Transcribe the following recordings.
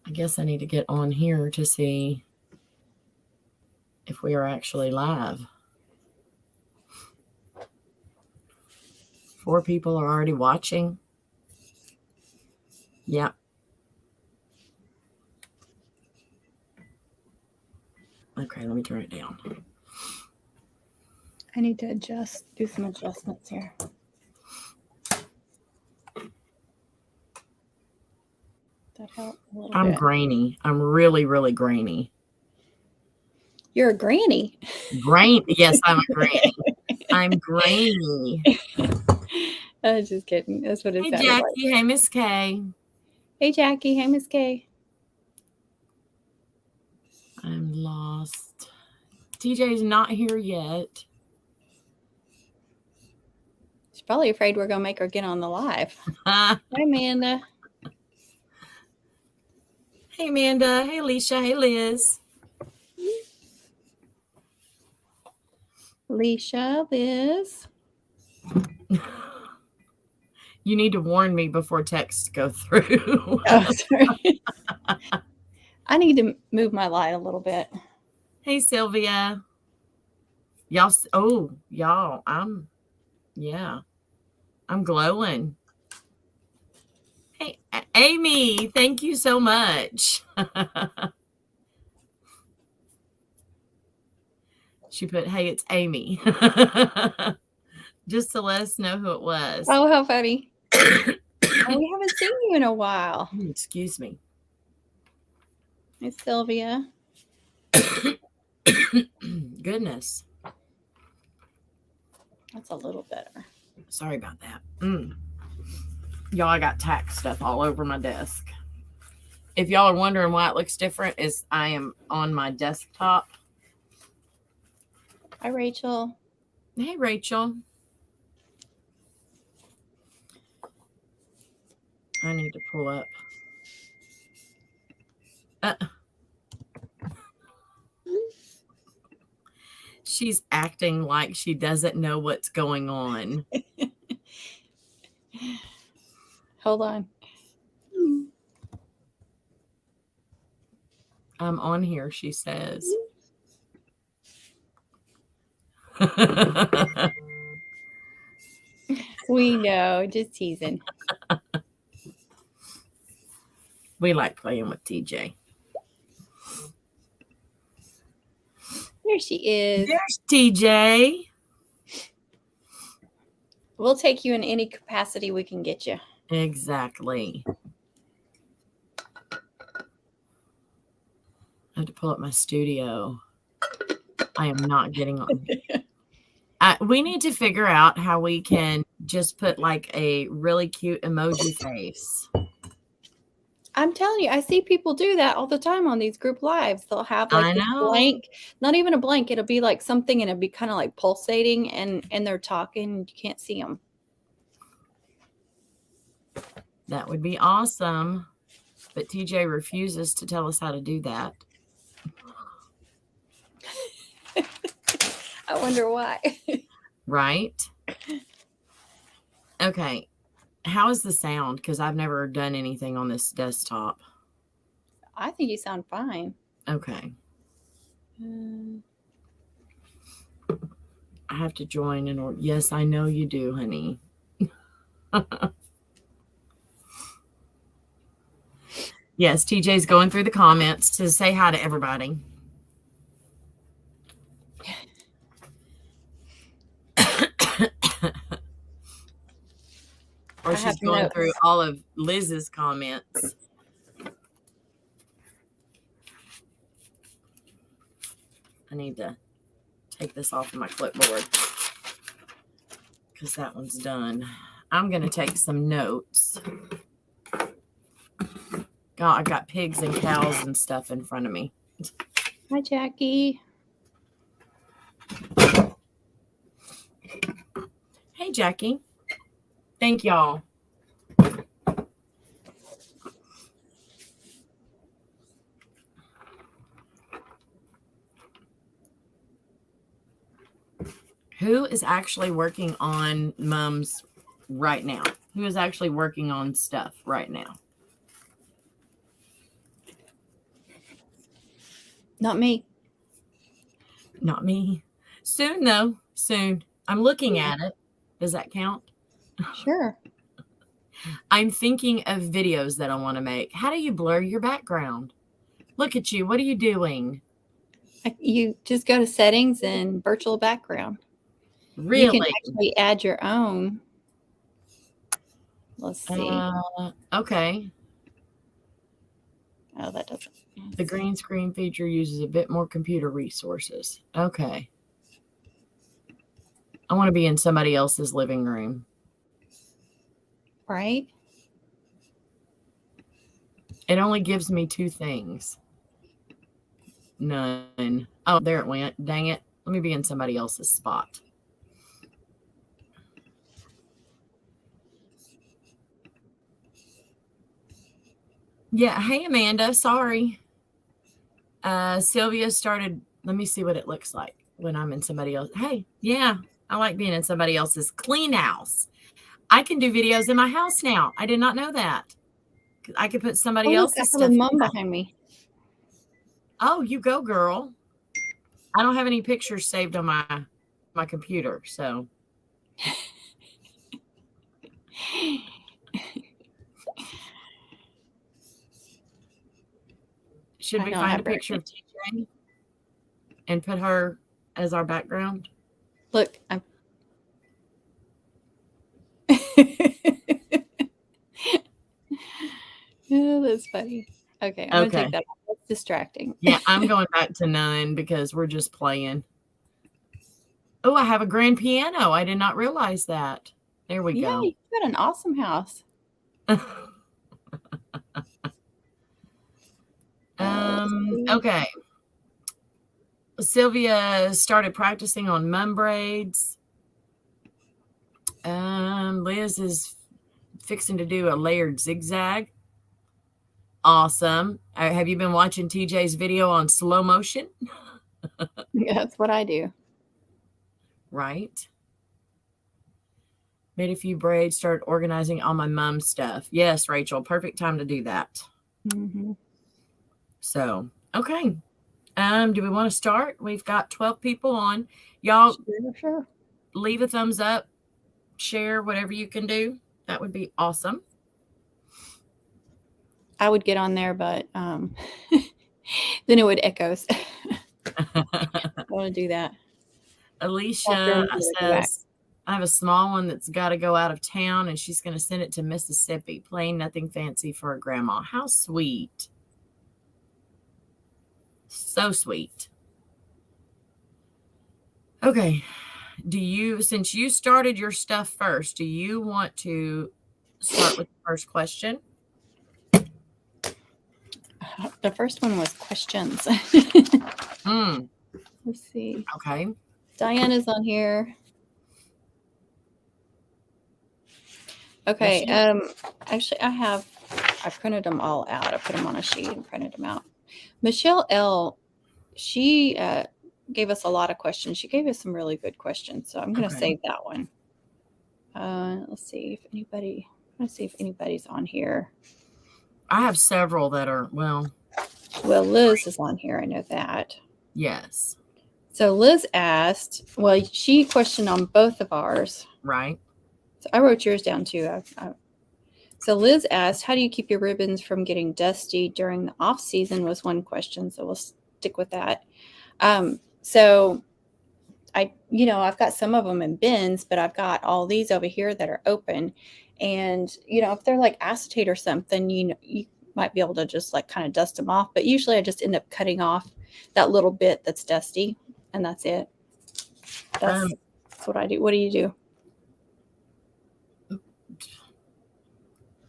I guess I need to get on here to see if we are actually live. 4 people are already watching. Yep. Okay, let me turn it down. I need to do some adjustments here. That helped a little I'm bit. grainy. I'm really, really grainy. You're a granny. Yes, I'm a granny. I'm grainy. I was just kidding. That's what it Hey, sounded Jackie. like. Hey, Miss K. Hey, Jackie. Hey, Miss K. I'm lost. TJ's not here yet. She's probably afraid we're going to make her get on the live. Hi, Amanda. Hey, Amanda. Hey, Alicia. Hey, Liz. Alicia, Liz. You need to warn me before texts go through. Oh, sorry. I need to move my light a little bit. Hey, Sylvia. Y'all, I'm glowing. Hey, Amy, thank you so much. She put, hey, it's Amy. Just to let us know who it was. Oh, how funny. Oh, we haven't seen you in a while. Excuse me. Hey, Sylvia. Goodness. That's a little better. Sorry about that. Y'all, I got tack stuff all over my desk. If y'all are wondering why it looks different, is I am on my desktop. Hi, Rachel. Hey, Rachel. I need to pull up. She's acting like she doesn't know what's going on. Hold on. I'm on here, she says. We know, just teasing. We like playing with TJ. There she is. There's TJ. We'll take you in any capacity we can get you. Exactly. I have to pull up my studio. I am not getting on. We need to figure out how we can just put like a really cute emoji face. I'm telling you, I see people do that all the time on these group lives. They'll have like this blank, not even a blank. It'll be like something and it'll be kind of like pulsating and they're talking. You can't see them. That would be awesome. But TJ refuses to tell us how to do that. I wonder why. Right? Okay. How is the sound? Because I've never done anything on this desktop. I think you sound fine. Okay. I have to join in order. Yes, I know you do, honey. Yes, TJ's going through the comments to say hi to everybody. Or she's going through all of Liz's comments. I need to take this off of my clipboard because that one's done. I'm going to take some notes. God, I've got pigs and cows and stuff in front of me. Hi, Jackie. Hey, Jackie. Thank y'all. Who is actually working on mums right now? Who is actually working on stuff right now? Not me. Not me. Soon, though. Soon. I'm looking at it. Does that count? Sure. I'm thinking of videos that I want to make. How do you blur your background? Look at you. What are you doing? You just go to settings and virtual background. Really? You can actually add your own. Let's see. Okay. Oh, that doesn't. The green screen feature uses a bit more computer resources. Okay. I want to be in somebody else's living room. Right? It only gives me 2 things. None. Oh, there it went. Dang it. Let me be in somebody else's spot. Yeah. Hey, Amanda. Sorry. Sylvia started. Let me see what it looks like when I'm in somebody else. Hey, yeah. I like being in somebody else's clean house. I can do videos in my house now. I did not know that. I could put somebody else's stuff. I have a mom behind me. Oh, you go, girl. I don't have any pictures saved on my computer, so. Should we find a picture of TJ and put her as our background? Look, I'm. Oh, that's funny. Okay, I'm gonna take that off. That's distracting. Yeah, I'm going back to none because we're just playing. Oh, I have a grand piano. I did not realize that. There we go. Yeah, you got an awesome house. Okay. Sylvia started practicing on mum braids. Liz is fixing to do a layered zigzag. Awesome. Have you been watching TJ's video on slow motion? Yeah, that's what I do. Right. Made a few braids, started organizing all my mum stuff. Yes, Rachel, perfect time to do that. Mm-hmm. So, okay. Do we want to start? We've got 12 people on. Y'all sure. Leave a thumbs up, share whatever you can do. That would be awesome. I would get on there, but then it would echo. I want to do that. Alicia says, I have a small one that's got to go out of town, and she's going to send it to Mississippi. Plain, nothing fancy for her grandma. How sweet. So sweet. Okay. Since you started your stuff first, do you want to start with the first question? The first one was questions. Let's see. Okay. Diana's on here. Okay. Actually, I printed them all out. I put them on a sheet and printed them out. Michelle L, she gave us a lot of questions. She gave us some really good questions. So I'm going to save that one. Let's see if anybody's on here. I have several that are, well, Liz is on here. I know that. Yes. So Liz asked, well, she questioned on both of ours. Right. So I wrote yours down too. So Liz asked, how do you keep your ribbons from getting dusty during the off season was one question. So we'll stick with that. So I've got some of them in bins, but I've got all these over here that are open. And, if they're like acetate or something, you might be able to just like kind of dust them off. But usually I just end up cutting off that little bit that's dusty, and that's it. That's what I do. What do you do?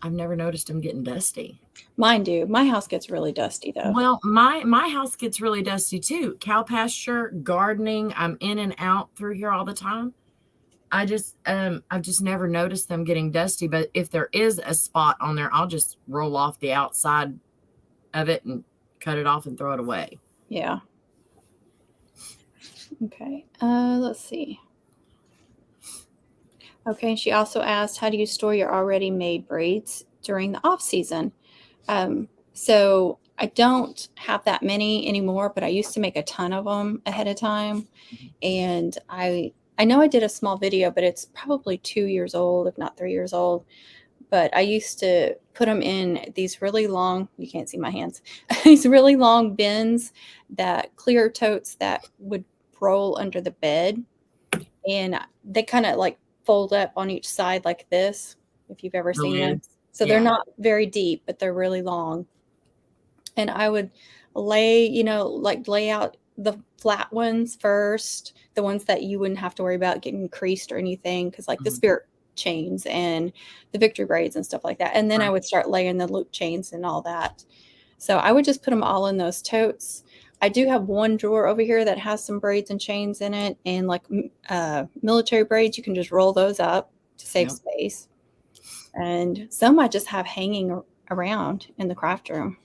I've never noticed them getting dusty. Mine do. My house gets really dusty though. Well, my house gets really dusty too. Cow pasture, gardening. I'm in and out through here all the time. I've just never noticed them getting dusty. But if there is a spot on there, I'll just roll off the outside of it and cut it off and throw it away. Yeah. Okay. Let's see. Okay. She also asked, how do you store your already made braids during the off season? So I don't have that many anymore, but I used to make a ton of them ahead of time. And I know I did a small video, but it's probably 2 years old, if not 3 years old. But I used to put them in these really long, you can't see my hands, these really long bins, that clear totes that would roll under the bed. And they kind of like fold up on each side like this, if you've ever seen them. So they're not very deep, but they're really long. And I would lay out the flat ones first, the ones that you wouldn't have to worry about getting creased or anything, because like the Spirit chains and the Victory braids and stuff like that. And then I would start laying the loop chains and all that. So I would just put them all in those totes. I do have one drawer over here that has some braids and chains in it, and like military braids, you can just roll those up to save space. And some I just have hanging around in the craft room.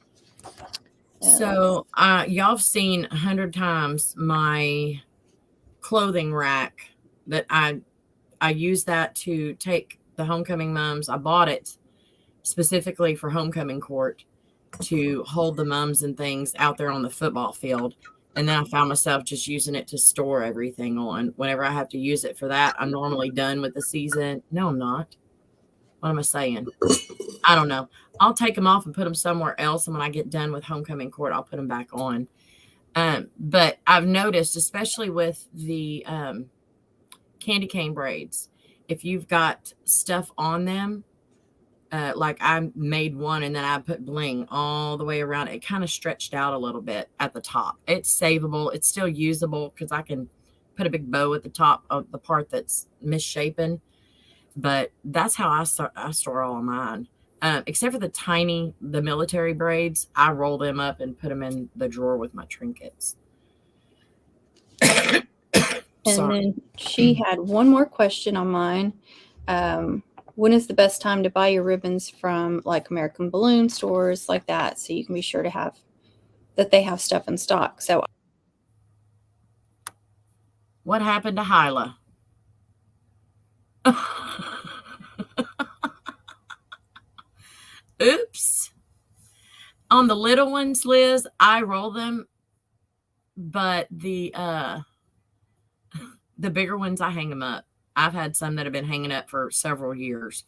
So y'all have seen 100 times my clothing rack that I use that to take the homecoming mums. I bought it specifically for homecoming court to hold the mums and things out there on the football field. And then I found myself just using it to store everything on. Whenever I have to use it for that, I'm normally done with the season. No, I'm not. What am I saying? I don't know. I'll take them off and put them somewhere else. And when I get done with homecoming court, I'll put them back on. But I've noticed, especially with the candy cane braids, if you've got stuff on them, like I made one and then I put bling all the way around, it kind of stretched out a little bit at the top. It's savable. It's still usable because I can put a big bow at the top of the part that's misshapen. But that's how I store all of mine. Except for the military braids, I roll them up and put them in the drawer with my trinkets. And then she had one more question on mine. When is the best time to buy your ribbons from like American Balloon stores like that, so you can be sure to have that they have stuff in stock? So what happened to Hyla? Oops. On the little ones, Liz, I roll them, but the bigger ones, I hang them up. I've had some that have been hanging up for several years.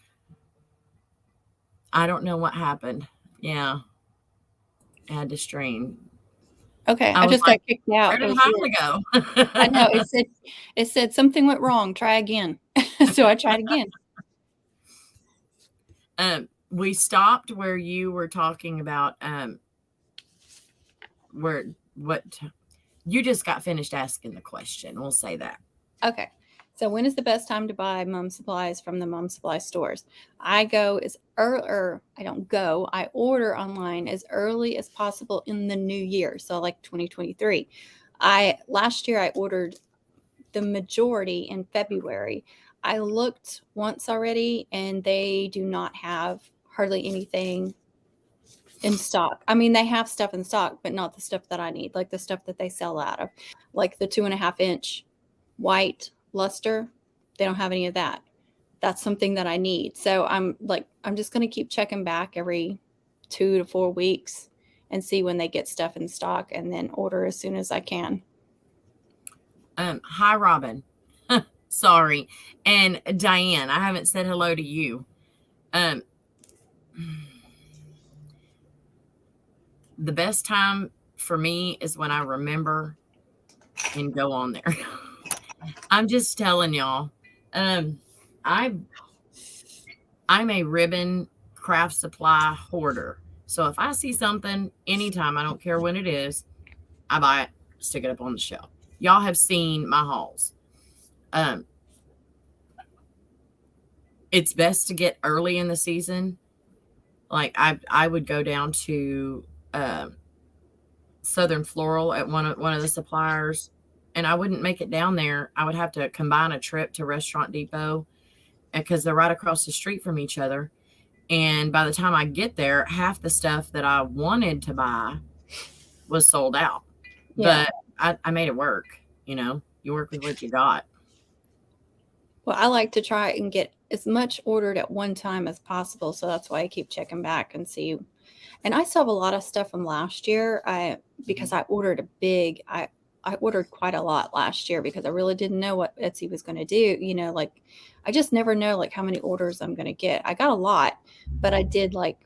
I don't know what happened. Yeah. I had to stream. Okay. I just got kicked out. Where did Hyla go? I know. It said something went wrong. Try again. So I tried again. We stopped where you were talking about you just got finished asking the question. We'll say that. Okay. So when is the best time to buy mom supplies from the mom supply stores? I go as early, I don't go, I order online as early as possible in the new year. So like 2023. Last year I ordered the majority in February. I looked once already and they do not have hardly anything in stock. I mean, they have stuff in stock, but not the stuff that I need, like the stuff that they sell out of, like the 2.5 inch white luster. They don't have any of that. That's something that I need. So I'm just going to keep checking back every 2 to 4 weeks and see when they get stuff in stock and then order as soon as I can. Hi, Robin. Sorry. And Diane, I haven't said hello to you. The best time for me is when I remember and go on there. I'm just telling y'all. I'm a ribbon craft supply hoarder. So if I see something anytime, I don't care when it is, I buy it, stick it up on the shelf. Y'all have seen my hauls. It's best to get early in the season. Like I would go down to Southern Floral at one of the suppliers, and I wouldn't make it down there. I would have to combine a trip to Restaurant Depot because they're right across the street from each other. And by the time I get there, half the stuff that I wanted to buy was sold out. Yeah. But I made it work. You know, you work with what you got. Well, I like to try and get as much ordered at one time as possible. So that's why I keep checking back and see And I still have a lot of stuff from last year. Because I ordered I ordered quite a lot last year because I really didn't know what Etsy was going to do. Like I just never know like how many orders I'm going to get. I got a lot, but I did like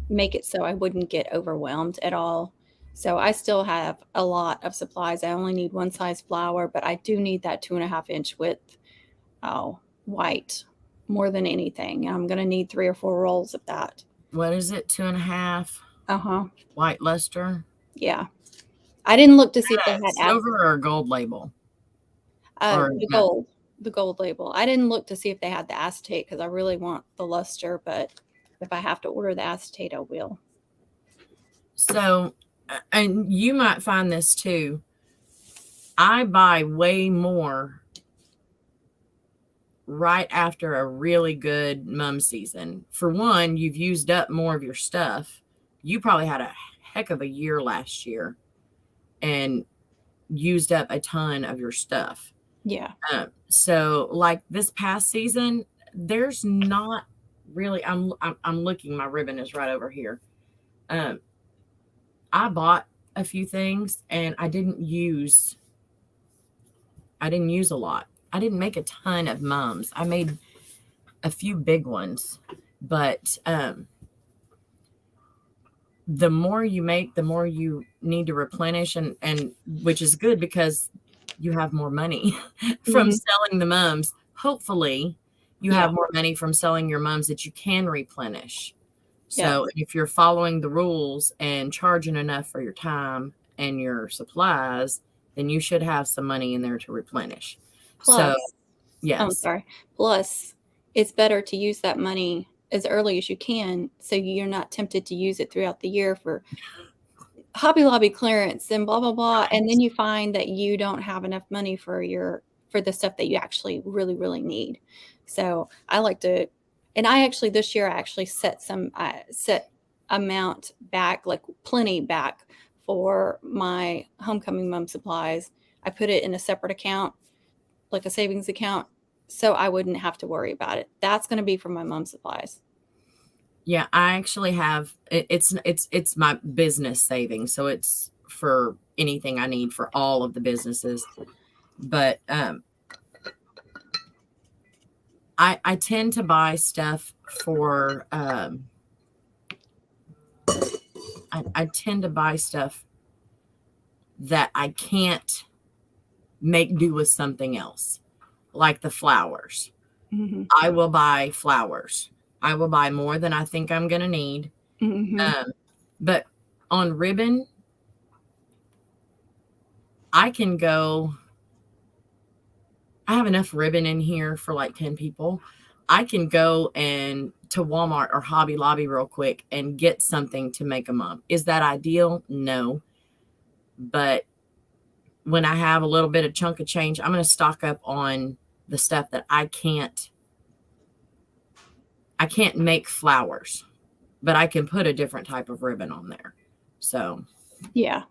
make it so I wouldn't get overwhelmed at all. So I still have a lot of supplies. I only need one size flower, but I do need that 2.5 inch width white more than anything. I'm going to need 3 or 4 rolls of that. What is it? 2.5? White luster? Yeah. I didn't look to see if they had silver or gold label. The gold label. I didn't look to see if they had the acetate because I really want the luster, but if I have to order the acetate, I will. So, and you might find this too. I buy way more right after a really good mum season. For one, you've used up more of your stuff. You probably had a heck of a year last year and used up a ton of your stuff. Yeah. So like this past season, there's not really, I'm looking, my ribbon is right over here. I bought a few things and I didn't use a lot. I didn't make a ton of mums. I made a few big ones, but the more you make, the more you need to replenish, and which is good because you have more money from selling the mums. Hopefully you have more money from selling your mums that you can replenish. So if you're following the rules and charging enough for your time and your supplies, then you should have some money in there to replenish. Plus, Plus, it's better to use that money as early as you can so you're not tempted to use it throughout the year for Hobby Lobby clearance and blah, blah, blah. And then you find that you don't have enough money for the stuff that you actually really, really need. So I like to, and I actually, this year, I actually set amount back, like plenty back for my homecoming mum supplies. I put it in a separate account, like a savings account, so I wouldn't have to worry about it. That's going to be for my mum supplies. Yeah, I actually have, it's my business savings. So it's for anything I need for all of the businesses. But I tend to buy stuff for, I tend to buy stuff that I can't make do with something else, like the flowers. Mm-hmm. I will buy flowers. I will buy more than I think I'm going to need. Mm-hmm. But on ribbon, I can go, I have enough ribbon in here for like 10 people. I can go to Walmart or Hobby Lobby real quick and get something to make a mum. Is that ideal? No. But when I have a little bit of chunk of change, I'm going to stock up on the stuff that I can't make flowers, but I can put a different type of ribbon on there. So, yeah.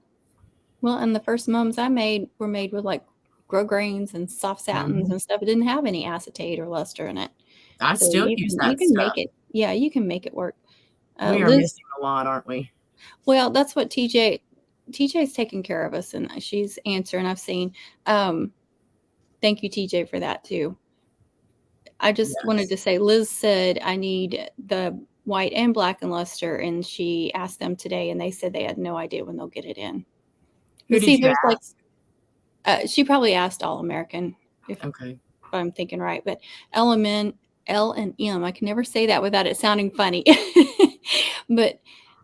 Well, and the first mums I made were made with like grosgrains and soft satins and stuff. It didn't have any acetate or luster in it. I still use that stuff. Make it. Yeah, you can make it work. We are missing a lot, aren't we? Well, that's what TJ's taking care of us, and she's answering. I've seen. Thank you, TJ, for that too. I just wanted to say, Liz said I need the white and black and luster, and she asked them today, and they said they had no idea when they'll get it in. Who did you ask? She probably asked All American, if I'm thinking right, but L and M. I can never say that without it sounding funny. But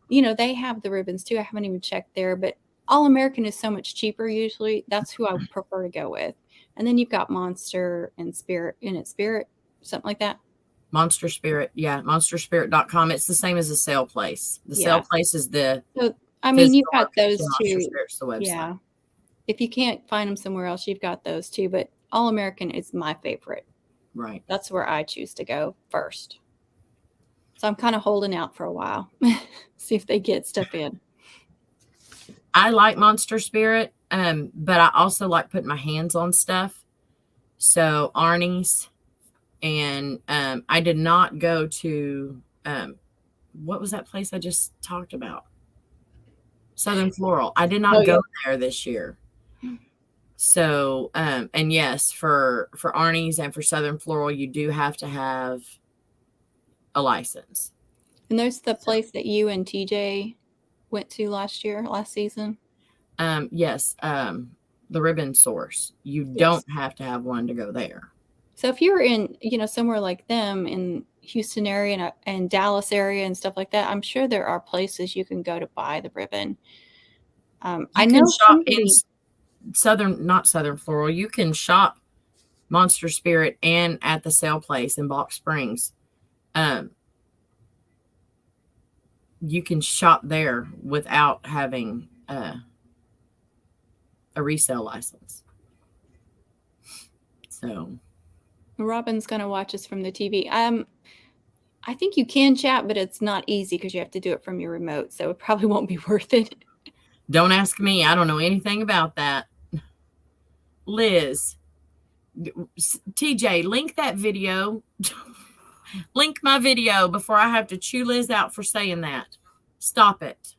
they have the ribbons too. I haven't even checked there, but All American is so much cheaper usually. That's who I prefer to go with. And then you've got Monster and Spirit, something like that. Monster Spirit, yeah, monsterspirit.com. It's the same as the sale place. The sale place is the. So, I mean, you've got those two. The website. Yeah. If you can't find them somewhere else, you've got those too. But All American is my favorite. Right. That's where I choose to go first. So I'm kind of holding out for a while. See if they get stuff in. I like Monster Spirit, but I also like putting my hands on stuff. So Arnie's, and I did not go to what was that place I just talked about? Southern Floral. I did not go there this year. So, and yes, for Arnie's and for Southern Floral, you do have to have a license. And there's the place that you and TJ went to last season. Yes. The Ribbon Source. You don't have to have one to go there. So if you're in, somewhere like them in Houston area and Dallas area and stuff like that, I'm sure there are places you can go to buy the ribbon. I know shop in not Southern Floral. You can shop Monster Spirit and at the sale place in Balk Springs. You can shop there without having a resale license. So Robin's going to watch us from the TV. I think you can chat, but it's not easy because you have to do it from your remote. So it probably won't be worth it. Don't ask me. I don't know anything about that. Liz, TJ, link that video. Link my video before I have to chew Liz out for saying that. Stop it.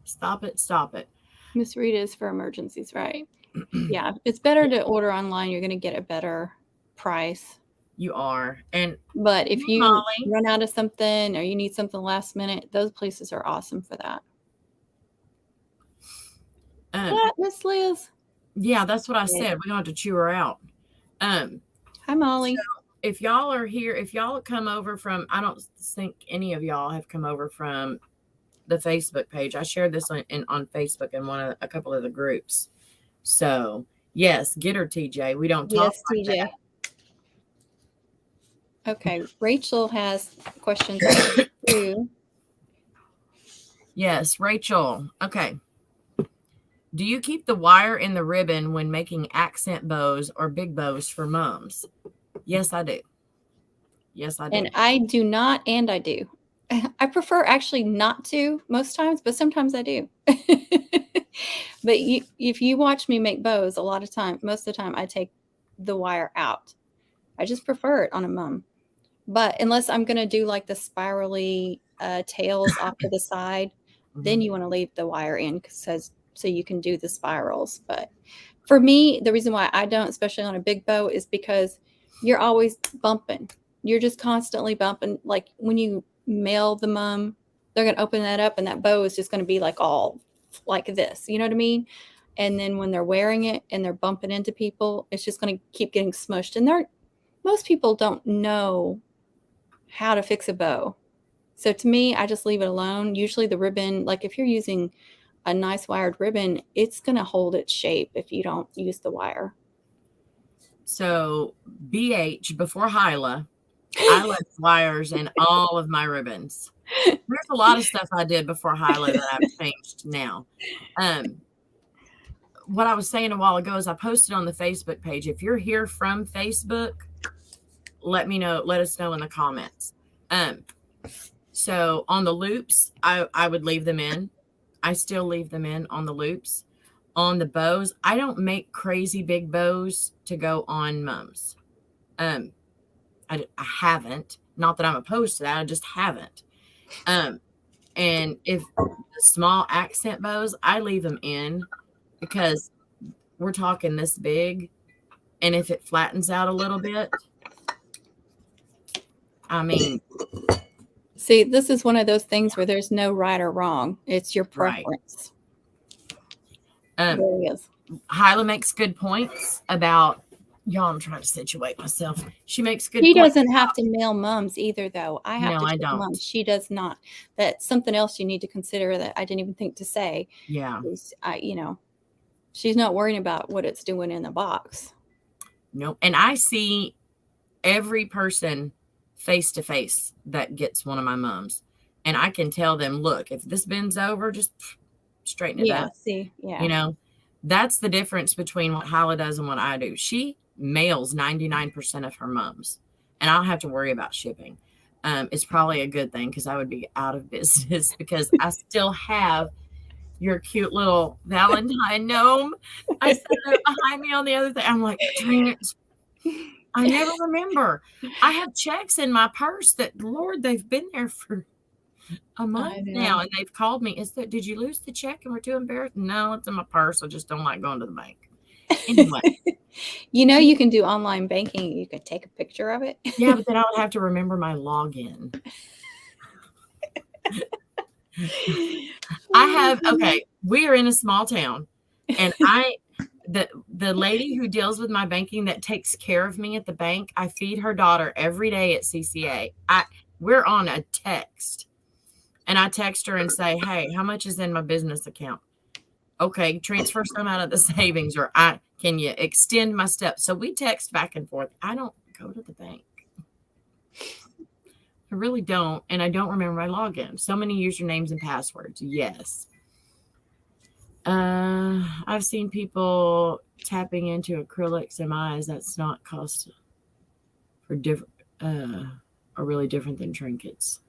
Stop it. Stop it. Miss Rita is for emergencies, right? Yeah, it's better to order online. You're going to get a better price. You are. But if you run out of something or you need something last minute, those places are awesome for that. What, Miss Liz? Yeah, that's what I said. We're going to have to chew her out. Hi, Molly. So if y'all are here, if y'all come over from, I don't think any of y'all have come over from the Facebook page. I shared this on Facebook in a couple of the groups. So yes, get her, TJ. We don't talk like TJ. that. Okay, Rachel has questions too. Yes, Rachel. Okay. Do you keep the wire in the ribbon when making accent bows or big bows for mums? Yes, I do. Yes, I do. And I do not, and I do. I prefer actually not to most times, but sometimes I do. But if you watch me make bows, most of the time, I take the wire out. I just prefer it on a mum. But unless I'm going to do like the spirally tails off to the side, then you want to leave the wire in so you can do the spirals. But for me, the reason why I don't, especially on a big bow, is because you're always bumping. You're just constantly bumping. Like when you mail the mum, they're going to open that up and that bow is just going to be like all like this. You know what I mean? And then when they're wearing it and they're bumping into people, it's just going to keep getting smushed. And most people don't know how to fix a bow. So to me, I just leave it alone. Usually the ribbon, like if you're using a nice wired ribbon, it's going to hold its shape if you don't use the wire. So BH before Hyla, I left wires in all of my ribbons. There's a lot of stuff I did before Hyla that I've changed now. What I was saying a while ago is I posted on the Facebook page. If you're here from Facebook, let me know. Let us know in the comments. So on the loops, I would leave them in. I still leave them in on the loops. On the bows, I don't make crazy big bows to go on mums. I haven't. Not that I'm opposed to that. I just haven't. And if the small accent bows, I leave them in because we're talking this big. And if it flattens out a little bit, I mean. See, this is one of those things where there's no right or wrong. It's your preference. Right. There he is. Hyla makes good points about, y'all, I'm trying to situate myself. She makes good points. She doesn't have to mail mums either, though. I have to I don't. Mums. She does not. That's something else you need to consider that I didn't even think to say. Yeah. She's not worrying about what it's doing in the box. Nope. And I see every person face to face that gets one of my mums. And I can tell them, look, if this bends over, just straighten it up. Yeah. That's the difference between what Hyla does and what I do. She mails 99% of her mums, and I don't have to worry about shipping. It's probably a good thing because I would be out of business because I still have your cute little Valentine gnome. I set it behind me on the other thing. I'm like, dang it. I never remember. I have checks in my purse that, Lord, they've been there for a month now, and they've called me. Did you lose the check and we're too embarrassed? No, it's in my purse. I just don't like going to the bank. Anyway. You can do online banking. You can take a picture of it. Yeah, but then I would have to remember my login. We are in a small town, and the lady who deals with my banking that takes care of me at the bank, I feed her daughter every day at CCA. We're on a text, and I text her and say, hey, how much is in my business account? Okay, transfer some out of the savings, or can you extend my steps? So we text back and forth. I don't go to the bank. I really don't, and I don't remember my login. So many usernames and passwords. Yes. I've seen people tapping into acrylic semis. That's not cost for different, are really different than trinkets.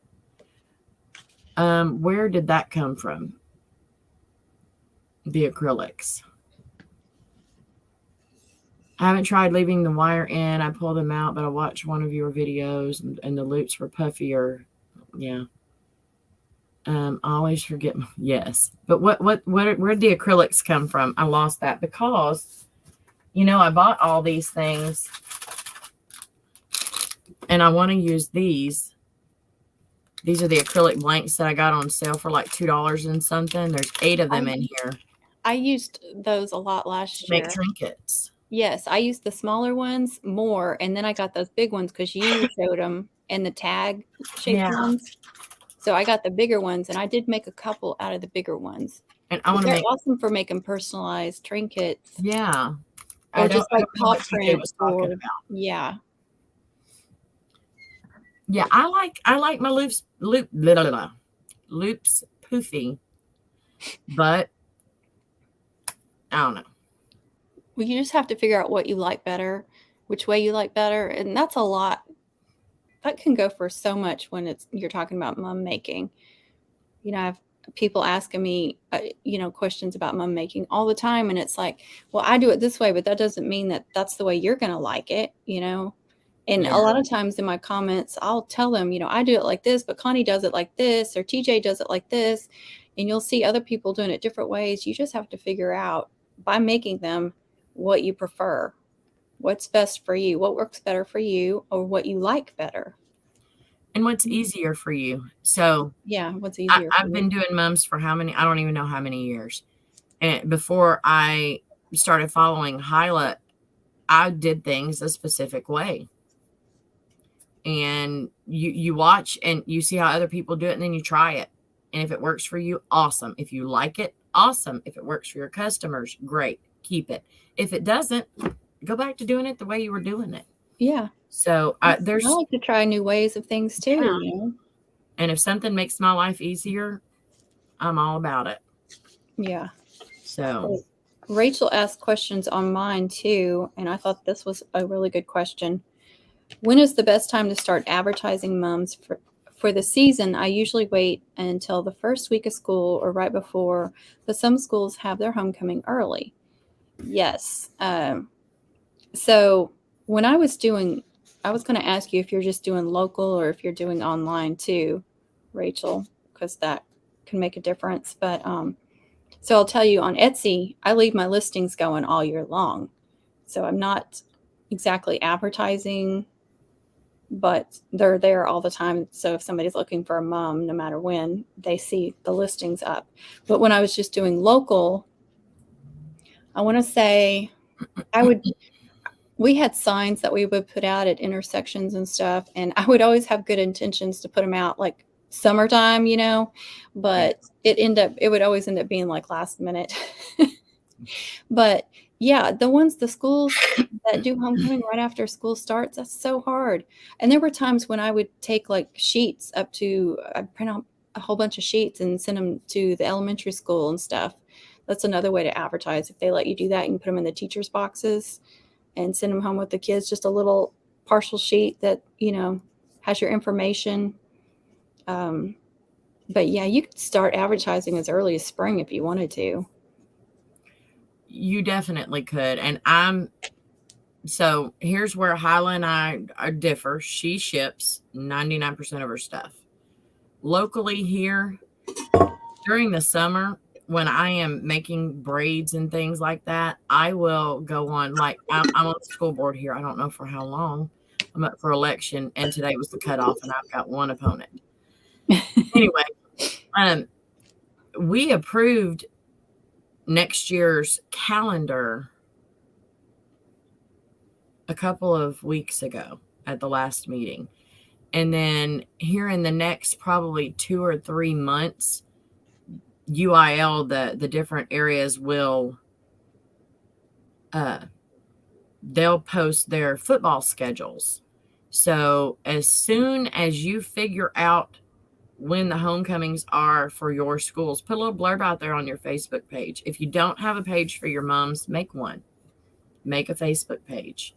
Where did that come from? The acrylics. I haven't tried leaving the wire in. I pull them out, but I watched one of your videos and the loops were puffier. Yeah. I always forget. Yes. But where'd the acrylics come from? I lost that because, I bought all these things and I want to use these. These are the acrylic blanks that I got on sale for like $2 and something. There's 8 of them in here. I used those a lot last year. Make trinkets. Yes, I used the smaller ones more, and then I got those big ones because you showed them, and the tag shaped ones. So I got the bigger ones, and I did make a couple out of the bigger ones. And I want to make awesome for making personalized trinkets. Yeah, or just like paw prints. Yeah. Yeah, I like my loops poofy, but I don't know. Well, you just have to figure out what you like better, which way you like better, and that's a lot. That can go for so much when you're talking about mum making. I have people asking me, questions about mum making all the time, and it's like, well, I do it this way, but that doesn't mean that that's the way you're going to like it, And a lot of times in my comments, I'll tell them, I do it like this, but Connie does it like this, or TJ does it like this. And you'll see other people doing it different ways. You just have to figure out by making them what you prefer, what's best for you, what works better for you, or what you like better. And what's easier for you. So yeah, what's easier? I've been doing mums for how many? I don't even know how many years. And before I started following Hyla, I did things a specific way. And you watch and you see how other people do it, and then you try it. And if it works for you, awesome. If you like it, awesome. If it works for your customers, great. Keep it. If it doesn't, go back to doing it the way you were doing it. Yeah. So I like to try new ways of things too. Yeah. And if something makes my life easier, I'm all about it. Yeah. So Rachel asked questions on mine too, and I thought this was a really good question. When is the best time to start advertising mums for the season? I usually wait until the first week of school or right before, but some schools have their homecoming early. Yes. So when I was going to ask you if you're just doing local or if you're doing online too, Rachel, because that can make a difference. But so I'll tell you, on Etsy, I leave my listings going all year long. So I'm not exactly advertising, but they're there all the time. So if somebody's looking for a mum, no matter when, they see the listings up. But when I was just doing local, I want to say we had signs that we would put out at intersections and stuff. And I would always have good intentions to put them out like summertime, but it would always end up being like last minute. But yeah, the schools that do homecoming right after school starts, that's so hard. And there were times when I would take like sheets I'd print out a whole bunch of sheets and send them to the elementary school and stuff. That's another way to advertise. If they let you do that, you can put them in the teachers' boxes and send them home with the kids, just a little partial sheet that, has your information. But yeah, you could start advertising as early as spring if you wanted to. You definitely could. And I'm So here's where Hyla and I differ. She ships 99% of her stuff. Locally here, during the summer, when I am making braids and things like that, I will go on, like, I'm on the school board here. I don't know for how long. I'm up for election, and today was the cutoff, and I've got one opponent. Anyway, we approved next year's calendar a couple of weeks ago at the last meeting. And then here in the next probably 2 or 3 months, UIL, the different areas will, they'll post their football schedules. So as soon as you figure out when the homecomings are for your schools, put a little blurb out there on your Facebook page. If you don't have a page for your moms, make one. Make a Facebook page.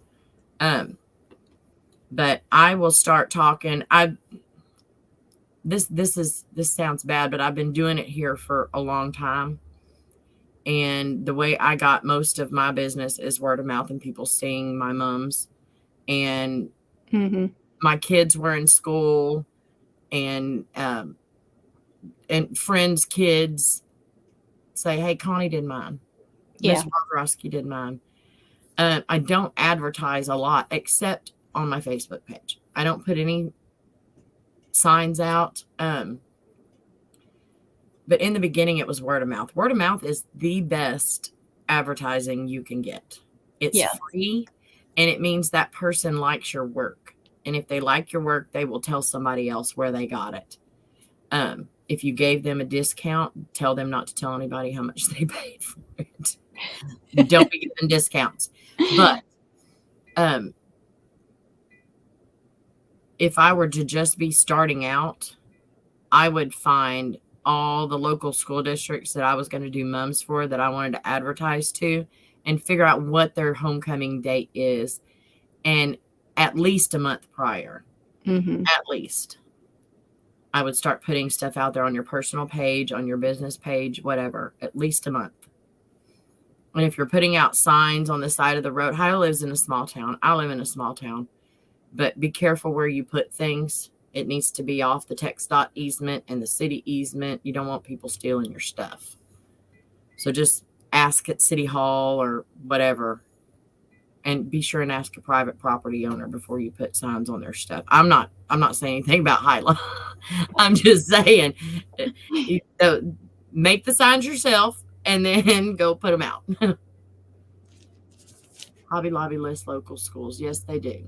But I will start talking. This sounds bad, but I've been doing it here for a long time. And the way I got most of my business is word of mouth and people seeing my mums. And my kids were in school, and friends' kids say, "Hey, Connie did mine. Miss Wawrowski did mine." I don't advertise a lot except on my Facebook page. I don't put any signs out. But in the beginning, it was word of mouth. Word of mouth is the best advertising you can get. It's free, and it means that person likes your work. And if they like your work, they will tell somebody else where they got it. If you gave them a discount, tell them not to tell anybody how much they paid for it. Don't be giving discounts. But if I were to just be starting out, I would find all the local school districts that I was going to do mums for, that I wanted to advertise to, and figure out what their homecoming date is, and at least a month prior. At least. I would start putting stuff out there on your personal page, on your business page, whatever, at least a month. And if you're putting out signs on the side of the road, Hyla lives in a small town. I live in a small town. But be careful where you put things. It needs to be off the TxDOT easement and the city easement. You don't want people stealing your stuff. So just ask at City Hall or whatever. And be sure and ask a private property owner before you put signs on their stuff. I'm not saying anything about Hyla. I'm just saying, make the signs yourself and then go put them out. Hobby Lobby lists local schools. Yes, they do.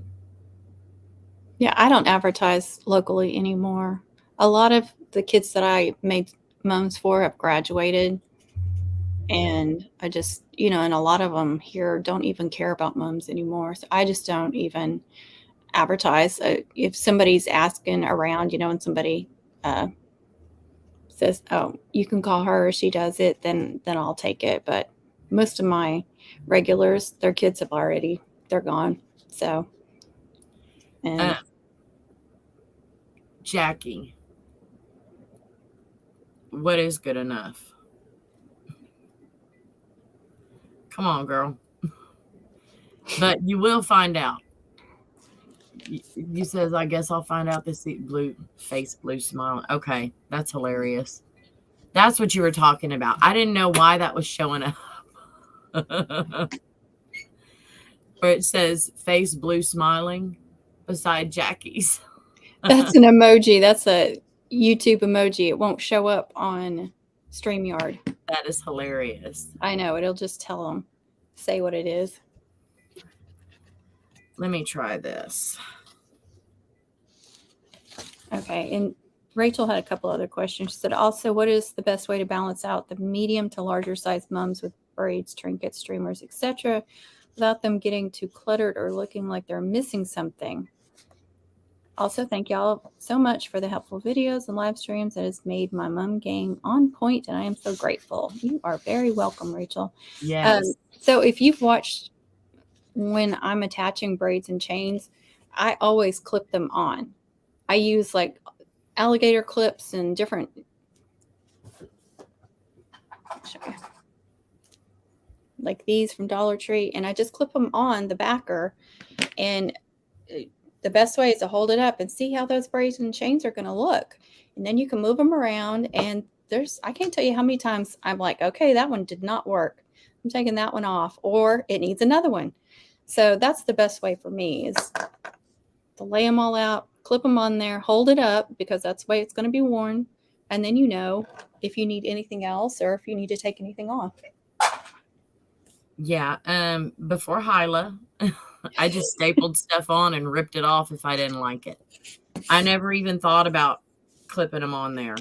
Yeah, I don't advertise locally anymore. A lot of the kids that I made mums for have graduated. And I just, and a lot of them here don't even care about mums anymore. So I just don't even advertise. If somebody's asking around, and somebody says, "Oh, you can call her, she does it," then I'll take it. But most of my regulars, their kids they're gone. So, and Jackie, what is good enough? Come on, girl. But you will find out. You says, "I guess I'll find out this blue smile." Okay, that's hilarious. That's what you were talking about. I didn't know why that was showing up. Where it says face blue smiling beside Jackie's. That's an emoji. That's a YouTube emoji. It won't show up on StreamYard. That is hilarious. I know. It'll just tell them, say what it is. Let me try this. Okay. And Rachel had a couple other questions. She said, also, what is the best way to balance out the medium to larger size mums with braids, trinkets, streamers, etc., without them getting too cluttered or looking like they're missing something? Also, thank y'all so much for the helpful videos and live streams that has made my mum game on point, and I am so grateful. You are very welcome, Rachel. Yes. So if you've watched when I'm attaching braids and chains, I always clip them on. I use like alligator clips and different. I'll show you. like these from Dollar Tree, and I just clip them on the backer. And the best way is to hold it up and see how those braids and chains are going to look. And then you can move them around. And I can't tell you how many times I'm like, okay, that one did not work. I'm taking that one off, or it needs another one. So that's the best way for me, is to lay them all out, clip them on there, hold it up, because that's the way it's going to be worn. And then you know if you need anything else or if you need to take anything off. Yeah. Before Hyla, I just stapled stuff on and ripped it off if I didn't like it. I never even thought about clipping them on there.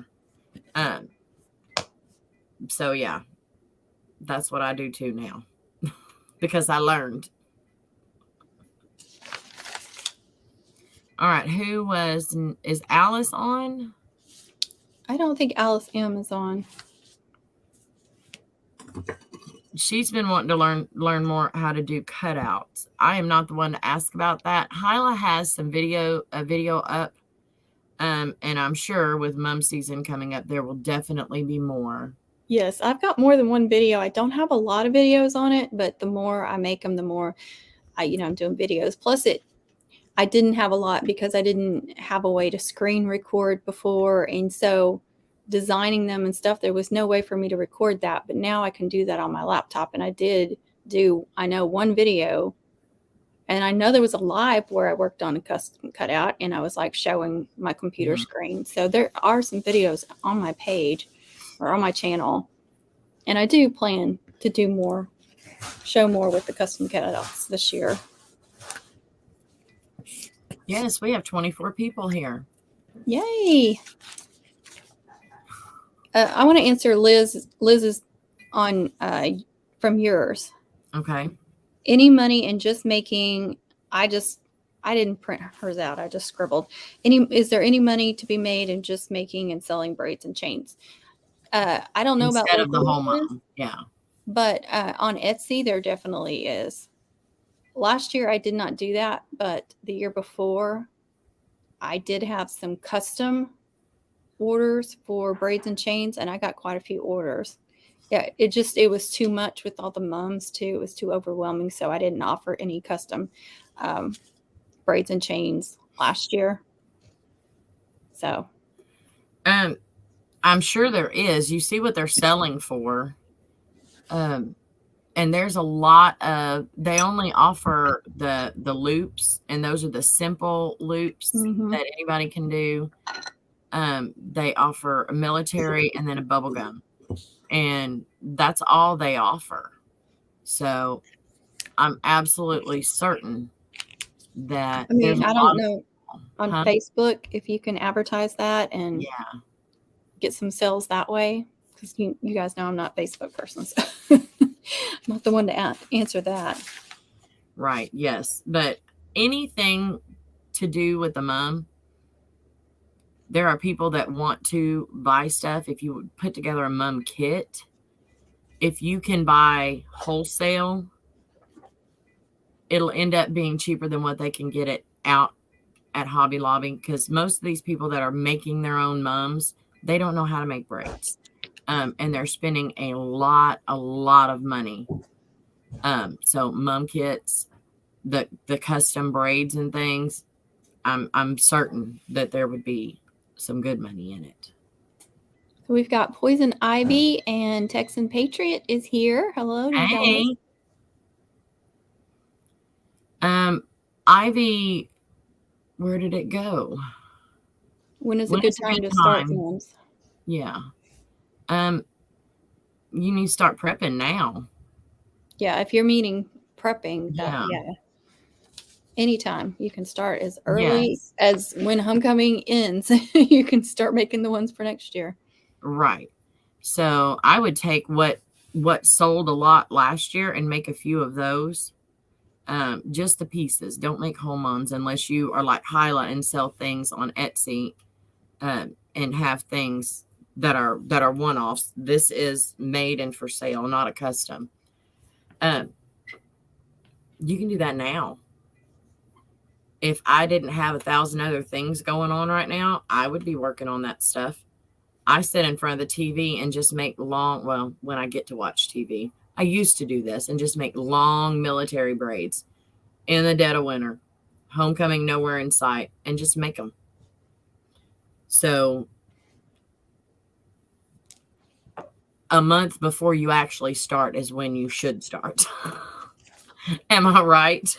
So yeah, that's what I do too now because I learned. All right. Is Alice on? I don't think Alice M is on. She's been wanting to learn more how to do cutouts. I am not the one to ask about that. Hyla has some video up. And I'm sure with mom season coming up, there will definitely be more. Yes, I've got more than one video. I don't have a lot of videos on it, but the more I make them, the more I'm doing videos. Plus I didn't have a lot because I didn't have a way to screen record before. And so designing them and stuff, there was no way for me to record that. But now I can do that on my laptop. And I did do, one video. And I know there was a live where I worked on a custom cutout and I was like showing my computer screen. So there are some videos on my page or on my channel. And I do plan to do more, show more with the custom cutouts this year. Yes, we have 24 people here. Yay. I want to answer Liz's on from yours. Okay. Any money in just making, I didn't print hers out. I just scribbled. Is there any money to be made in just making and selling braids and chains? I don't know Instead about of the whole mom. Yeah. But on Etsy, there definitely is. Last year, I did not do that, but the year before, I did have some custom orders for braids and chains, and I got quite a few orders. Yeah, it was too much with all the mums too. It was too overwhelming, so I didn't offer any custom braids and chains last year. So, I'm sure there is. You see what they're selling for, and there's a lot of. They only offer the loops, and those are the simple loops that anybody can do. They offer a military and then a bubble gum. And that's all they offer. So I'm absolutely certain that I don't know on Facebook if you can advertise that and get some sales that way. Because you guys know I'm not a Facebook person. So I'm not the one to answer that. Right. Yes. But anything to do with the mom, there are people that want to buy stuff. If you would put together a mom kit, if you can buy wholesale, it'll end up being cheaper than what they can get it out at Hobby Lobby. Because most of these people that are making their own mums, they don't know how to make braids. And they're spending a lot of money. So mom kits, the custom braids and things, I'm certain that there would be some good money in it. So we've got Poison Ivy and Texan Patriot is here. Hello, you hey. Guys. Ivy, where did it go? When is a good time to start films? Yeah. You need to start prepping now. Yeah, if you're meaning prepping, yeah. Anytime you can start as early as when homecoming ends. You can start making the ones for next year. Right. So I would take what sold a lot last year and make a few of those. Just the pieces. Don't make whole ones unless you are like Hyla and sell things on Etsy and have things that are one-offs. This is made and for sale, not a custom. You can do that now. If I didn't have 1,000 other things going on right now, I would be working on that stuff. I sit in front of the TV and just make when I get to watch TV, I used to do this and just make long military braids in the dead of winter, homecoming nowhere in sight, and just make them. So a month before you actually start is when you should start. Am I right?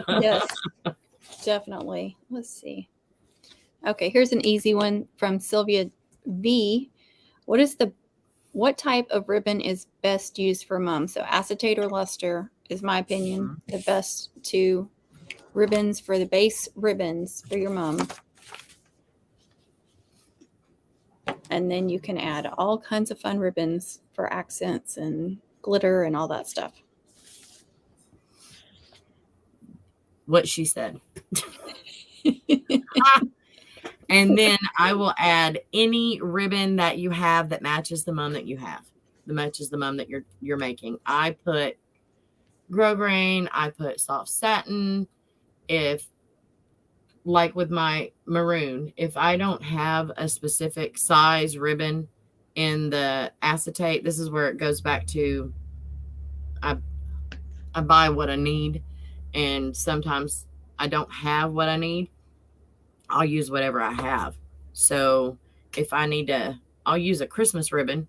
Yes, definitely. Let's see. Okay, here's an easy one from Sylvia V. What type of ribbon is best used for mom? So acetate or luster is my opinion. The best two ribbons for the base ribbons for your mom. And then you can add all kinds of fun ribbons for accents and glitter and all that stuff. What she said. And then I will add any ribbon that you have that matches the mum that you have. That matches the mum that you're making. I put grosgrain, I put soft satin. If, like with my maroon, if I don't have a specific size ribbon in the acetate, this is where it goes back to I buy what I need, and sometimes I don't have what I need. I'll use whatever I have. So if I need to, I'll use a Christmas ribbon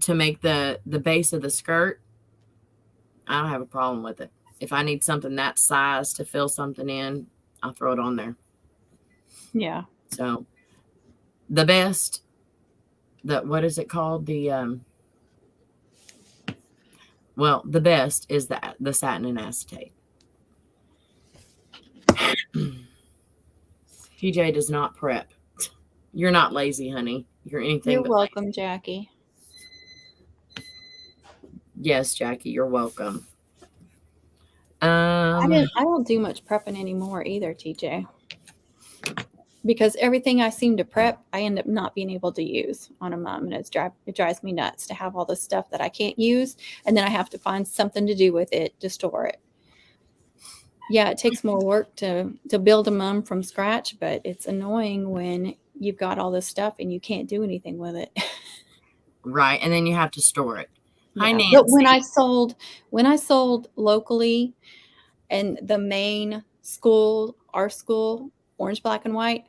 to make the base of the skirt. I don't have a problem with it. If I need something that size to fill something in, I'll throw it on there. Yeah. So the best, what is it called? The best is the satin and acetate. TJ does not prep. You're not lazy, honey. You're anything. You're welcome, lazy. Jackie. Yes, Jackie, you're welcome. I don't do much prepping anymore either, TJ. Because everything I seem to prep, I end up not being able to use on a mom, and it drives me nuts to have all this stuff that I can't use, and then I have to find something to do with it to store it. Yeah, it takes more work to build a mum from scratch, but it's annoying when you've got all this stuff and you can't do anything with it. Right, and then you have to store it. Yeah. Hi, Nancy. But when I sold locally, and the main school, our school, orange, black, and white,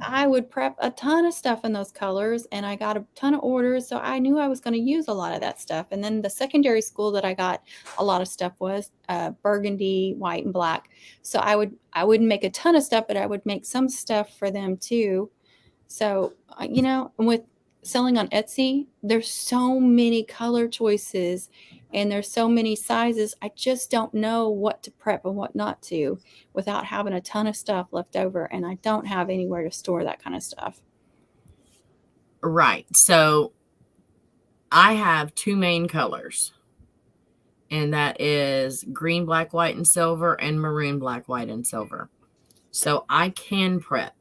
I would prep a ton of stuff in those colors, and I got a ton of orders, so I knew I was going to use a lot of that stuff. And then the secondary school that I got a lot of stuff was burgundy, white, and black. So I wouldn't make a ton of stuff, but I would make some stuff for them too. So with selling on Etsy, there's so many color choices and there's so many sizes. I just don't know what to prep and what not to without having a ton of stuff left over, and I don't have anywhere to store that kind of stuff. Right. So I have two main colors, and that is green, black, white, and silver, and maroon, black, white, and silver. So I can prep.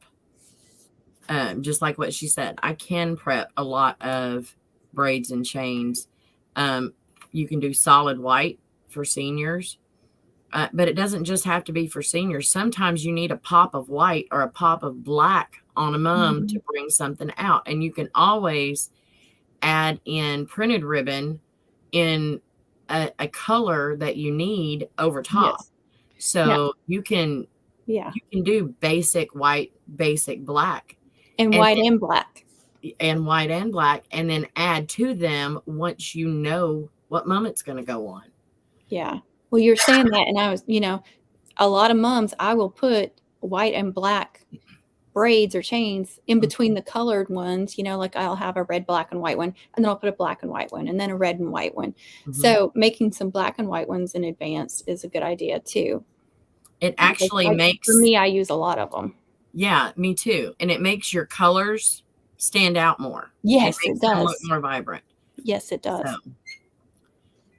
Just like what she said, I can prep a lot of braids and chains. You can do solid white for seniors, but it doesn't just have to be for seniors. Sometimes you need a pop of white or a pop of black on a mum to bring something out. And you can always add in printed ribbon in a color that you need over top. Yes. So you can do basic white, basic black. And white and black. And white and black, and then add to them once you know what mum it's going to go on. Yeah. Well, you're saying that, and I was, a lot of mums, I will put white and black braids or chains in between the colored ones, like I'll have a red, black, and white one, and then I'll put a black and white one, and then a red and white one. So making some black and white ones in advance is a good idea too. It actually makes... For me, I use a lot of them. Yeah, me too. And it makes your colors stand out more. Yes, it does. Look more vibrant. Yes, it does.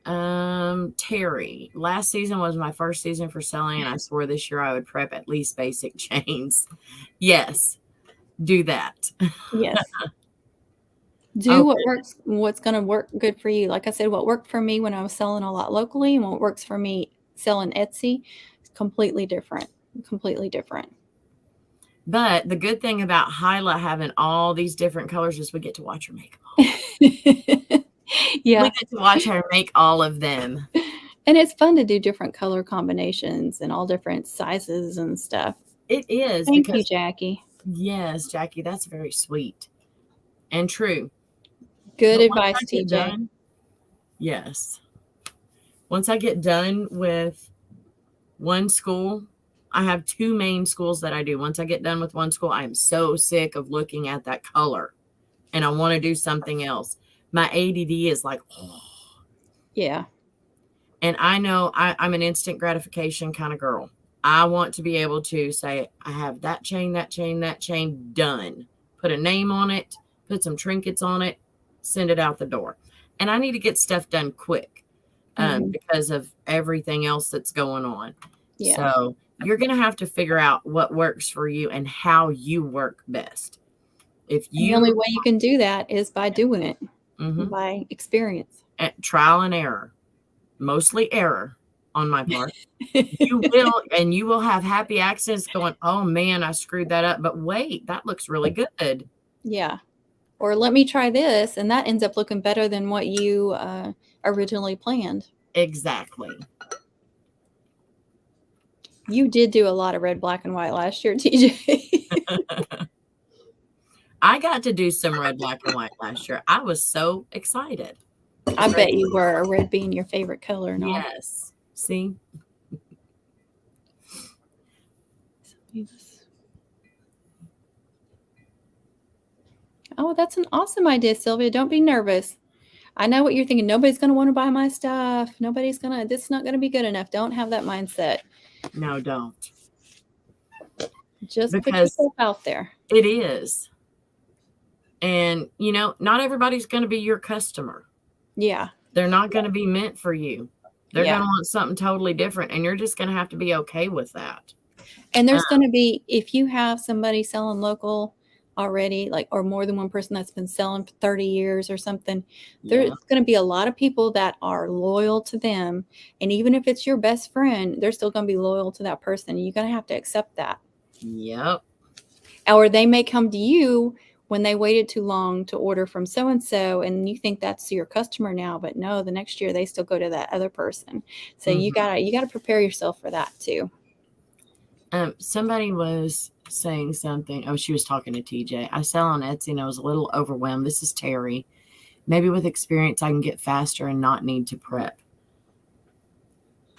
So, Terry, last season was my first season for selling, and I swore this year I would prep at least basic chains. Yes, do that. Yes. Do what works, what's going to work good for you. Like I said, what worked for me when I was selling a lot locally and what works for me selling Etsy is completely different. Completely different. But the good thing about Hyla having all these different colors is we get to watch her make them all. Yeah. We get to watch her make all of them. And it's fun to do different color combinations and all different sizes and stuff. It is. Thank you, Because Jackie. yes, Jackie, that's very sweet and true. Good But once I advice, get TJ. done, yes. Once I get done with one school, I have 2 main schools that I do. Once I get done with one school, I am so sick of looking at that color and I want to do something else. My ADD is like, oh. Yeah. And I know I'm an instant gratification kind of girl. I want to be able to say, I have that chain, that chain, that chain done. Put a name on it, put some trinkets on it, send it out the door. And I need to get stuff done quick because of everything else that's going on. Yeah. So you're going to have to figure out what works for you and how you work best. If you, the only way you can do that is by doing it, by experience. Trial and error, mostly error on my part. you will have happy accidents going, oh man, I screwed that up. But wait, that looks really good. Yeah. Or let me try this. And that ends up looking better than what you originally planned. Exactly. You did do a lot of red, black, and white last year, TJ. I got to do some red, black, and white last year. I was so excited. I bet you were, a red being your favorite color and all. Yes. See? Oh, that's an awesome idea, Sylvia. Don't be nervous. I know what you're thinking. Nobody's going to want to buy my stuff. This is not going to be good enough. Don't have that mindset. No, don't. Just put yourself out there. It is. And, not everybody's going to be your customer. Yeah. They're not going to be meant for you. They're going to want something totally different. And you're just going to have to be okay with that. And there's going to be, if you have somebody selling local already, or more than one person that's been selling for 30 years or something, there's going to be a lot of people that are loyal to them. And even if it's your best friend, they're still going to be loyal to that person. You're going to have to accept that. Yep. Or they may come to you when they waited too long to order from so-and-so, and you think that's your customer now, but no, the next year they still go to that other person. So you gotta prepare yourself for that too. Somebody was saying something. Oh, she was talking to TJ. I sell on Etsy and I was a little overwhelmed. This is Terry. Maybe with experience I can get faster and not need to prep.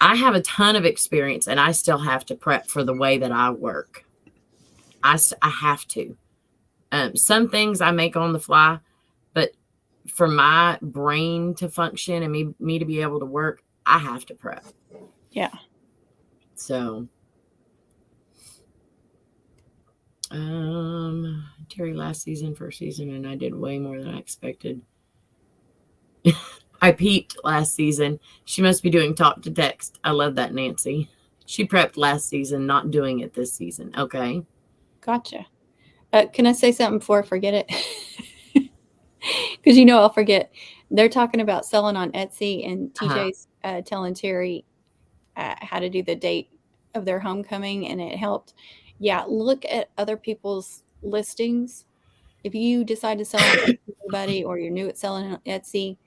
I have a ton of experience and I still have to prep for the way that I work. I have to. Some things I make on the fly, but for my brain to function and me to be able to work, I have to prep. Yeah. So, Terry last season, first season, and I did way more than I expected. I peeped last season. She must be doing talk to text. I love that, Nancy. She prepped last season, not doing it this season. Okay. Gotcha. Can I say something before I forget it? Because I'll forget. They're talking about selling on Etsy, and TJ's telling Terry how to do the date of their homecoming, and it helped. Yeah, look at other people's listings. If you decide to sell on Etsy to somebody, or you're new at selling on Etsy,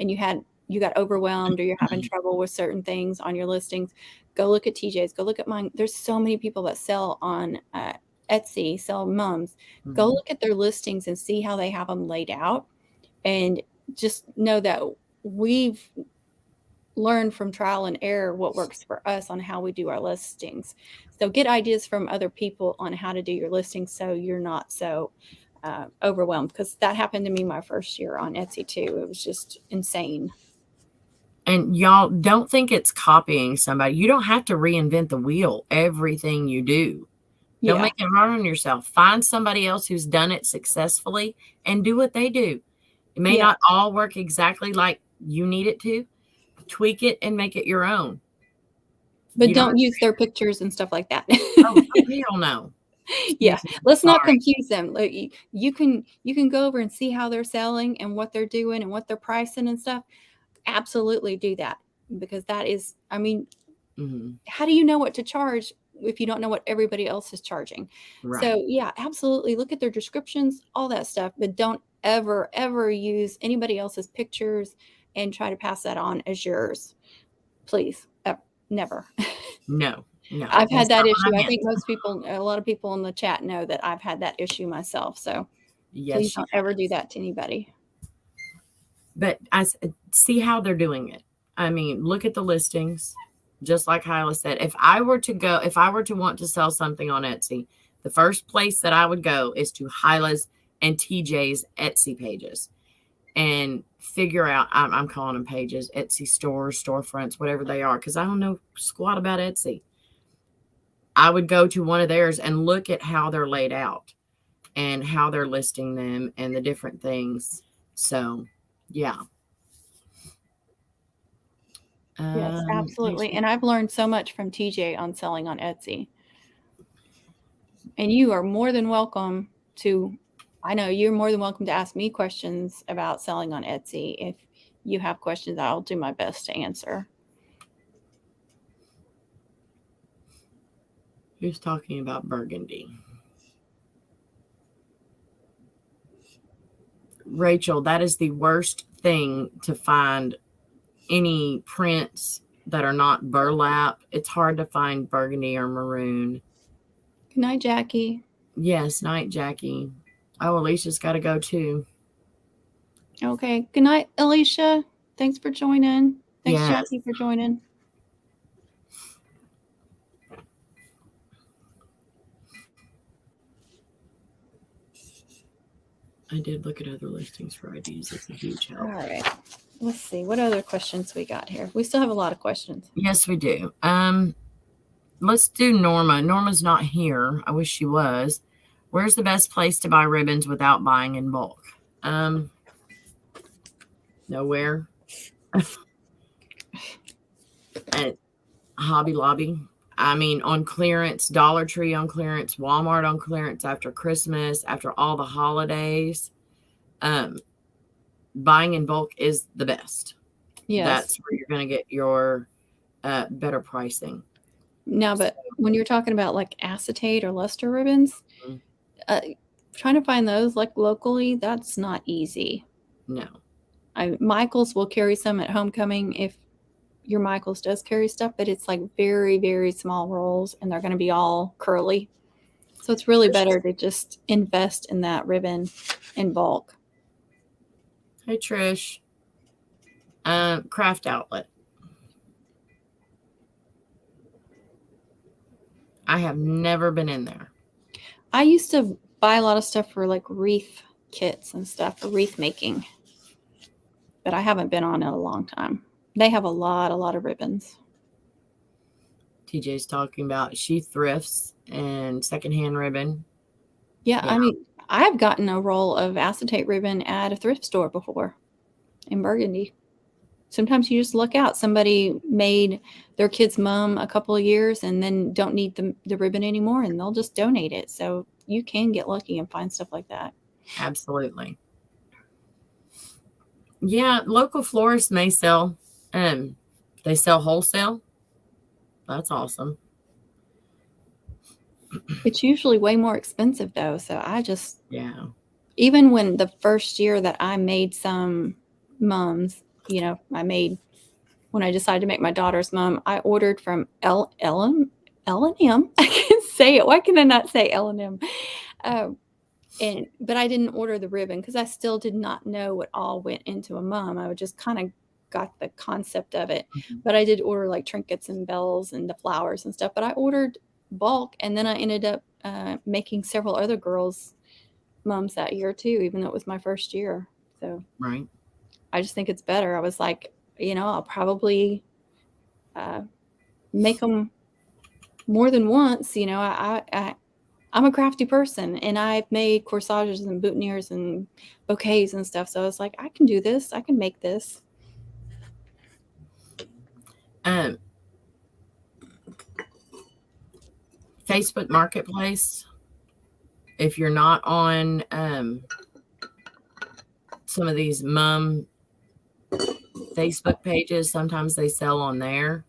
and you got overwhelmed, or you're having trouble with certain things on your listings, go look at TJ's. Go look at mine. There's so many people that sell on Etsy, sell mums. Go look at their listings and see how they have them laid out, and just know that we've learned from trial and error what works for us on how we do our listings. So get ideas from other people on how to do your listings so you're not so overwhelmed, because that happened to me my first year on Etsy too. It was just insane. And y'all don't think it's copying somebody. You don't have to reinvent the wheel. Everything you do. Don't make it hard on yourself. Find somebody else who's done it successfully and do what they do. It may not all work exactly like you need it to. Tweak it and make it your own. But don't use their pictures and stuff like that. Oh, hell no. Yeah, let's not confuse them. Like, you can go over and see how they're selling and what they're doing and what they're pricing and stuff. Absolutely do that, because that is, how do you know what to charge if you don't know what everybody else is charging? Right. So yeah, absolutely look at their descriptions, all that stuff, but don't ever, ever use anybody else's pictures and try to pass that on as yours. Please. Never. No. I've had that issue. I think most people, a lot of people in the chat know that I've had that issue myself. So please don't ever do that to anybody. But I see how they're doing it. I mean, look at the listings. Just like Hyla said, if I were to want to sell something on Etsy, the first place that I would go is to Hyla's and TJ's Etsy pages and figure out, I'm calling them pages, Etsy stores, storefronts, whatever they are, because I don't know squat about Etsy. I would go to one of theirs and look at how they're laid out and how they're listing them and the different things. So, yeah. Yes, absolutely. And I've learned so much from TJ on selling on Etsy. And you are more than welcome to, I know you're more than welcome to ask me questions about selling on Etsy. If you have questions, I'll do my best to answer. Who's talking about burgundy? Rachel, that is the worst thing to find any prints that are not burlap. It's hard to find burgundy or maroon. Good night, Jackie. Yes, night, Jackie. Oh, Alicia's got to go too. Okay. Good night, Alicia. Thanks for joining. Thanks, Jackie, for joining. I did look at other listings for ideas. It's a huge help. All right. Let's see. What other questions we got here? We still have a lot of questions. Yes, we do. Let's do Norma. Norma's not here. I wish she was. Where's the best place to buy ribbons without buying in bulk? Nowhere. At Hobby Lobby. I mean, on clearance, Dollar Tree on clearance, Walmart on clearance, after Christmas, after all the holidays. Buying in bulk is the best. Yes. That's where you're going to get your better pricing. Now, but when you're talking about like acetate or luster ribbons, trying to find those like locally, that's not easy. No. Michael's will carry some at homecoming if your Michael's does carry stuff, but it's like very, very small rolls and they're going to be all curly. So it's really better to just invest in that ribbon in bulk. Hey, Trish. Craft Outlet. I have never been in there. I used to buy a lot of stuff for like wreath kits and stuff for wreath making, but I haven't been on in a long time. They have a lot of ribbons. TJ's talking about she thrifts and secondhand ribbon. Yeah, I mean, I've gotten a roll of acetate ribbon at a thrift store before in Burgundy. Sometimes you just look out. Somebody made their kid's mom a couple of years and then don't need the ribbon anymore, and they'll just donate it. So you can get lucky and find stuff like that. Absolutely. Yeah, local florists may sell. They sell wholesale. That's awesome. It's usually way more expensive though. So I just, even when the first year that I made some mums, you know, when I decided to make my daughter's mum, I ordered from L&M. I can say it. Why can I not say L&M? But I didn't order the ribbon because I still did not know what all went into a mum. I would just kind of got the concept of it. Mm-hmm. But I did order like trinkets and bells and the flowers and stuff. But I ordered bulk, and then I ended up making several other girls' mums that year too, even though it was my first year. So right. I just think it's better. I was like, you know, I'll probably make them more than once. You know, I'm a crafty person, and I've made corsages and boutonnieres and bouquets and stuff. So I was like, I can do this. I can make this. Facebook Marketplace. If you're not on some of these mum Facebook pages, sometimes they sell on there.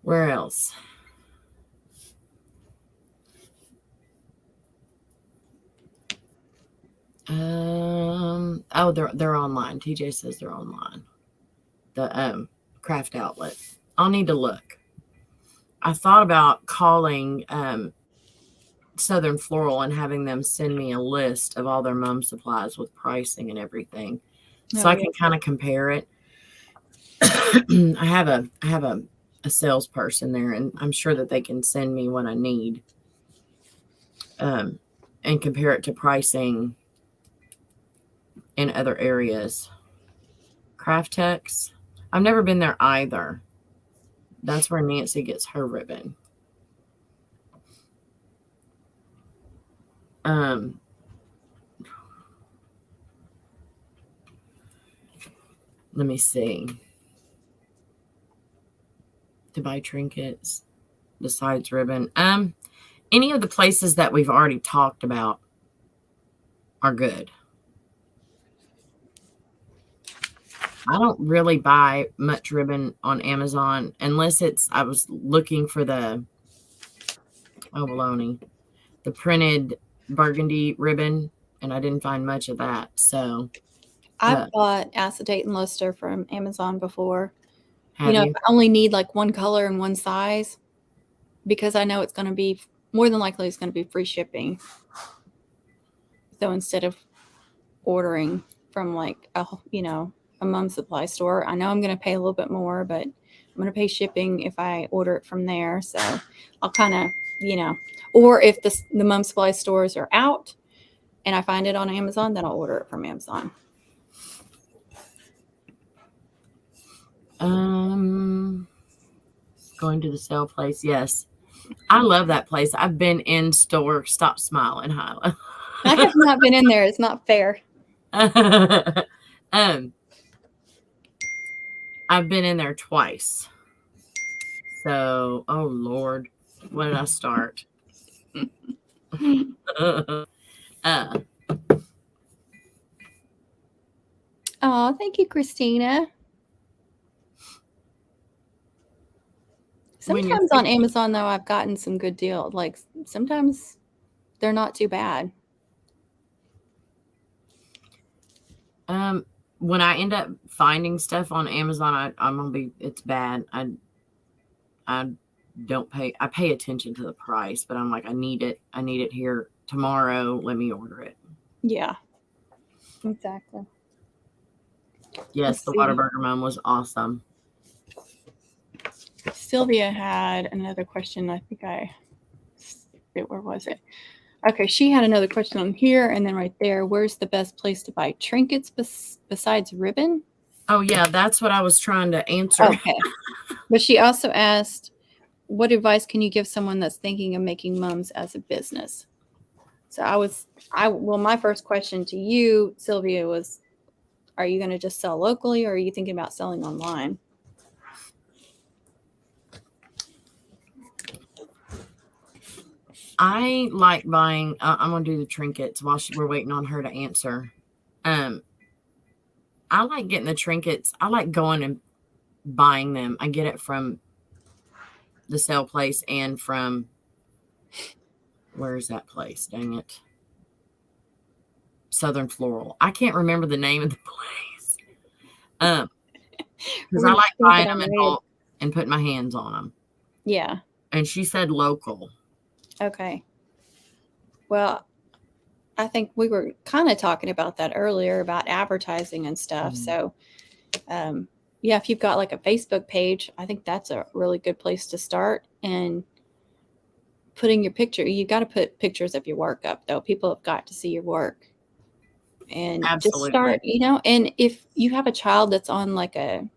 Where else? Oh, they're online. TJ says they're online. The craft outlet. I'll need to look. I thought about calling Southern Floral and having them send me a list of all their mom supplies with pricing and everything, so I can kind of compare it. I have a salesperson there, and I'm sure that they can send me what I need, and compare it to pricing in other areas. Craftex, I've never been there either. That's where Nancy gets her ribbon. Let me see. To buy trinkets besides ribbon. Any of the places that we've already talked about are good. I don't really buy much ribbon on Amazon unless I was looking for the printed burgundy ribbon, and I didn't find much of that. So I've bought acetate and luster from Amazon before. If I only need like one color and one size, because I know it's going to be more than likely it's going to be free shipping. So instead of ordering from like a mom supply store, I know I'm going to pay a little bit more, but I'm going to pay shipping if I order it from there. So I'll kind of, or if the mom supply stores are out and I find it on Amazon, then I'll order it from Amazon. Going to the sale place. Yes. I love that place. I've been in store. Stop smiling, Hyla. I have not been in there. It's not fair. I've been in there twice. So, oh Lord, when did I start? Oh, thank you, Christina. Sometimes on Amazon, though, I've gotten some good deals. Like sometimes they're not too bad. When I end up finding stuff on Amazon, it's bad. I don't pay. I pay attention to the price, but I'm like, I need it here tomorrow. Let me order it. Yeah, exactly. Yes, the Whataburger mom was awesome. Sylvia had another question. I think where was it? Okay, she had another question on here and then right there. Where's the best place to buy trinkets besides ribbon? Oh, yeah, that's what I was trying to answer. Okay. But she also asked, what advice can you give someone that's thinking of making mums as a business? So my first question to you, Sylvia, was, are you going to just sell locally or are you thinking about selling online? I like buying, I'm going to do the trinkets while we're waiting on her to answer. I like getting the trinkets. I like going and buying them. I get it from the sale place and from, where's that place? Dang it. Southern Floral. I can't remember the name of the place. Because I like buying them in bulk and putting my hands on them. Yeah. And she said local. Okay. Well, I think we were kind of talking about that earlier about advertising and stuff. So, yeah, if you've got like a Facebook page, I think that's a really good place to start. And putting your picture, you got to put pictures of your work up, though. People have got to see your work. And Absolutely. just start, and if you have a child that's on like a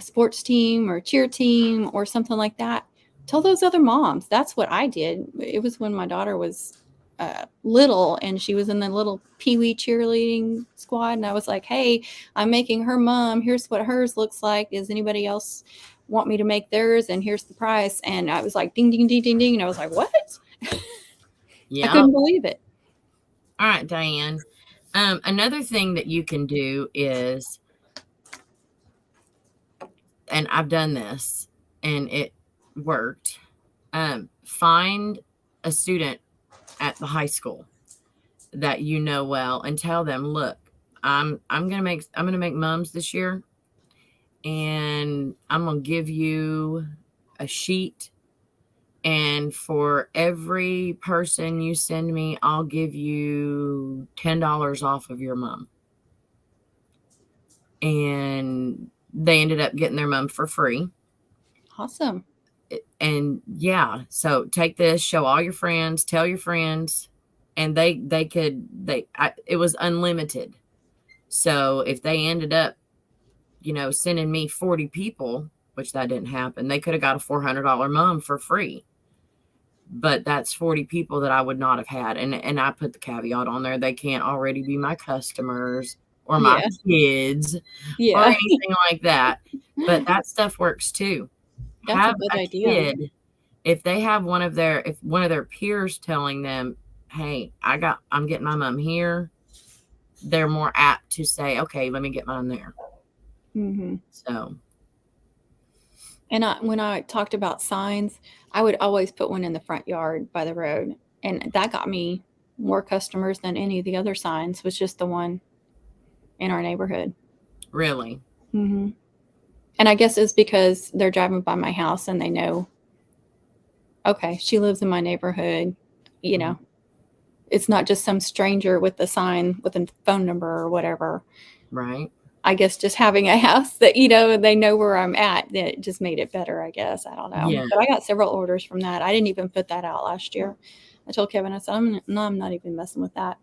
sports team or cheer team or something like that, tell those other moms. That's what I did. It was when my daughter was little and she was in the little peewee cheerleading squad. And I was like, hey, I'm making her mom. Here's what hers looks like. Does anybody else want me to make theirs? And here's the price. And I was like, ding, ding, ding, ding, ding. And I was like, what? Yeah. I couldn't believe it. All right, Diane. Another thing that you can do is, and I've done this and it worked, find a student at the high school that well and tell them, look, I'm gonna make mums this year, and I'm gonna give you a sheet, and for every person you send me, I'll give you $10 off of your mum. And they ended up getting their mum for free. Awesome. And yeah, so take this, show all your friends, tell your friends, and it was unlimited. So if they ended up, sending me 40 people, which that didn't happen, they could have got a $400 mum for free. But that's 40 people that I would not have had. And I put the caveat on there. They can't already be my customers or my kids or anything like that. But that stuff works too. That's Have a good a idea. kid, if they have one of their peers telling them, hey, I'm getting my mom here, they're more apt to say, okay, let me get mine there. Mm-hmm. So. And when I talked about signs, I would always put one in the front yard by the road. And that got me more customers than any of the other signs, was just the one in our neighborhood. Really? Mm-hmm. And I guess it's because they're driving by my house and they know, okay, she lives in my neighborhood. It's not just some stranger with a sign with a phone number or whatever. Right. I guess just having a house that, they know where I'm at, that just made it better, I guess. I don't know. Yeah. But I got several orders from that. I didn't even put that out last year. I told Kevin, I said, I'm not even messing with that.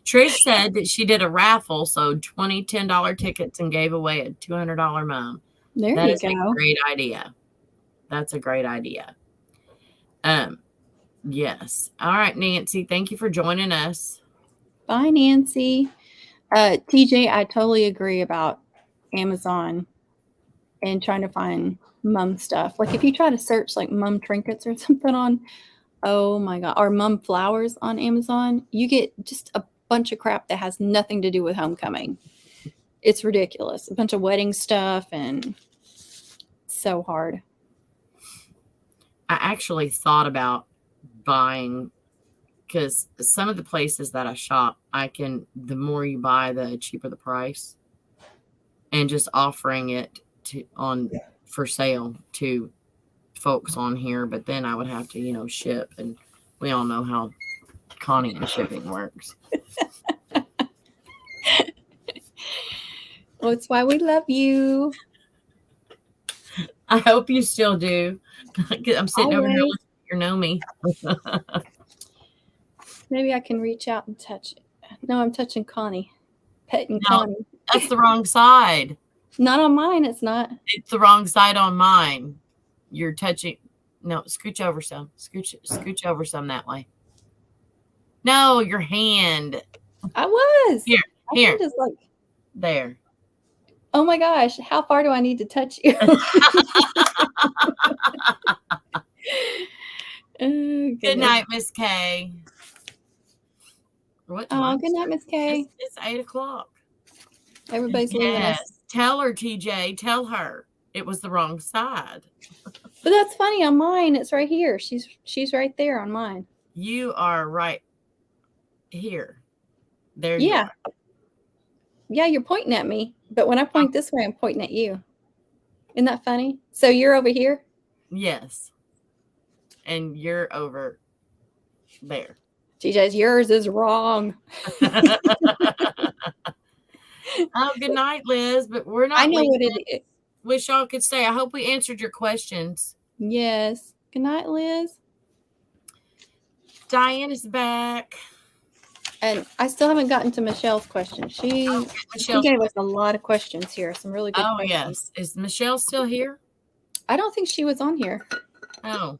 Trish said that she did a raffle, so $10 tickets and gave away a $200 mum. There That you is go. a great idea. That's a great idea. Yes. All right, Nancy. Thank you for joining us. Bye, Nancy. TJ, I totally agree about Amazon and trying to find mum stuff. Like if you try to search like mum trinkets or something on, oh my God, or mum flowers on Amazon, you get just a bunch of crap that has nothing to do with homecoming. It's ridiculous. A bunch of wedding stuff and so hard. I actually thought about buying, because some of the places that I shop, the more you buy, the cheaper the price, and just offering it for sale to folks on here. But then I would have to, ship, and we all know how Connie and shipping works. Well, it's why we love you. I hope you still do. I'm sitting over here listening to you know me. Maybe I can reach out and touch it. No, I'm touching Connie. Petting Connie. That's the wrong side. Not on mine, it's not. It's the wrong side on mine. You're touching. No, scooch over some. Scooch over some that way. No, your hand. I was. Here. Just like there. Oh my gosh, how far do I need to touch you? Good night, Miss K. Good night, Miss K. It's 8:00. Everybody's leaving us. Tell her, TJ. Tell her it was the wrong side. But that's funny. On mine, it's right here. She's right there on mine. You are right here. There you are. Yeah, you're pointing at me. But when I point this way, I'm pointing at you. Isn't that funny? So you're over here? Yes. And you're over there. TJ's, yours is wrong. Oh, good night, Liz. But we're not. I know what it is. Wish y'all could stay. I hope we answered your questions. Yes. Good night, Liz. Diane is back. And I still haven't gotten to Michelle's question. She gave us a lot of questions here. Some really good questions. Yes. Is Michelle still here? I don't think she was on here. Oh.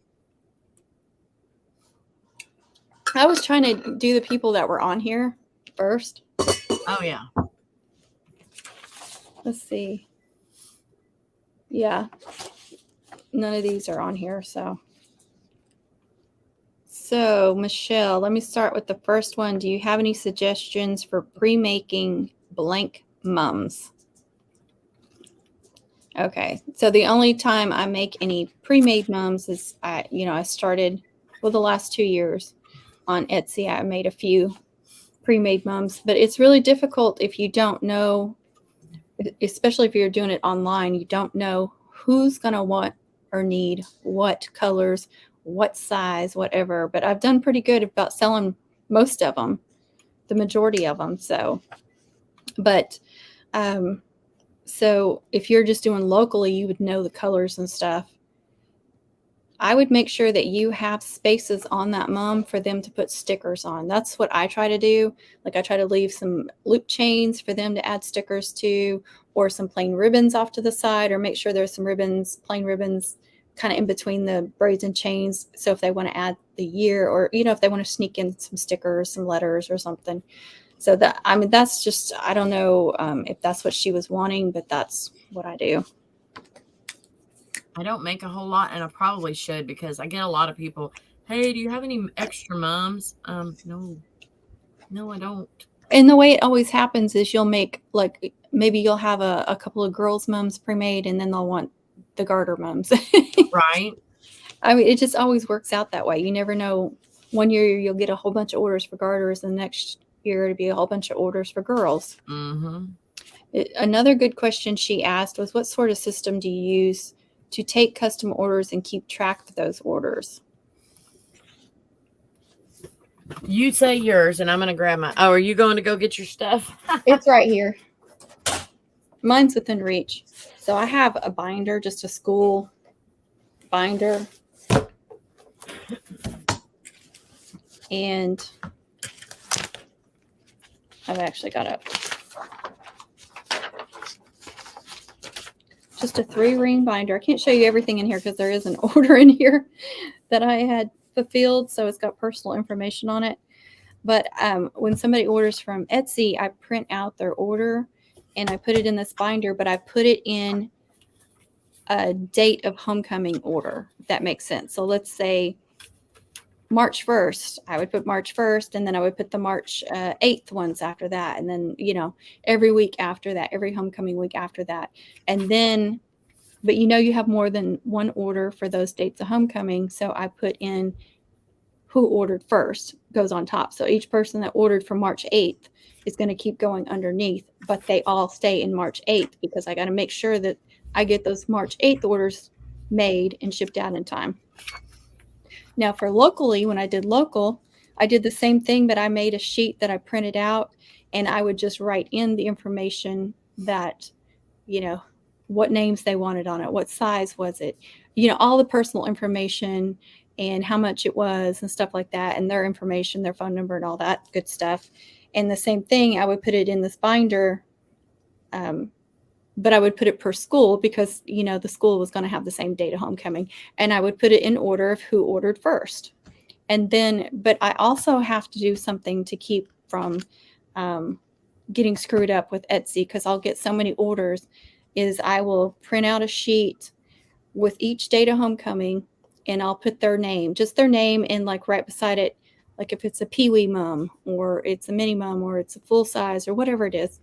I was trying to do the people that were on here first. Oh, yeah. Let's see. Yeah. None of these are on here, so. So, Michelle, let me start with the first one. Do you have any suggestions for pre-making blank mums? Okay, so the only time I make any pre-made mums is I started the last 2 years on Etsy. I made a few pre-made mums, but it's really difficult if you don't know, especially if you're doing it online, you don't know who's going to want or need what colors, what size, whatever. But I've done pretty good about selling most of them, the majority of them. So, but, so if you're just doing locally, you would know the colors and stuff. I would make sure that you have spaces on that mum for them to put stickers on. That's what I try to do. Like I try to leave some loop chains for them to add stickers to, or some plain ribbons off to the side, or make sure there's some ribbons, plain ribbons, kind of in between the braids and chains. So if they want to add the year, or, you know, if they want to sneak in some stickers, some letters or something. So that, I mean, that's just, I don't know if that's what she was wanting, but that's what I do. I don't make a whole lot, and I probably should, because I get a lot of people, hey, do you have any extra mums? No, I don't. And the way it always happens is you'll make, like, maybe you'll have a couple of girls' mums pre-made, and then they'll want the garter mums. Right. I mean, it just always works out that way. You never know. One year you'll get a whole bunch of orders for garters, and the next year it'll be a whole bunch of orders for girls. Mm-hmm. Another good question she asked was, what sort of system do you use to take custom orders and keep track of those orders? You say yours, and I'm going to grab my... Oh, are you going to go get your stuff? It's right here. Mine's within reach. So I have a binder, just a school binder. And I've actually got a just a 3-ring binder. I can't show you everything in here because there is an order in here that I had fulfilled, so it's got personal information on it. But when somebody orders from Etsy, I print out their order and I put it in this binder, but I put it in a date of homecoming order, if that makes sense. So let's say March 1st, I would put March 1st, and then I would put the March 8th ones after that. And then, you know, every week after that, every homecoming week after that. And then, but you know, you have more than one order for those dates of homecoming. So I put in who ordered first, goes on top. So each person that ordered for March 8th is going to keep going underneath, but they all stay in March 8th because I got to make sure that I get those March 8th orders made and shipped out in time. Now for locally, when I did local, I did the same thing, but I made a sheet that I printed out, and I would just write in the information that, you know, what names they wanted on it, what size was it, you know, all the personal information and how much it was and stuff like that, and their information, their phone number and all that good stuff. And the same thing, I would put it in this binder, but I would put it per school because, you know, the school was going to have the same date of homecoming, and I would put it in order of who ordered first. And then, but I also have to do something to keep from getting screwed up with Etsy, because I'll get so many orders, is I will print out a sheet with each date of homecoming, and I'll put their name, just their name, and like right beside it, like if it's a peewee mum or it's a mini mum or it's a full size or whatever it is.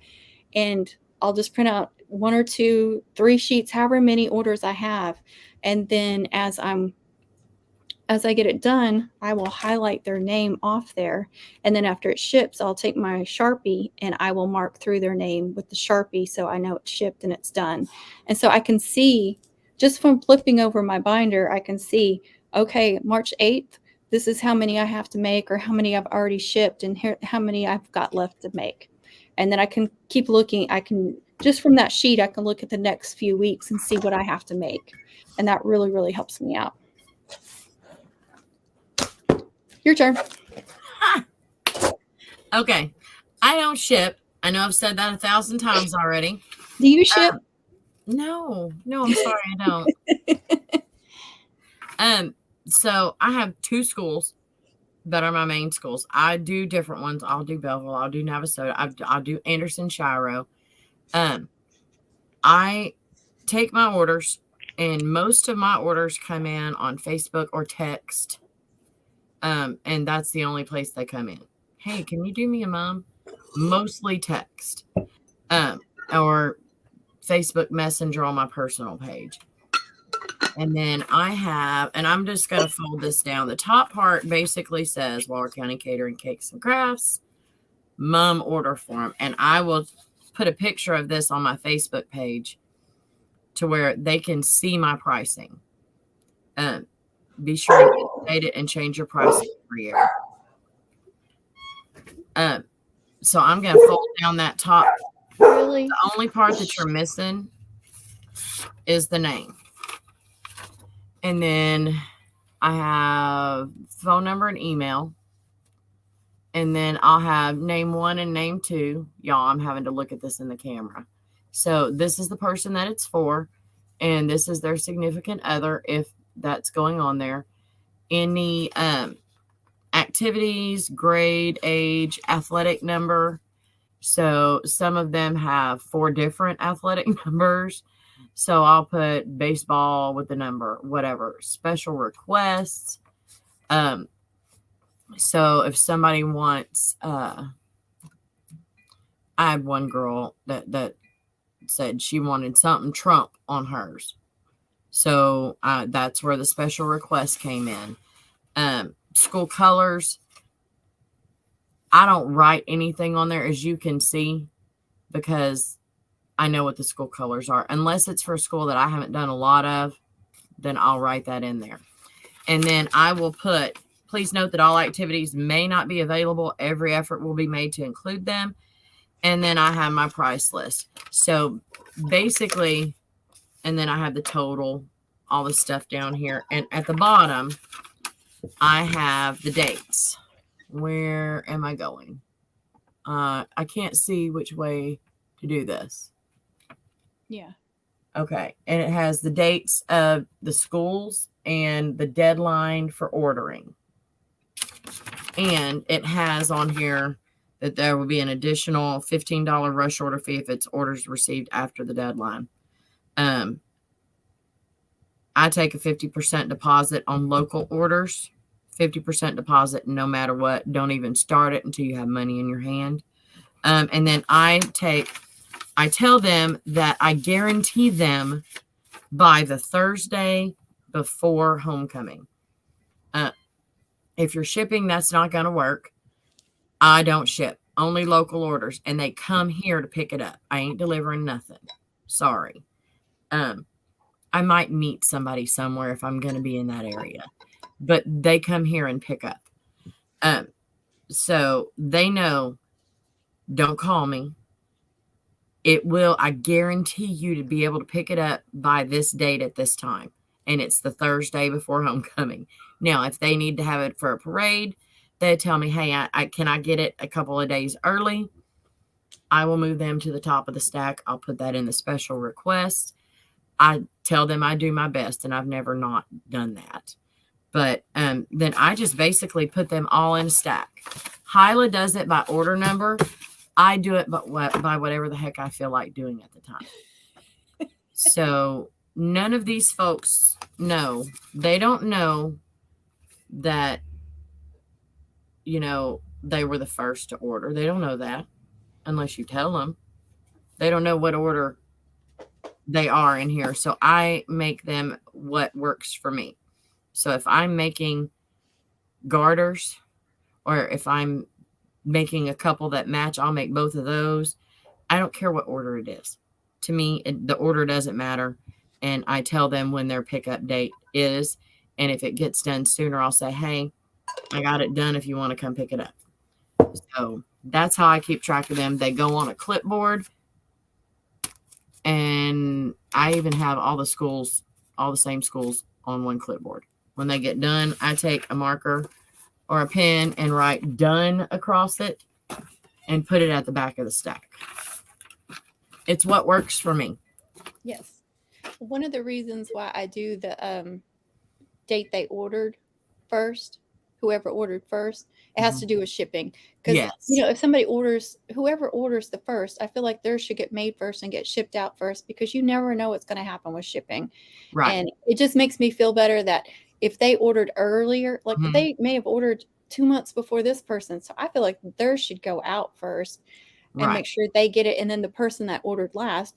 And I'll just print out 1 or 2, 3 sheets, however many orders I have. And then as I get it done, I will highlight their name off there. And then after it ships, I'll take my Sharpie and I will mark through their name with the Sharpie so I know it's shipped and it's done. And so I can see, just from flipping over my binder, I can see, okay, March 8th, this is how many I have to make, or how many I've already shipped, and here how many I've got left to make. And then I can keep looking. I can, just from that sheet, I can look at the next few weeks and see what I have to make. And that really, really helps me out. Your turn. Okay. I don't ship. I know I've said that 1,000 times already. Do you ship? No, I'm sorry, I don't. So I have 2 schools that are my main schools. I do different ones. I'll do Belleville. I'll do Navasota. I'll do Anderson, Shiro. I take my orders, and most of my orders come in on Facebook or text. And that's the only place they come in. Hey, can you do me a mom? Mostly text. Or Facebook Messenger on my personal page. And then I have, and I'm just going to fold this down. The top part basically says Waller County Catering, Cakes and Crafts. order for them. And I will put a picture of this on my Facebook page to where they can see my pricing. Be sure to update it and change your pricing every year. So I'm going to fold down that top. Really? The only part that you're missing is the name. And then I have phone number and email. And then I'll have name 1 and name 2. Y'all, I'm having to look at this in the camera. So this is the person that it's for. And this is their significant other, if that's going on there. Any activities, grade, age, athletic number. So some of them have 4 different athletic numbers. So I'll put baseball with the number, whatever. Special requests. So if somebody wants, I had one girl that said she wanted something Trump on hers. So that's where the special request came in. School colors. I don't write anything on there, as you can see, because I know what the school colors are. Unless it's for a school that I haven't done a lot of, then I'll write that in there. And then I will put, please note that all activities may not be available. Every effort will be made to include them. And then I have my price list. So basically, and then I have the total, all the stuff down here. And at the bottom, I have the dates. Where am I going? I can't see which way to do this. Yeah. Okay. And it has the dates of the schools and the deadline for ordering. And it has on here that there will be an additional $15 rush order fee if it's orders received after the deadline. I take a 50% deposit on local orders. 50% deposit no matter what. Don't even start it until you have money in your hand. And then I tell them that I guarantee them by the Thursday before homecoming. If you're shipping, that's not going to work. I don't ship. Only local orders. And they come here to pick it up. I ain't delivering nothing. Sorry. I might meet somebody somewhere if I'm going to be in that area. But they come here and pick up. So they know, don't call me. I guarantee you to be able to pick it up by this date at this time. And it's the Thursday before homecoming. Now, if they need to have it for a parade, they tell me, hey, can I get it a couple of days early? I will move them to the top of the stack. I'll put that in the special request. I tell them I do my best, and I've never not done that. But then I just basically put them all in a stack. Hyla does it by order number. I do it by whatever the heck I feel like doing at the time. So none of these folks know. They don't know that, they were the first to order. They don't know that unless you tell them. They don't know what order they are in here. So I make them what works for me. So if I'm making garters, or if I'm making a couple that match, I'll make both of those. I don't care what order it is. To me, the order doesn't matter. And I tell them when their pickup date is. And if it gets done sooner, I'll say, hey, I got it done if you want to come pick it up. So that's how I keep track of them. They go on a clipboard. And I even have all the same schools on one clipboard. When they get done, I take a marker or a pen and write done across it and put it at the back of the stack. It's what works for me. Yes. One of the reasons why I do the date they ordered first, whoever ordered first, it has to do with shipping. Because, if somebody whoever orders the first, I feel like theirs should get made first and get shipped out first, because you never know what's going to happen with shipping. Right. And it just makes me feel better that if they ordered earlier, like they may have ordered 2 months before this person. So I feel like theirs should go out first and make sure they get it. And then the person that ordered last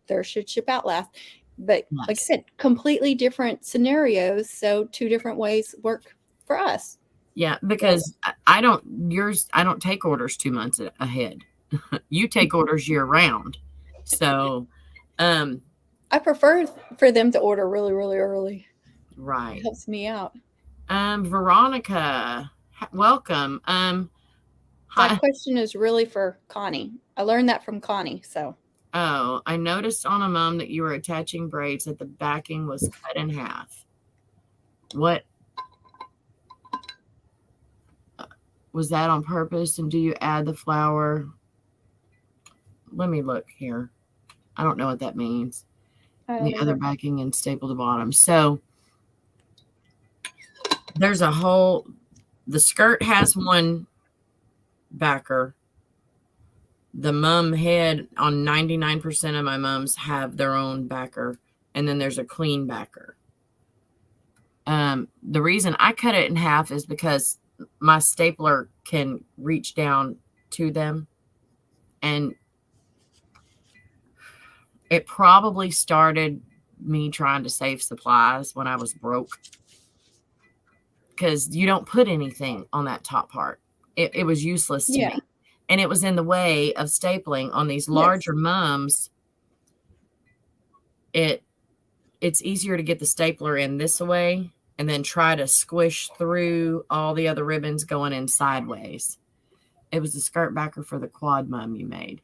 theirs should ship out last. But like I said, completely different scenarios. So 2 different ways work for us. Yeah, because I don't take orders 2 months ahead. You take orders year round. So, I prefer for them to order really, really early. right. It helps me out. Veronica, welcome. That Hi. question is really for Connie. I learned that from Connie, so. Oh, I noticed on a mum that you were attaching braids that the backing was cut in half. What was that on purpose? And do you add the flower? Let me look here. I don't know what that means. The other backing and staple to bottom. So there's a whole, the skirt has one backer. The mum head on 99% of my mums have their own backer. And then there's a clean backer. The reason I cut it in half is because my stapler can reach down to them. And it probably started me trying to save supplies when I was broke. Because you don't put anything on that top part. It was useless to me. And it was in the way of stapling on these larger mums. It's easier to get the stapler in this way and then try to squish through all the other ribbons going in sideways. It was the skirt backer for the quad mum you made.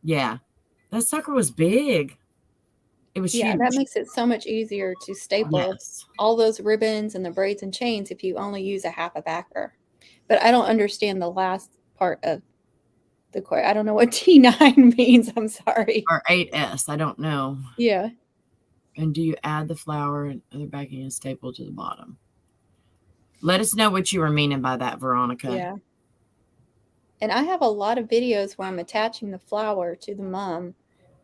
Yeah. That sucker was big. It was huge. That makes it so much easier to staple all those ribbons and the braids and chains if you only use a half a backer. But I don't understand the last part of the question. I don't know what T9 means. I'm sorry. Or 8S. I don't know. Yeah. And do you add the flower and other backing and staple to the bottom? Let us know what you were meaning by that, Veronica. Yeah. And I have a lot of videos where I'm attaching the flower to the mum.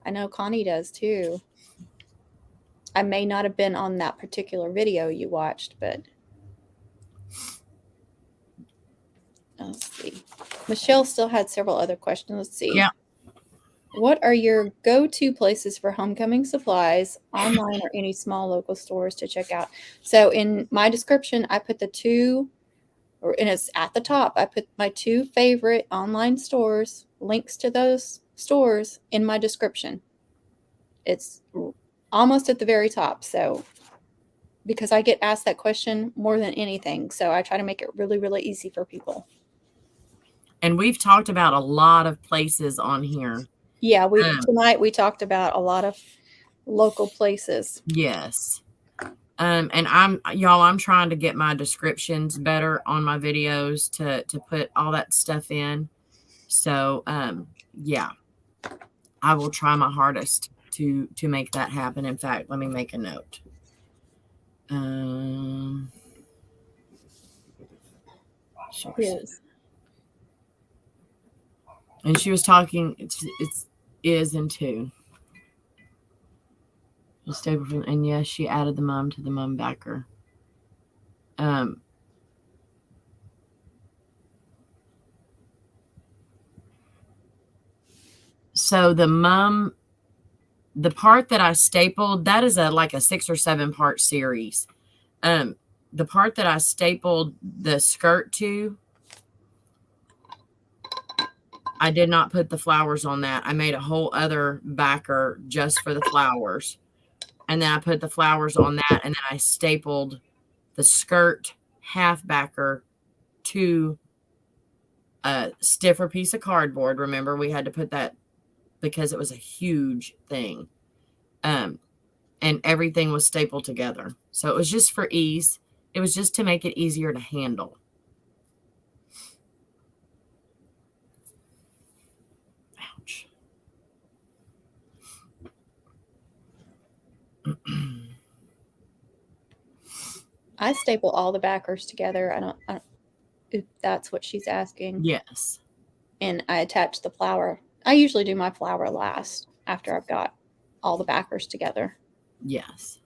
I know Connie does too. I may not have been on that particular video you watched, but let's see. Michelle still had several other questions. Let's see. Yeah. What are your go-to places for homecoming supplies, online or any small local stores to check out? So in my description, I put and it's at the top. I put my 2 favorite online stores, links to those stores in my description. It's almost at the very top. So because I get asked that question more than anything. So I try to make it really, really easy for people. And we've talked about a lot of places on here. Yeah, tonight we talked about a lot of local places. Yes. And I'm trying to get my descriptions better on my videos to put all that stuff in. So, yeah, I will try my hardest to make that happen. In fact, let me make a note. Yes. And she was talking, it's is and two. And yes, she added the mum to the mum backer. So the part that I stapled, that is like a 6 or 7 part series. The part that I stapled the skirt to, I did not put the flowers on that. I made a whole other backer just for the flowers. And then I put the flowers on that, and then I stapled the skirt half backer to a stiffer piece of cardboard. Remember, we had to put that because it was a huge thing. And everything was stapled together. So it was just for ease. It was just to make it easier to handle. Ouch. I staple all the backers together. I don't if that's what she's asking. Yes. And I attach the flower. I usually do my flower last after I've got all the backers together. Yes.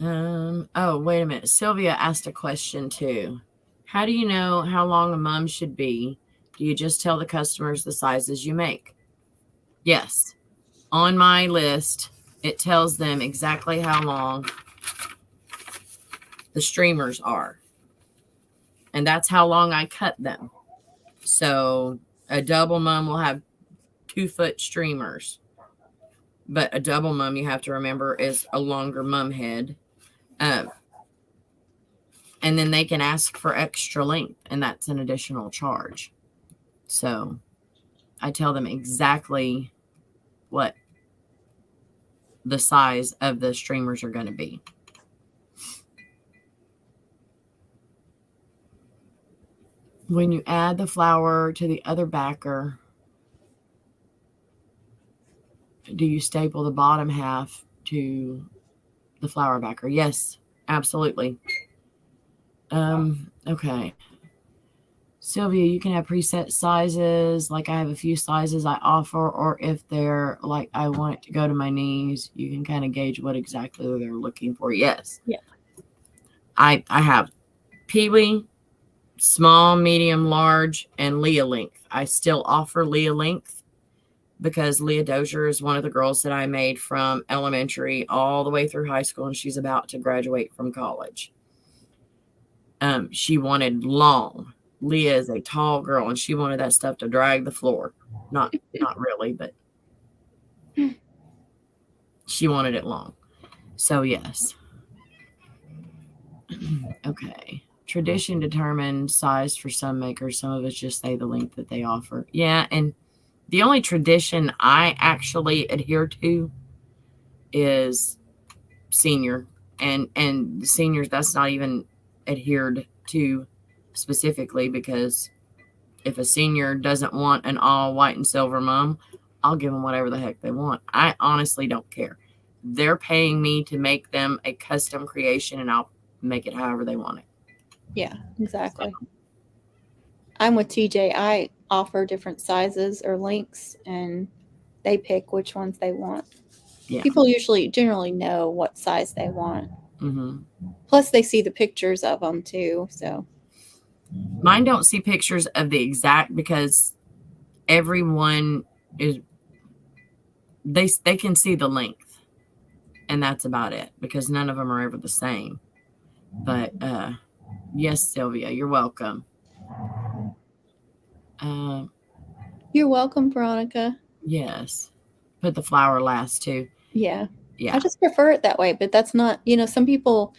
Oh, wait a minute. Sylvia asked a question too. How do you know how long a mum should be? Do you just tell the customers the sizes you make? Yes. On my list, it tells them exactly how long the streamers are. And that's how long I cut them. So a double mum will have 2-foot streamers. But a double mum, you have to remember, is a longer mum head. And then they can ask for extra length, and that's an additional charge. So I tell them exactly what the size of the streamers are going to be. When you add the flower to the other backer, do you staple the bottom half to the flower backer? Yes, absolutely. Okay. Sylvia, you can have preset sizes. Like I have a few sizes I offer, or if they're like, I want it to go to my knees, you can kind of gauge what exactly they're looking for. Yes. Yeah. I have peewee, small, medium, large, and Leah length. I still offer Leah length because Leah Dozier is one of the girls that I made from elementary all the way through high school, and she's about to graduate from college. She wanted long. Leah is a tall girl, and she wanted that stuff to drag the floor. Not really, but she wanted it long. So yes. Okay. Tradition determined size for some makers. Some of us just say the length that they offer. Yeah, and the only tradition I actually adhere to is senior. And seniors, that's not even adhered to specifically, because if a senior doesn't want an all white and silver mum, I'll give them whatever the heck they want. I honestly don't care. They're paying me to make them a custom creation, and I'll make it however they want it. Yeah, exactly. So. I'm with TJ. I offer different sizes or lengths, and they pick which ones they want. Yeah. People generally know what size they want. Mm-hmm. Plus, they see the pictures of them too. So mine don't see pictures of the exact, because everyone is, they can see the length, and that's about it, because none of them are ever the same. But yes, Sylvia, you're welcome. You're welcome, Veronica. Yes. Put the flower last too. Yeah. Yeah. I just prefer it that way, but that's not, some people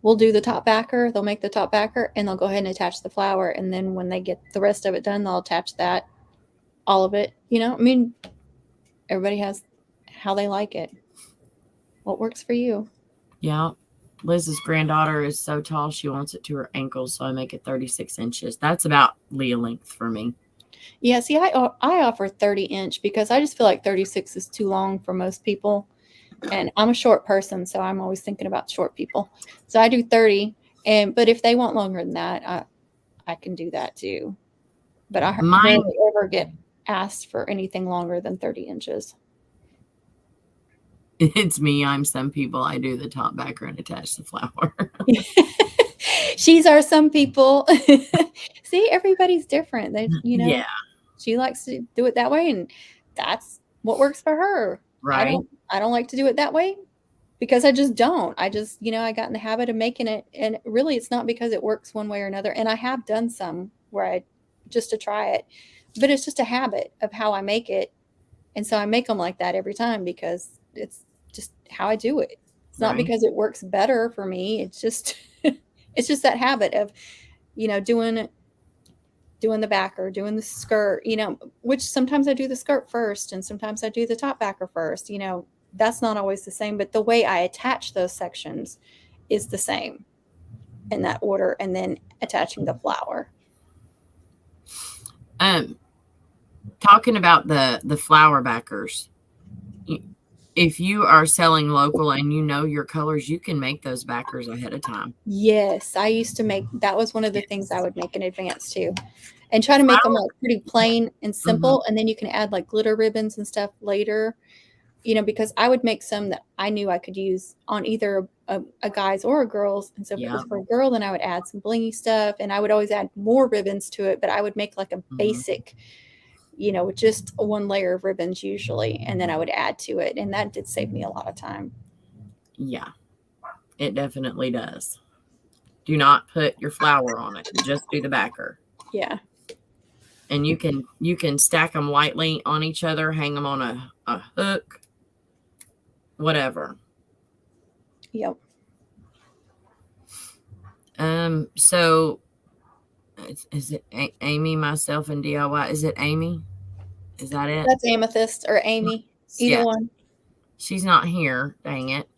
will do the top backer. They'll make the top backer and they'll go ahead and attach the flower. And then when they get the rest of it done, they'll attach that, all of it. Everybody has how they like it. What works for you? Yeah. Liz's granddaughter is so tall, she wants it to her ankles, so I make it 36 inches. That's about Leah length for me. Yeah, see, I offer 30-inch because I just feel like 36 is too long for most people. And I'm a short person, so I'm always thinking about short people. So I do 30, but if they want longer than that, I can do that too. But I rarely ever get asked for anything longer than 30 inches. It's me. I'm some people. I do the top backer and attach the flower. She's our some people. See, everybody's different. Yeah. She likes to do it that way, and that's what works for her. Right. I don't like to do it that way because I just don't. I just, I got in the habit of making it, and really it's not because it works one way or another. And I have done some where just to try it, but it's just a habit of how I make it. And so I make them like that every time because it's just how I do it. It's not because it works better for me. It's just, it's just that habit of, doing the backer, doing the skirt, which sometimes I do the skirt first and sometimes I do the top backer first. That's not always the same, but the way I attach those sections is the same in that order, and then attaching the flower. Talking about the flower backers, if you are selling local and your colors, you can make those backers ahead of time. Yes, I used to make, that was one of the things I would make in advance too, and try to make them like pretty plain and simple. And then you can add like glitter ribbons and stuff later, because I would make some that I knew I could use on either a guy's or a girl's. And so if it was for a girl, then I would add some blingy stuff, and I would always add more ribbons to it, but I would make like a basic, with just one layer of ribbons usually, and then I would add to it, and that did save me a lot of time. Yeah, it definitely does. Do not put your flower on it. Just do the backer. Yeah. And you can stack them lightly on each other, hang them on a hook, whatever. Yep. So is it Amy, myself, and DIY? Is it Amy? Is that it? That's Amethyst or Amy. Either one. She's not here, dang it.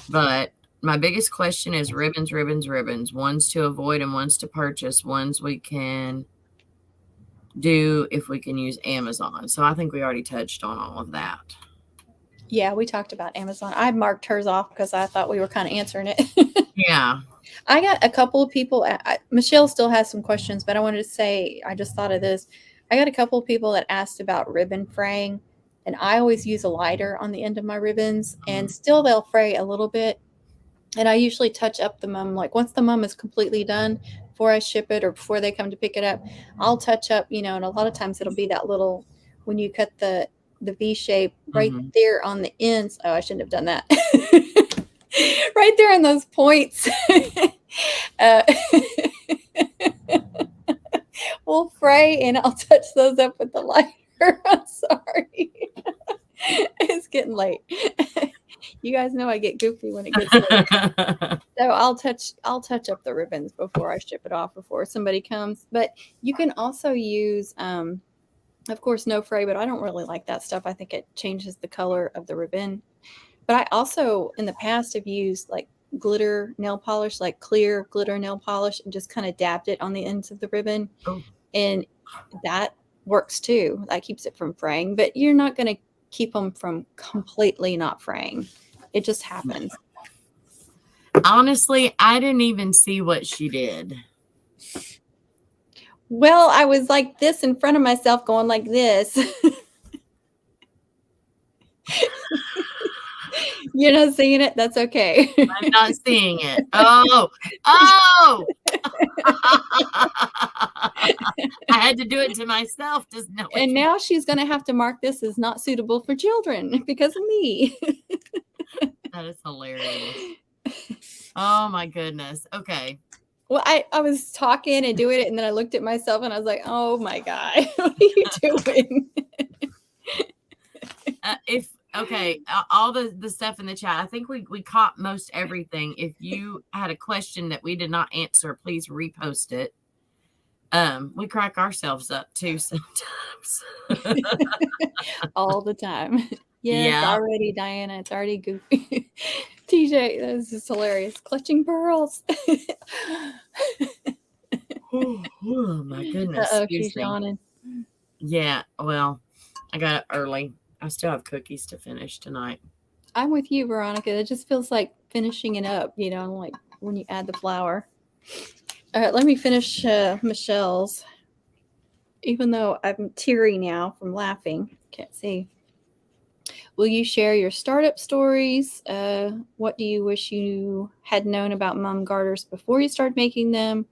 But my biggest question is ribbons. Ones to avoid and ones to purchase. Ones we can do if we can use Amazon. So I think we already touched on all of that. Yeah, we talked about Amazon. I marked hers off because I thought we were kind of answering it. Yeah. I got a couple of people. Michelle still has some questions, but I wanted to say, I just thought of this. I got a couple of people that asked about ribbon fraying, and I always use a lighter on the end of my ribbons, and still they'll fray a little bit. And I usually touch up the mum. Like once the mum is completely done, before I ship it or before they come to pick it up, I'll touch up, and a lot of times it'll be that little, when you cut the V shape right there on the ends. Oh, I shouldn't have done that. Right there on those points. We'll fray and I'll touch those up with the lighter. I'm sorry. It's getting late. You guys know I get goofy when it gets late. So I'll touch up the ribbons before I ship it off, before somebody comes. But you can also use, of course, no fray, but I don't really like that stuff. I think it changes the color of the ribbon. But I also, in the past, have used like glitter nail polish, like clear glitter nail polish, and just kind of dabbed it on the ends of the ribbon. Oh. And that works too. That keeps it from fraying, but you're not going to keep them from completely not fraying. It just happens. Honestly, I didn't even see what she did. Well, I was like this in front of myself going like this. You're not seeing it? That's okay. I'm not seeing it. Oh. I had to do it to myself. And now she's going to have to mark this as not suitable for children because of me. That is hilarious. Oh, my goodness. Okay. Well, I was talking and doing it, and then I looked at myself, and I was like, oh, my God. What are you doing? Okay, all the stuff in the chat, I think we caught most everything. If you had a question that we did not answer, please repost it. We crack ourselves up too sometimes. All the time. Yes, already, Diana. It's already goofy. TJ, this is hilarious. Clutching pearls. Oh, my goodness. She's yawning. Yeah, well, I got it early. I still have cookies to finish tonight. I'm with you, Veronica. It just feels like finishing it up, like when you add the flour. All right, let me finish Michelle's. Even though I'm teary now from laughing. Can't see. Will you share your startup stories? What do you wish you had known about mum garters before you started making them?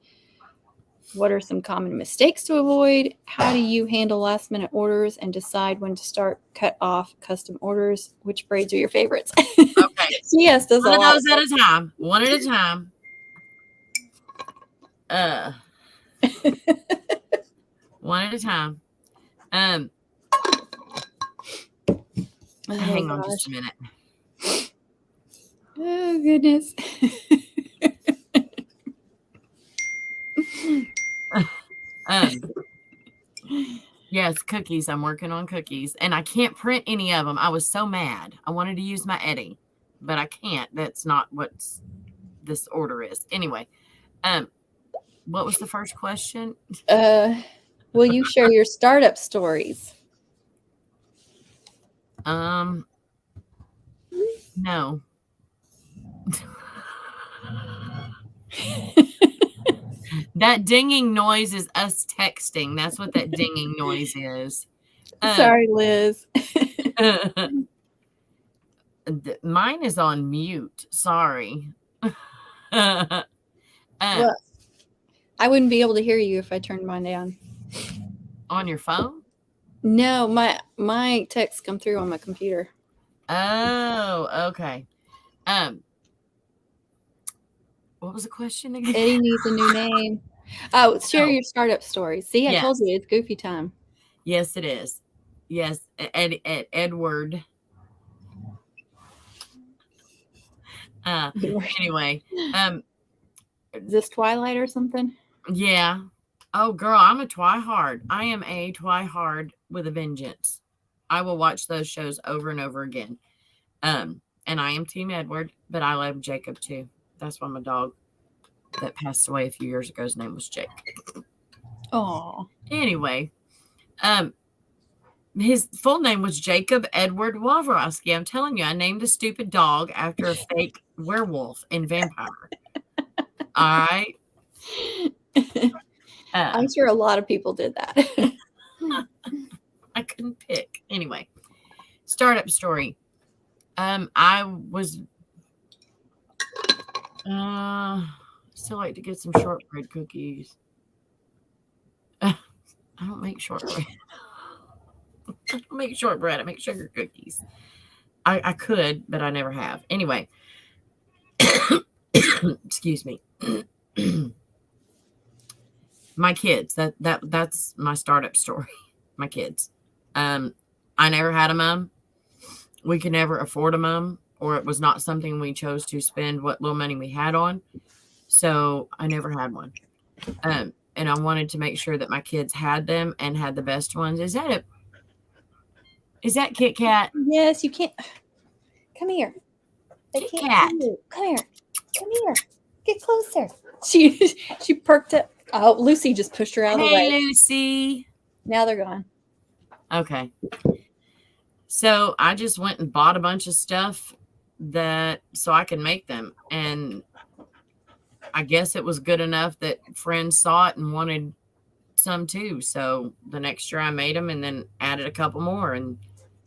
What are some common mistakes to avoid? How do you handle last minute orders and decide when to start cut off custom orders? Which braids are your favorites? Okay. Yes, does one of those at a time. One at a time. One at a time. Hang on just a minute. Oh goodness. Yes, cookies. I'm working on cookies, and I can't print any of them. I was so mad. I wanted to use my Eddie, but I can't. That's not what this order is. Anyway, what was the first question? Will you share your startup stories? No. That dinging noise is us texting. That's what that dinging noise is. Sorry, Liz. Mine is on mute. Sorry. Well, I wouldn't be able to hear you if I turned mine down. On your phone? No, my texts come through on my computer. Oh, okay. What was the question again? Eddie needs a new name. Oh, share Oh. your startup story. See, I told Yes. you it's goofy time. Yes, it is. Yes, Edward. Anyway, Is this Twilight or something? yeah. Oh, girl, I'm a twihard. I am a twihard with a vengeance. I will watch those shows over and over again. And I am Team Edward, but I love Jacob too. That's why my dog that passed away a few years ago, his name was Jake. Oh. Anyway, his full name was Jacob Edward Waworowski. I'm telling you, I named a stupid dog after a fake werewolf and vampire. All right. I'm sure a lot of people did that. I couldn't pick. Anyway, startup story. I was still like to get some shortbread cookies. I don't make shortbread. I don't make shortbread. I make sugar cookies. I could, but I never have. Anyway, excuse me. My kids. That's my startup story. My kids. I never had a mom. We could never afford a mom, or it was not something we chose to spend what little money we had on. So I never had one. And I wanted to make sure that my kids had them and had the best ones. Is that Kit Kat? Yes, you can't. Come here. Kit Kat. Come here. Come here. Get closer. She perked up. Oh, Lucy just pushed her out of the way. Hey, Lucy. Now they're gone. Okay. So I just went and bought a bunch of stuff so I can make them. And I guess it was good enough that friends saw it and wanted some too. So the next year I made them and then added a couple more. And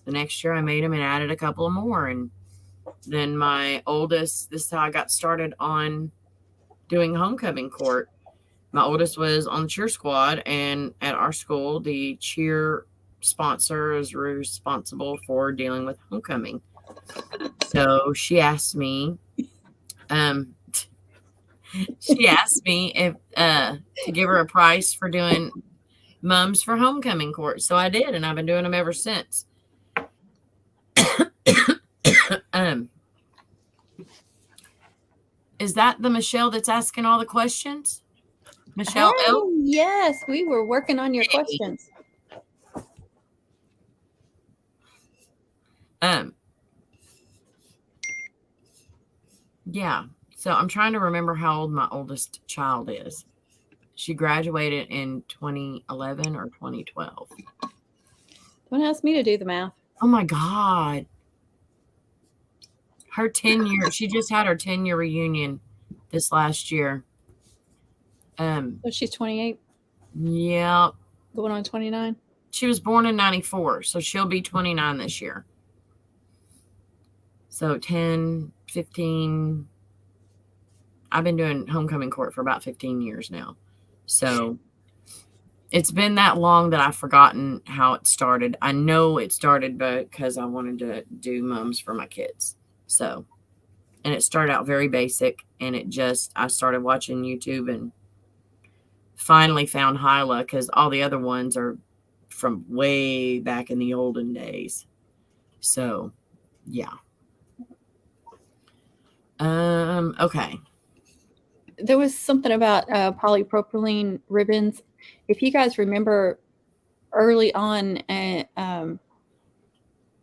the next year I made them and added a couple more. And then my oldest, this is how I got started on doing homecoming court. My oldest was on the cheer squad, and at our school, the cheer sponsor is responsible for dealing with homecoming. So she asked me, if to give her a price for doing mums for homecoming court. So I did, and I've been doing them ever since. Is that the Michelle that's asking all the questions? Michelle L? Yes, we were working on your questions. Yeah. So I'm trying to remember how old my oldest child is. She graduated in 2011 or 2012. Don't ask me to do the math. Oh my God. Her 10-year, she just had her 10-year reunion this last year. So she's 28. Yeah. Going on 29. She was born in 94, so she'll be 29 this year. So 10, 15. I've been doing homecoming court for about 15 years now. So it's been that long that I've forgotten how it started. I know it started because I wanted to do mums for my kids. So, and it started out very basic, and I started watching YouTube and finally found Hyla because all the other ones are from way back in the olden days. So, yeah. Okay. There was something about polypropylene ribbons. If you guys remember early on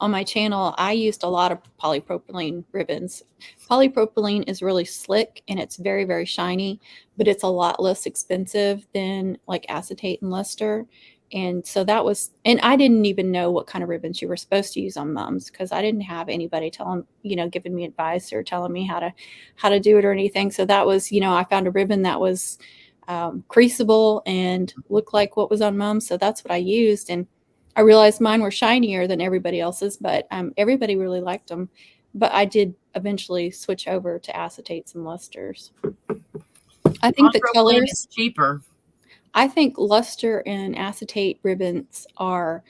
my channel, I used a lot of polypropylene ribbons. Polypropylene is really slick and it's very, very shiny, but it's a lot less expensive than like acetate and luster. And so and I didn't even know what kind of ribbons you were supposed to use on mums because I didn't have anybody giving me advice or telling me how to do it or anything. So that was, I found a ribbon that was creasable and looked like what was on mums. So that's what I used. And I realized mine were shinier than everybody else's, but everybody really liked them. But I did eventually switch over to acetates and lusters. I think the colors is cheaper. I think luster and acetate ribbons are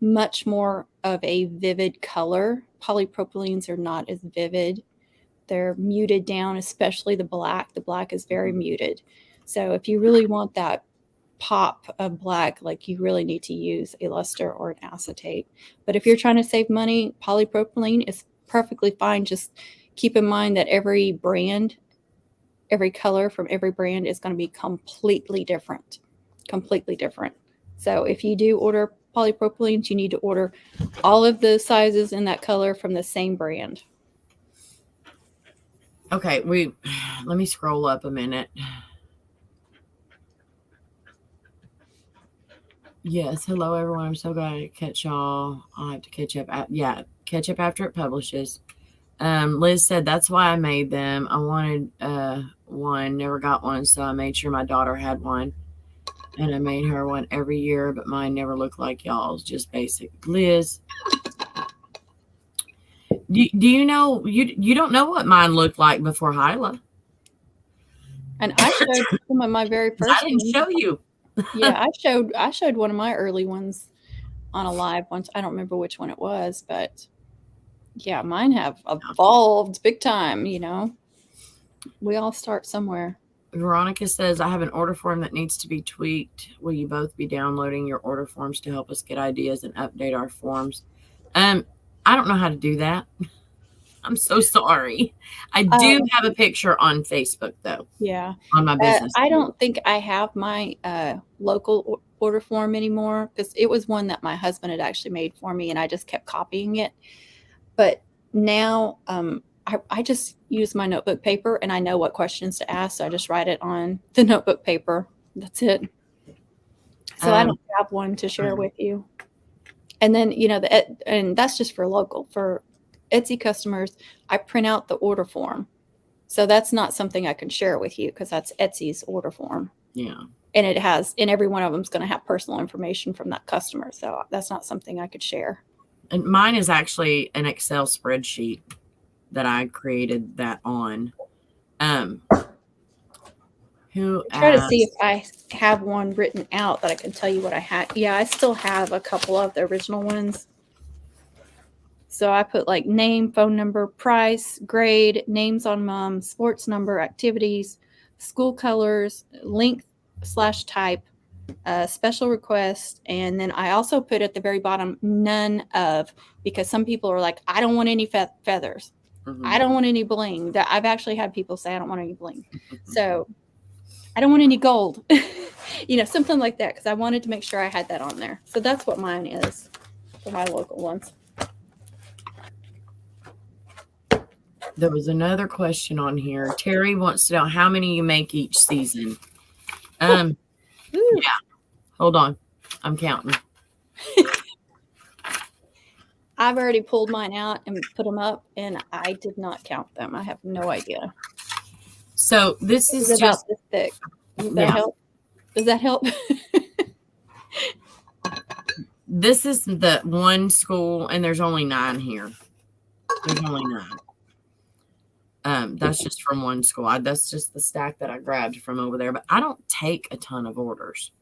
much more of a vivid color. Polypropylenes are not as vivid. They're muted down, especially the black. The black is very muted. So if you really want that pop of black, like you really need to use a luster or an acetate. But if you're trying to save money, polypropylene is perfectly fine. Just keep in mind that every brand, every color from every brand is going to be completely different. So if you do order polypropylenes, you need to order all of the sizes in that color from the same brand. Okay, let me scroll up a minute. Yes, hello everyone. I'm so glad to catch y'all. I'll have to catch up. Catch up after it publishes. Liz said that's why I made them. I wanted one, never got one, so I made sure my daughter had one, and I made her one every year. But mine never looked like y'all's, just basic. Liz, do you know you don't know what mine looked like before Hyla? And I showed some of my very first. I didn't show you. Yeah, I showed one of my early ones on a live once. I don't remember which one it was, but yeah, mine have evolved big time. You know, we all start somewhere. Veronica says, I have an order form that needs to be tweaked. Will you both be downloading your order forms to help us get ideas and update our forms? I don't know how to do that. I'm so sorry. I do have a picture on Facebook, though. Yeah. On my business. I don't think I have my local order form anymore, because it was one that my husband had actually made for me, and I just kept copying it. But now I just use my notebook paper, and I know what questions to ask, so I just write it on the notebook paper. That's it. So I don't have one to share with you. And then, you know, and that's just for local. For Etsy customers, I print out the order form. So that's not something I can share with you, because that's Etsy's order form. Yeah. And and every one of them is going to have personal information from that customer. So that's not something I could share. And mine is actually an Excel spreadsheet that I created that on. Try to see if I have one written out that I can tell you what I had. Yeah, I still have a couple of the original ones. So I put like name, phone number, price, grade, names on mom, sports number, activities, school colors, length / type, special request. And then I also put at the very bottom, none of, because some people are like, I don't want any feathers. Mm-hmm. I don't want any bling. That I've actually had people say, I don't want any bling. So I don't want any gold, you know, something like that. Because I wanted to make sure I had that on there. So that's what mine is for my local ones. There was another question on here. Terry wants to know how many you make each season. Yeah. Hold on. I'm counting. I've already pulled mine out and put them up, and I did not count them. I have no idea. So this is about this thick. Does that help? Does that help? This is the one school, and there's only 9 here. There's only 9. That's just from one school. That's just the stack that I grabbed from over there. But I don't take a ton of orders.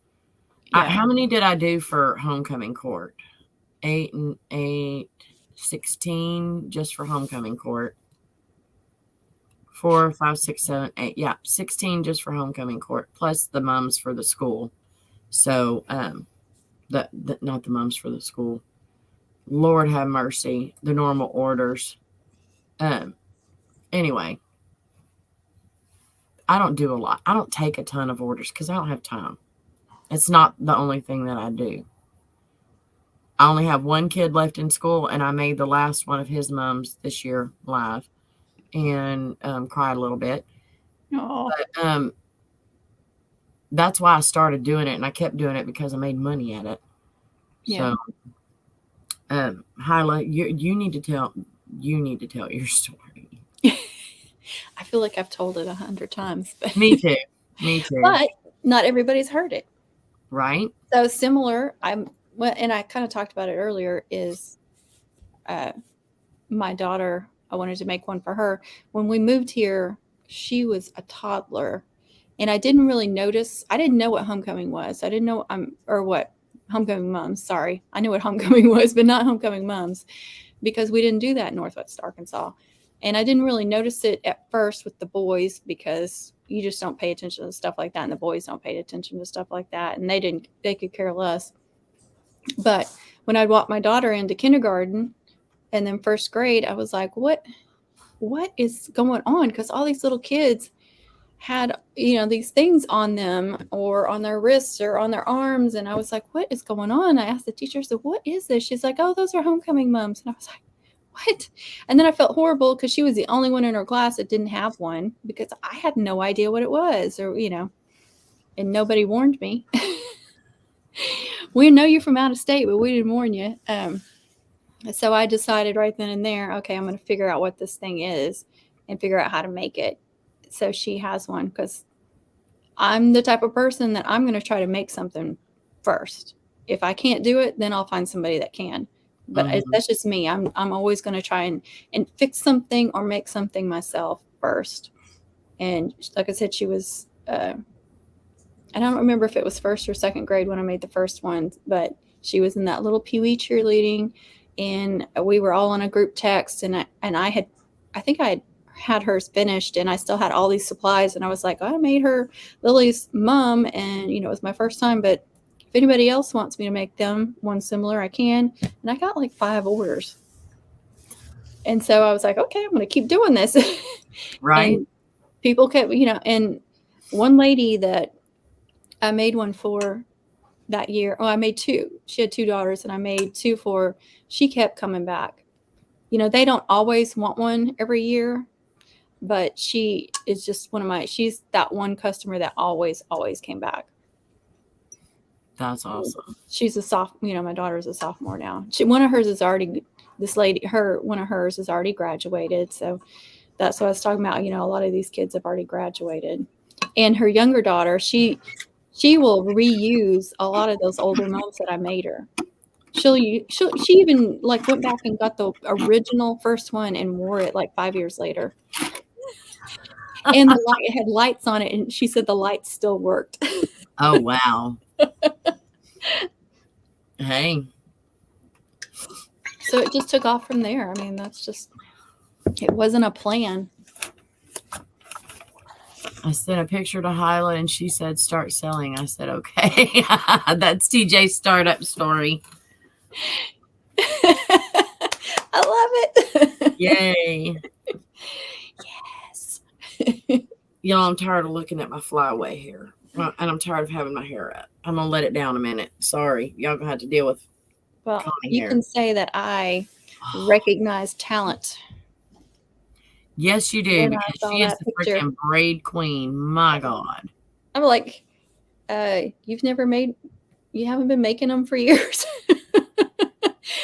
Yeah. How many did I do for homecoming court? 8 and 8, 16 just for homecoming court. 4, 5, 6, 7, 8. Yeah, 16 just for homecoming court, plus the mums for the school. So, not the mums for the school. Lord have mercy, the normal orders. Anyway, I don't do a lot. I don't take a ton of orders because I don't have time. It's not the only thing that I do. I only have one kid left in school, and I made the last one of his mums this year live, and cried a little bit. Oh. But that's why I started doing it, and I kept doing it because I made money at it. Yeah. So, Hyla, you need to tell your story. I feel like I've told it 100 times. But Me too. But not everybody's heard it. Right. So similar, and I kind of talked about it earlier, is my daughter, I wanted to make one for her. When we moved here, she was a toddler, and I didn't really notice. I didn't know what homecoming was. I didn't know what homecoming moms. Sorry. I knew what homecoming was, but not homecoming moms, because we didn't do that in Northwest Arkansas. And I didn't really notice it at first with the boys because you just don't pay attention to stuff like that. And the boys don't pay attention to stuff like that. And they could care less. But when I'd walk my daughter into kindergarten and then first grade, I was like, what is going on? Because all these little kids had, these things on them or on their wrists or on their arms. And I was like, what is going on? I asked the teacher, I said, what is this? She's like, oh, those are homecoming mums. And I was like, what? And then I felt horrible because she was the only one in her class that didn't have one because I had no idea what it was or, and nobody warned me. We know you're from out of state, but we didn't warn you. So I decided right then and there, okay, I'm going to figure out what this thing is and figure out how to make it. So she has one because I'm the type of person that I'm going to try to make something first. If I can't do it, then I'll find somebody that can. But that's just me. I'm always going to try and fix something or make something myself first. And like I said, she was, I don't remember if it was first or second grade when I made the first one, but she was in that little Pee-wee cheerleading, and we were all on a group text, and I think I had hers finished, and I still had all these supplies, and I was like, I made her Lily's mom, and it was my first time, but if anybody else wants me to make them one similar, I can. And I got like 5 orders. And so I was like, okay, I'm going to keep doing this. Right. And people kept, and one lady that I made one for that year, I made 2. She had 2 daughters, and I made 2 for, she kept coming back. They don't always want one every year, but she is just she's that one customer that always came back. That's awesome. She's my daughter's a sophomore now. One of hers is already graduated. So that's what I was talking about. A lot of these kids have already graduated, and her younger daughter, she will reuse a lot of those older moms that I made her. She even went back and got the original first one and wore it 5 years later. And it had lights on it, and she said the lights still worked. Oh, wow. Hey. So it just took off from there. I mean, it wasn't a plan. I sent a picture to Hyla, and she said, start selling. I said, okay. That's TJ's startup story. I love it. Yay. Yes. I'm tired of looking at my flyaway hair. And I'm tired of having my hair up. I'm going to let it down a minute. Sorry. Y'all going to have to deal with you hair. can say that I recognize talent. Yes, you do. Because she is the freaking braid queen. My God. I'm like, you haven't been making them for years.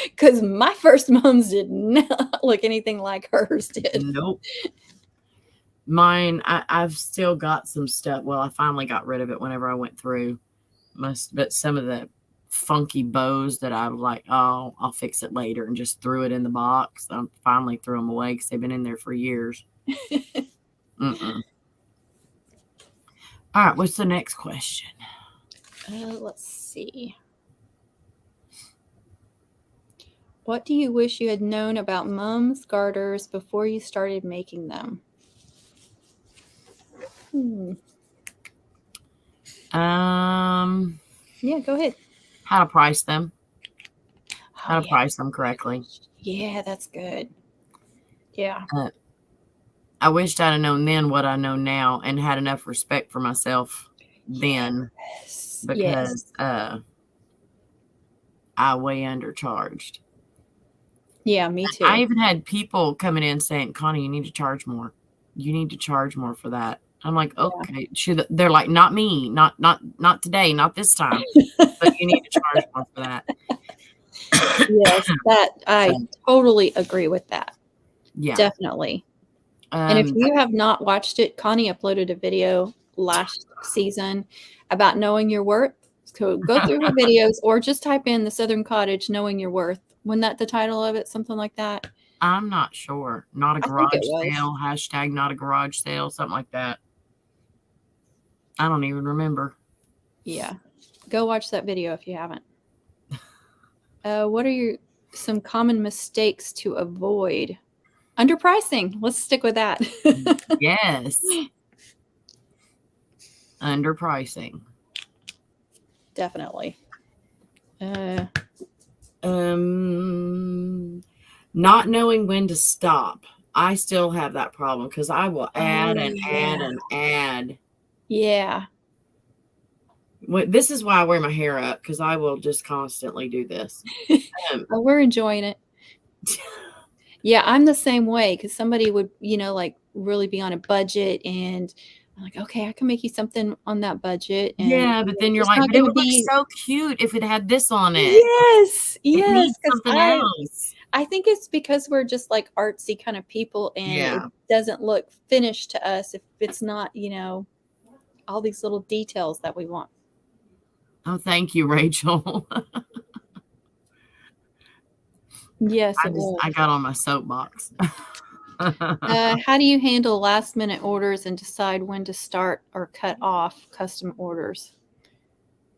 Because my first moms did not look anything like hers did. Nope. Mine, I've still got some stuff. Well, I finally got rid of it whenever I went through. But some of the funky bows that I was like, oh, I'll fix it later, and just threw it in the box. I finally threw them away because they've been in there for years. All right, what's the next question? Let's see. What do you wish you had known about mums garters before you started making them? Yeah, go ahead. How to price them. How to price them correctly. Yeah, that's good. Yeah. I wished I'd have known then what I know now and had enough respect for myself then. Yes. Because I way undercharged. Yeah, me too. I even had people coming in saying, Connie, you need to charge more. You need to charge more for that. I'm like, okay. Yeah. They're like, not me, not today, not this time. But you need to charge more for that. Yes, I totally agree with that. Yeah. Definitely. And if you have not watched it, Connie uploaded a video last season about knowing your worth. So go through her videos or just type in the Southern Cottage, knowing your worth. Wasn't that the title of it? Something like that. I'm not sure. Not a garage sale, hashtag not a garage sale, something like that. I don't even remember. Yeah. Go watch that video if you haven't. What are some common mistakes to avoid? Underpricing. Let's stick with that. Yes. Underpricing. Definitely. Not knowing when to stop. I still have that problem because I will add and add and add. Yeah. This is why I wear my hair up, because I will just constantly do this. Well, we're enjoying it. Yeah, I'm the same way, because somebody would, like really be on a budget, and I'm like, okay, I can make you something on that budget. And yeah, but then you're like, but it would be so cute if it had this on it. Yes, It yes. needs something else. I think it's because we're just like artsy kind of people, and it doesn't look finished to us if it's not, all these little details that we want. Oh, thank you, Rachel. Yes, I got on my soapbox. How do you handle last minute orders and decide when to start or cut off custom orders?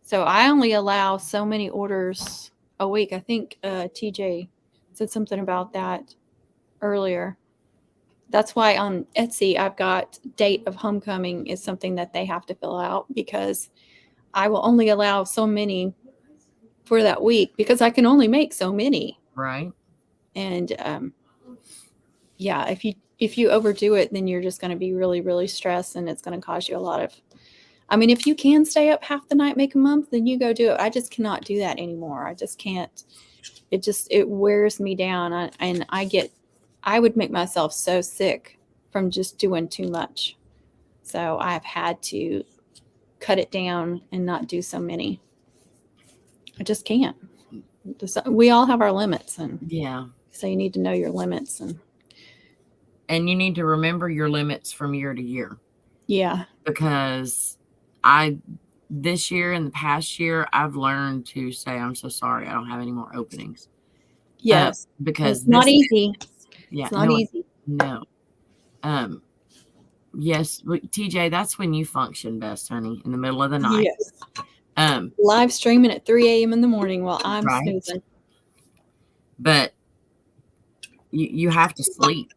So I only allow so many orders a week. I think TJ said something about that earlier. That's why on Etsy, I've got date of homecoming is something that they have to fill out, because I will only allow so many for that week, because I can only make so many. Right. And yeah, if you overdo it, then you're just going to be really, really stressed, and it's going to cause you a lot of, if you can stay up half the night, make a month, then you go do it. I just cannot do that anymore. I just can't. It wears me down. I would make myself so sick from just doing too much. So I've had to cut it down and not do so many. I just can't. We all have our limits, and yeah. So you need to know your limits, and you need to remember your limits from year to year. Yeah. Because this year and the past year, I've learned to say, I'm so sorry, I don't have any more openings. Yes. Because it's not easy. Yeah. It's not easy. No. Yes, TJ, that's when you function best, honey, in the middle of the night. Yes. Live streaming at 3 a.m. in the morning while I'm snoozing. But you have to sleep.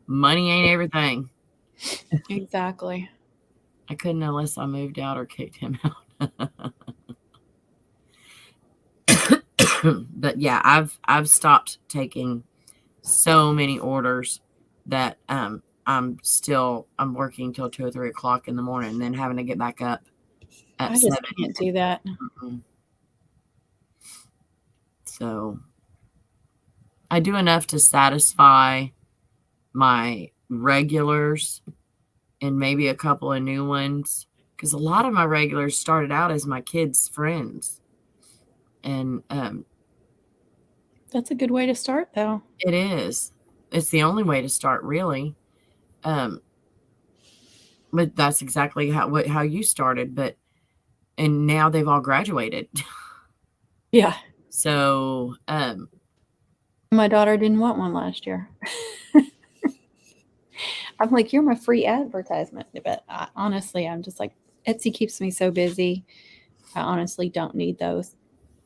Money ain't everything. Exactly. I couldn't unless I moved out or kicked him out. But yeah, I've stopped taking so many orders that I'm working till 2 or 3 o'clock in the morning, and then having to get back up at I 7. just can't do that. So I do enough to satisfy my regulars and maybe a couple of new ones, because a lot of my regulars started out as my kids' friends. And that's a good way to start, though. It is. It's the only way to start, really. But that's exactly how you started. And now they've all graduated. Yeah. So my daughter didn't want one last year. I'm like, you're my free advertisement. But honestly, I'm just like, Etsy keeps me so busy. I honestly don't need those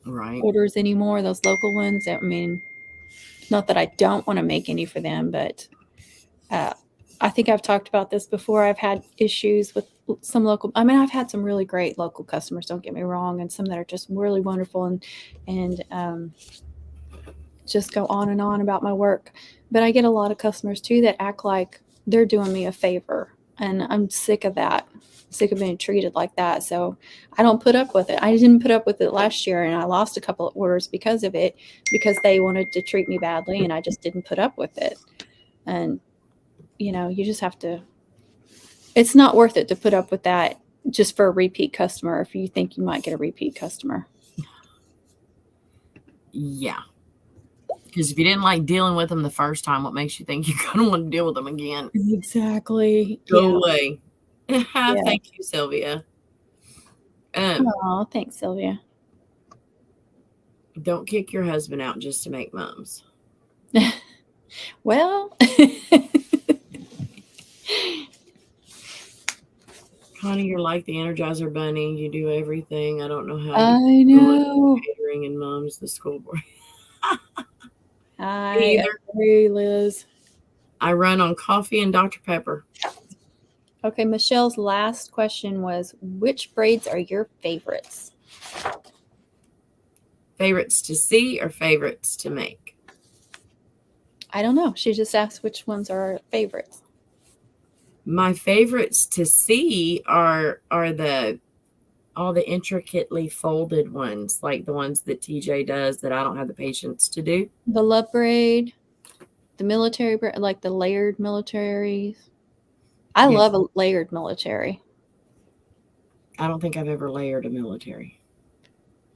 orders anymore, those local ones. Not that I don't want to make any for them, but I think I've talked about this before. I've had issues with some local. I've had some really great local customers, don't get me wrong, and some that are just really wonderful and just go on and on about my work. But I get a lot of customers too that act like they're doing me a favor, and I'm sick of that. Sick of being treated like that. So I don't put up with it. I didn't put up with it last year, and I lost a couple of orders because of it, because they wanted to treat me badly, and I just didn't put up with it. And you just have to, it's not worth it to put up with that just for a repeat customer if you think you might get a repeat customer. Yeah. Because if you didn't like dealing with them the first time, what makes you think you're going to want to deal with them again? Exactly. Go away. Thank you, Sylvia. Oh, thanks, Sylvia. Don't kick your husband out just to make mums. Well, Connie, you're like the Energizer Bunny. You do everything. I don't know how. I know. Catering and moms, the school board. I agree, Liz. I run on coffee and Dr. Pepper. Okay, Michelle's last question was, which braids are your favorites? Favorites to see or favorites to make? I don't know. She just asked which ones are her favorites. My favorites to see are all the intricately folded ones, like the ones that TJ does that I don't have the patience to do. The love braid, the military braid, like the layered militaries. I love a layered military. I don't think I've ever layered a military.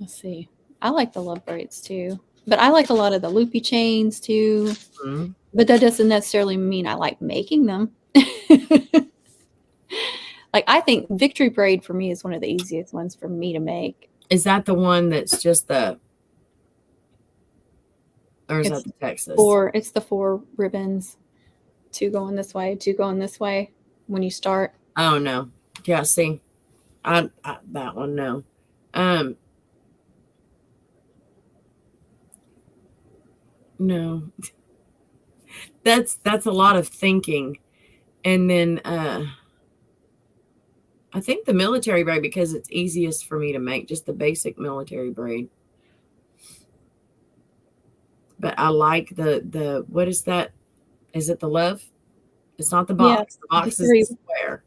Let's see. I like the love braids too, but I like a lot of the loopy chains too. Mm-hmm. But that doesn't necessarily mean I like making them. Like, I think victory braid for me is one of the easiest ones for me to make. Is that the one that's just the, or is that the Texas? It's the 4 ribbons, 2 going this way, 2 going this way when you start. Oh no. Yeah, see. I that one, no. No. That's a lot of thinking. And then I think the military braid, because it's easiest for me to make, just the basic military braid. But I like the what is that? Is it the love? It's not the box. Yeah, the box is the square.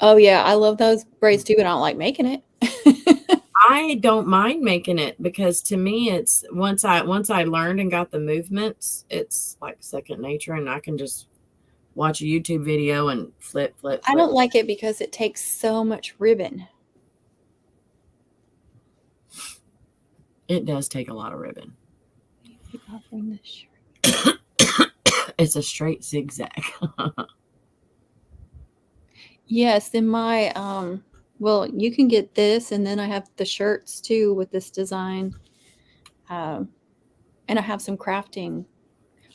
Oh yeah, I love those braids too, but I don't like making it. I don't mind making it, because to me it's once I learned and got the movements, it's like second nature, and I can just watch a YouTube video and flip. I don't like it because it takes so much ribbon. It does take a lot of ribbon. Keep offering this shirt. It's a straight zigzag. Yes, in my well, you can get this, and then I have the shirts too with this design. And I have some crafting.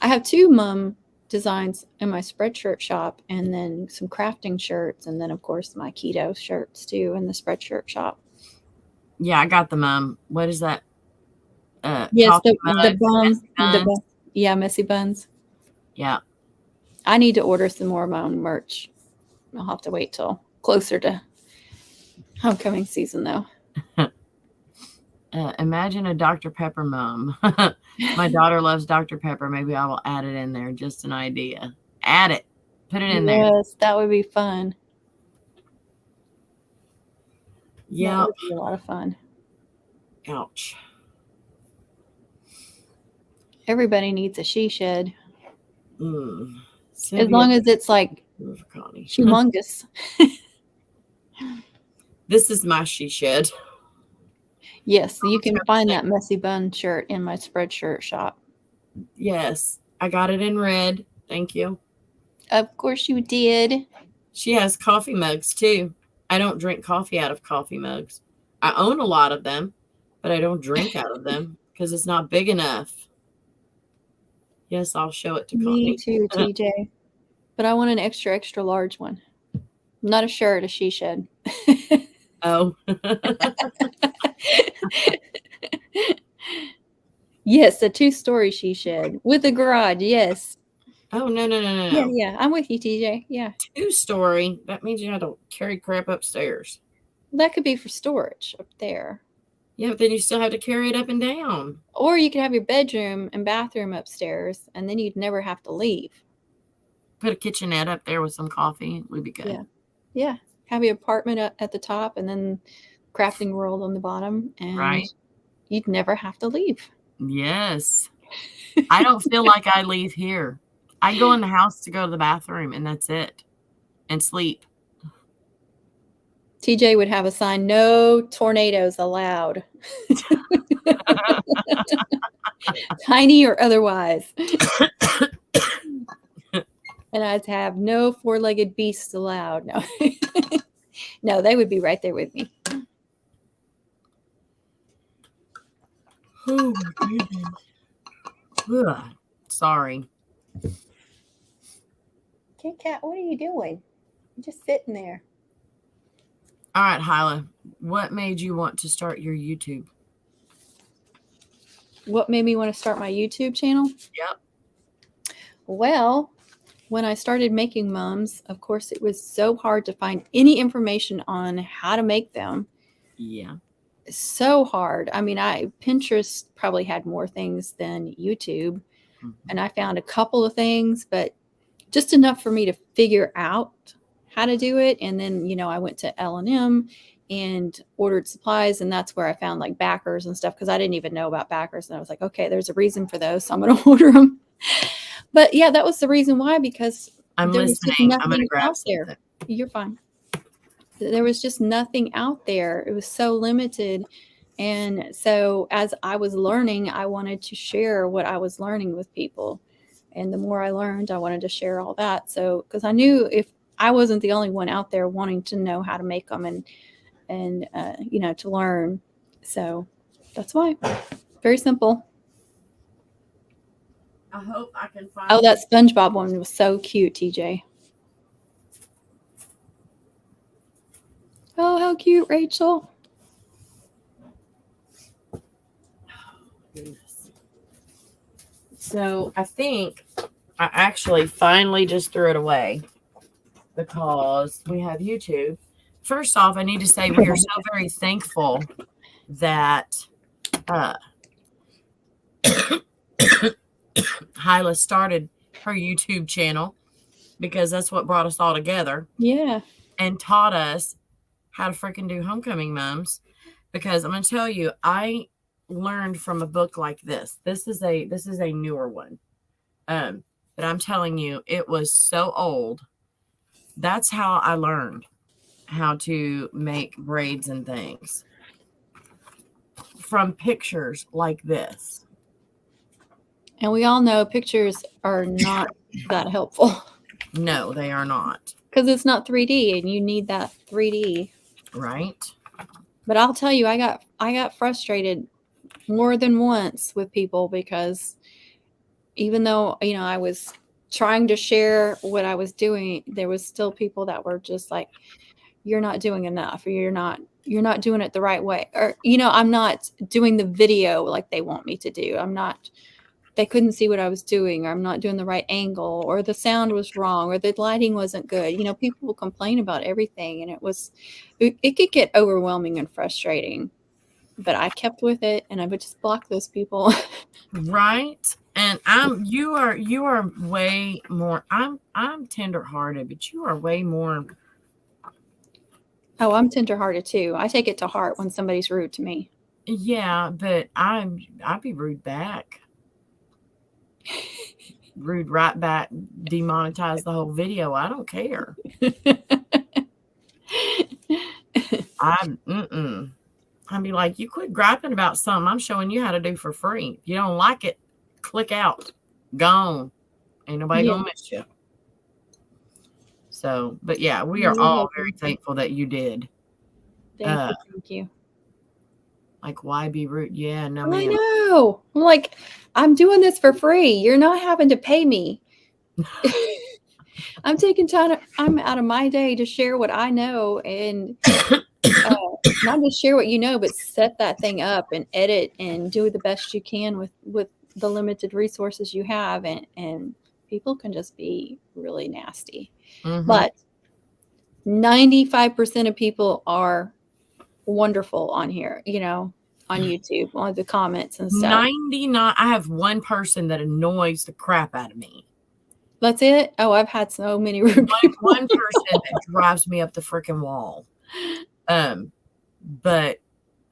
I have 2 mom designs in my spreadshirt shop, and then some crafting shirts, and then of course my keto shirts too in the spreadshirt shop. Yeah, I got the mom. What is that? Yes, the buns. Yeah, messy buns. Yeah. I need to order some more of my own merch. I'll have to wait till closer to homecoming season though. Imagine a Dr. Pepper mom. My daughter loves Dr. Pepper. Maybe I will add it in there. Just an idea. Add it. Put it in there. Yes, that would be fun. Yeah. That would be a lot of fun. Ouch. Everybody needs a she shed. As long as it's like humongous. This is my she shed. Yes, you can find that messy bun shirt in my spreadshirt shop. Yes, I got it in red. Thank you. Of course you did. She has coffee mugs too. I don't drink coffee out of coffee mugs. I own a lot of them, but I don't drink out of them because it's not big enough. Yes, I'll show it to Connie. Me too, TJ. But I want an extra, extra large one. Not a shirt, a she shed. Oh. Yes, a 2-story she shed with a garage. Yes. Oh, no. Yeah. I'm with you, TJ. Yeah. 2-story. That means you have to carry crap upstairs. Well, that could be for storage up there. Yeah, but then you still have to carry it up and down. Or you could have your bedroom and bathroom upstairs, and then you'd never have to leave. Put a kitchenette up there with some coffee. Would be good. Yeah. Have your apartment at the top, and then crafting world on the bottom, and you'd never have to leave. Yes. I don't feel like I leave here. I go in the house to go to the bathroom, and that's it, and sleep. TJ would have a sign, no tornadoes allowed. Tiny or otherwise. And I'd have no 4-legged beasts allowed. No. No, they would be right there with me. Oh, my goodness. Ugh. Sorry. Kit Kat, what are you doing? You're just sitting there. All right, Hyla. What made you want to start your YouTube? what made me want to start my YouTube channel? Yep. Well, when I started making mums, of course, it was so hard to find any information on how to make them. Yeah. So hard. I mean, Pinterest probably had more things than YouTube. And I found a couple of things, but just enough for me to figure out how to do it. And then, you know, I went to L&M and ordered supplies, and that's where I found like backers and stuff, because I didn't even know about backers. And I was like, okay, there's a reason for those, so I'm going to order them. But yeah, that was the reason why, because I'm there listening. was just nothing I'm going to grab out there. something. You're fine. There was just nothing out there. It was so limited. And so as I was learning, I wanted to share what I was learning with people. And the more I learned, I wanted to share all that. So, because I knew if I wasn't the only one out there wanting to know how to make them and you know, to learn. So that's why. Very simple. I hope I can find. Oh, that SpongeBob one was so cute, TJ. Oh, how cute, Rachel. So I think I actually finally just threw it away because we have YouTube. First off, I need to say we are so very thankful that Hyla started her YouTube channel, because that's what brought us all together. Yeah. And taught us how to freaking do homecoming mums. Because I'm going to tell you, I learned from a book like this. This is a newer one. But I'm telling you, it was so old. That's how I learned how to make braids and things. From pictures like this. And we all know pictures are not that helpful. No, they are not. Because it's not 3D, and you need that 3D. Right. But I'll tell you, I got frustrated more than once with people, because even though, you know, I was trying to share what I was doing, there was still people that were just like, you're not doing enough, or you're not doing it the right way, or, you know, I'm not doing the video like they want me to do. They couldn't see what I was doing, or I'm not doing the right angle, or the sound was wrong, or the lighting wasn't good. You know, people will complain about everything, and it could get overwhelming and frustrating. But I kept with it, and I would just block those people. Right. And you are way more, I'm tender-hearted, but you are way more. Oh, I'm tender-hearted too. I take it to heart when somebody's rude to me. Yeah, but I'd be rude back. Rude right back, demonetize the whole video. I don't care. I'd be like, you quit griping about something I'm showing you how to do for free. If you don't like it, click out. Gone. Ain't nobody gonna miss you. So, but yeah, we are all very thankful that you did. Thank you. Like, why be rude? Yeah, no, I know. I'm like, I'm doing this for free. You're not having to pay me. I'm taking time. I'm out of my day to share what I know, and not just share what you know, but set that thing up and edit and do the best you can with the limited resources you have. And people can just be really nasty. Mm-hmm. But 95% of people are wonderful on here, you know, on YouTube, on the comments and stuff. 99. I have one person that annoys the crap out of me. That's it? Oh, I've had so many rude people. One person that drives me up the freaking wall. But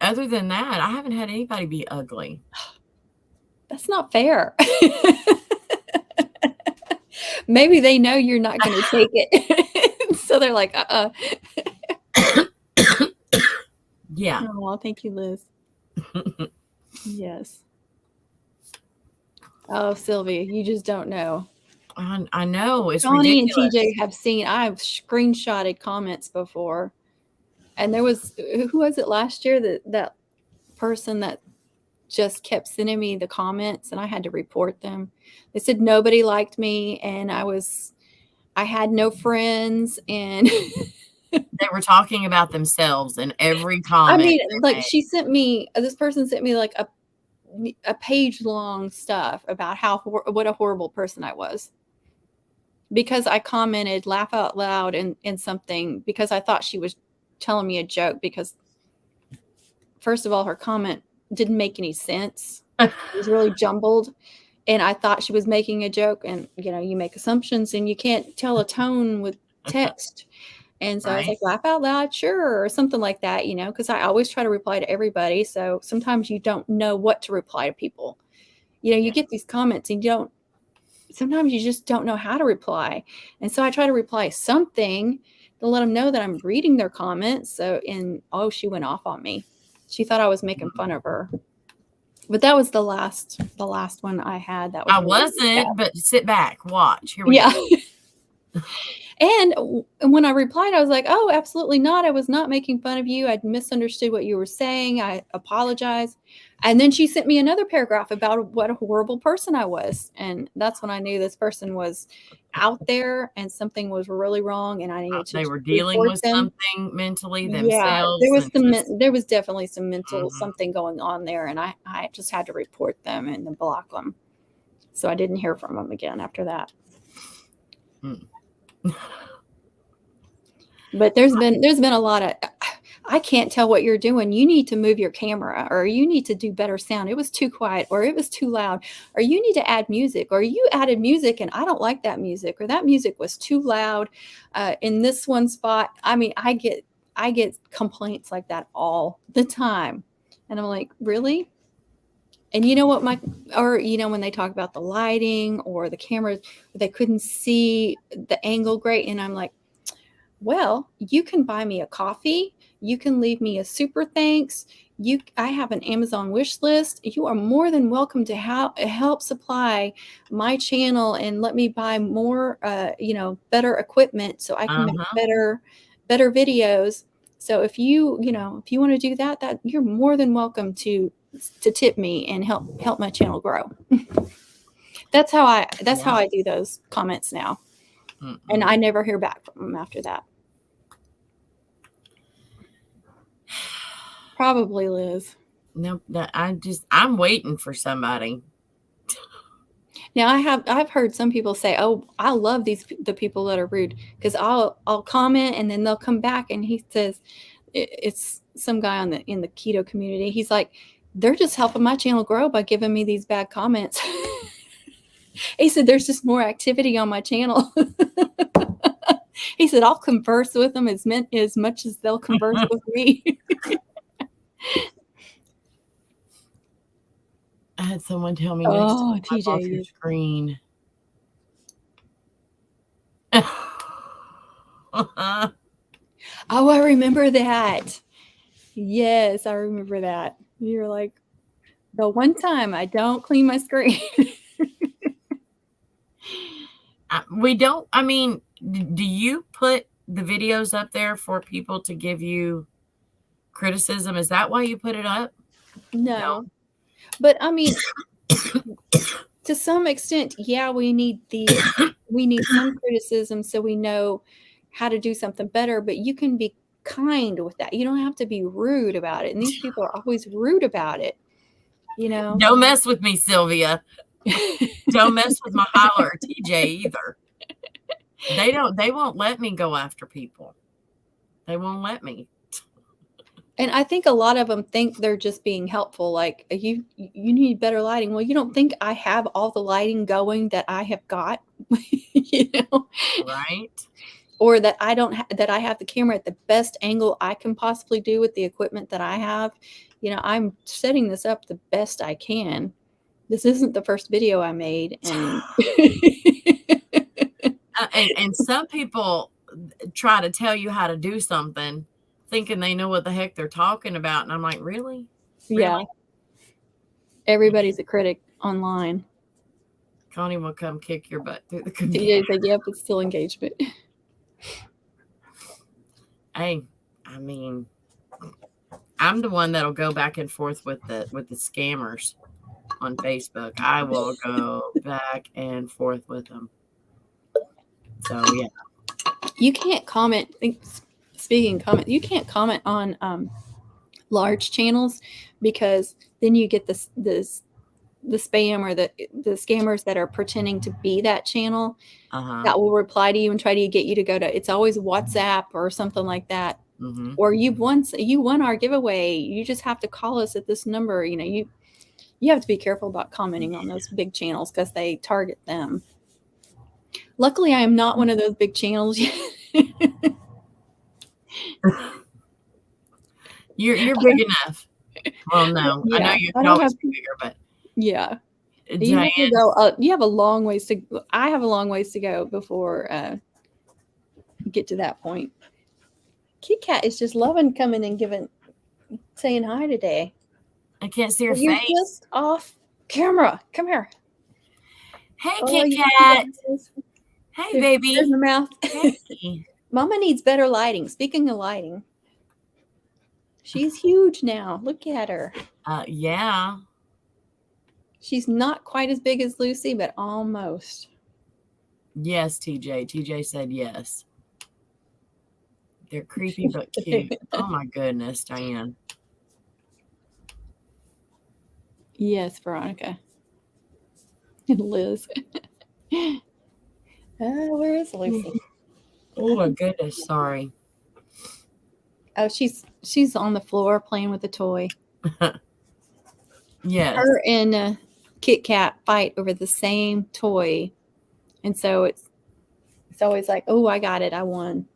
other than that, I haven't had anybody be ugly. That's not fair. Maybe they know you're not going to take it. So they're like, Yeah. Oh, thank you, Liz. Yes. Oh, Sylvia, you just don't know. I know. It's Johnny ridiculous. And TJ have seen, I've screenshotted comments before. And there was, who was it last year? That person that just kept sending me the comments, and I had to report them. They said nobody liked me, and I had no friends, and they were talking about themselves in every comment. I mean, like this person sent me like a page long stuff about what a horrible person I was. Because I commented laugh out loud in something because I thought she was telling me a joke, because first of all, her comment didn't make any sense. It was really jumbled. And I thought she was making a joke, and you make assumptions and you can't tell a tone with text. And so I was like, laugh out loud, sure, or something like that, because I always try to reply to everybody. So sometimes you don't know what to reply to people. You get these comments and sometimes you just don't know how to reply. And so I try to reply something to let them know that I'm reading their comments. She went off on me. She thought I was making fun of her. But that was the last one I had. That was I wasn't, but sit back, watch. Here we go. And when I replied, I was like, oh, absolutely not. I was not making fun of you. I'd misunderstood what you were saying. I apologize. And then she sent me another paragraph about what a horrible person I was. And that's when I knew this person was out there and something was really wrong. And I needed to. They were dealing with something mentally themselves. Yeah, there was definitely some mental something going on there. And I just had to report them and then block them. So I didn't hear from them again after that. But there's been a lot of, I can't tell what you're doing. You need to move your camera, or you need to do better sound. It was too quiet, or it was too loud, or you need to add music, or you added music and I don't like that music, or that music was too loud in this one spot. I mean, I get complaints like that all the time. And I'm like, really? And you know what, when they talk about the lighting or the cameras, they couldn't see the angle great. And I'm like, well, you can buy me a coffee. You can leave me a super thanks. I have an Amazon wish list. You are more than welcome to help supply my channel and let me buy more, better equipment so I can make better videos. So if you want to do that you're more than welcome to tip me and help my channel grow. That's how I do those comments now. And I never hear back from them after that. Probably Liz. Nope. I'm waiting for somebody. Now I've heard some people say, "Oh, I love the people that are rude," because I'll comment and then they'll come back and he says, it's some guy in the keto community. He's like, they're just helping my channel grow by giving me these bad comments. He said, there's just more activity on my channel. He said, I'll converse with them as much as they'll converse with me. I had someone tell me, TJ, off your screen. Oh, I remember that. Yes, I remember that. You're like, the one time I don't clean my screen. Do you put the videos up there for people to give you criticism? Is that why you put it up? No. But I mean, to some extent, yeah, we need some criticism so we know how to do something better, but you can be kind with that. You don't have to be rude about it. And these people are always rude about it. Don't mess with me, Sylvia. Don't mess with my holler or TJ either. They won't let me go after people. They won't let me. And I think a lot of them think they're just being helpful. Like, you need better lighting. Well, you don't think I have all the lighting going that I have got, Right. Or that that I have the camera at the best angle I can possibly do with the equipment that I have. I'm setting this up the best I can. This isn't the first video I made. And and some people try to tell you how to do something thinking they know what the heck they're talking about. And I'm like, really? Yeah. Everybody's a critic online. Connie will come kick your butt through the computer. TJ's like, yep, it's still engagement. Hey, I mean, I'm the one that'll go back and forth with the scammers on Facebook. I will go back and forth with them. So yeah. You can't comment. Speaking of comment, you can't comment on large channels, because then you get this spam or the scammers that are pretending to be that channel Uh-huh. that will reply to you and try to get you to go to, it's always WhatsApp or something like that. Mm-hmm. Or you won our giveaway. You just have to call us at this number. You know, you have to be careful about commenting on those big channels because they target them. Luckily, I am not one of those big channels yet. You're big enough. Well, no, Yeah, I know you I could don't always have- be bigger, but Yeah. You Diane, have to go. You have a long ways to. I have a long ways to go before get to that point. Kit Kat is just loving coming and saying hi today. I can't see her You're face. just off camera. Come here. Hey, Oh, Kit you Kat. guys. Hey, baby. There's her mouth. Hey. Mama needs better lighting. Speaking of lighting, she's huge now. Look at her. Yeah. She's not quite as big as Lucy, but almost. Yes, TJ. TJ said yes. They're creepy but cute. Oh my goodness, Diane. Yes, Veronica. And Liz. Where is Lucy? Oh my goodness, sorry. Oh, she's on the floor playing with a toy. Yes. Her and Kit Kat fight over the same toy, and so it's always like, oh, I got it, I won.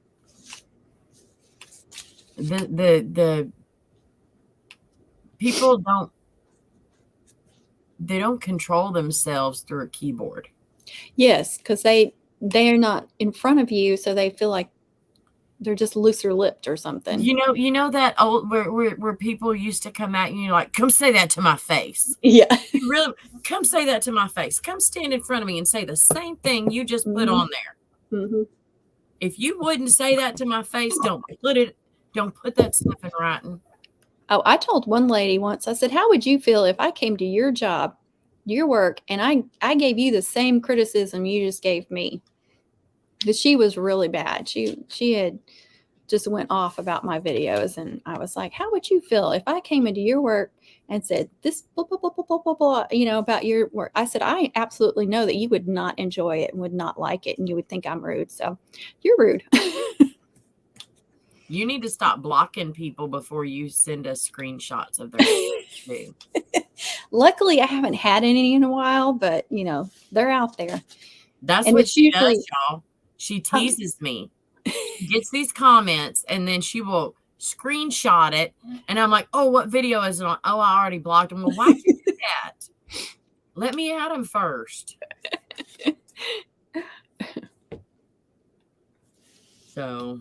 The people don't control themselves through a keyboard. Yes, because they're not in front of you, so they feel like they're just looser lipped or something. You know that old where people used to come at you like, come say that to my face. Yeah. You really come say that to my face. Come stand in front of me and say the same thing you just put on there. Mm-hmm. If you wouldn't say that to my face, don't put that stuff in writing. Oh, I told one lady once, I said, how would you feel if I came to your job, your work, and I gave you the same criticism you just gave me? Because she was really bad. She had just went off about my videos, and I was like, how would you feel if I came into your work and said this blah, blah, blah, blah, blah, blah, blah, about your work? I said, I absolutely know that you would not enjoy it and would not like it, and you would think I'm rude. So you're rude. You need to stop blocking people before you send us screenshots of their video. Luckily, I haven't had any in a while, but they're out there. That's what she does, y'all. She teases me. She gets these comments, and then she will screenshot it, and I'm like, oh, what video is it on? Oh, I already blocked them. Well, why'd you do that? Let me add them first. So,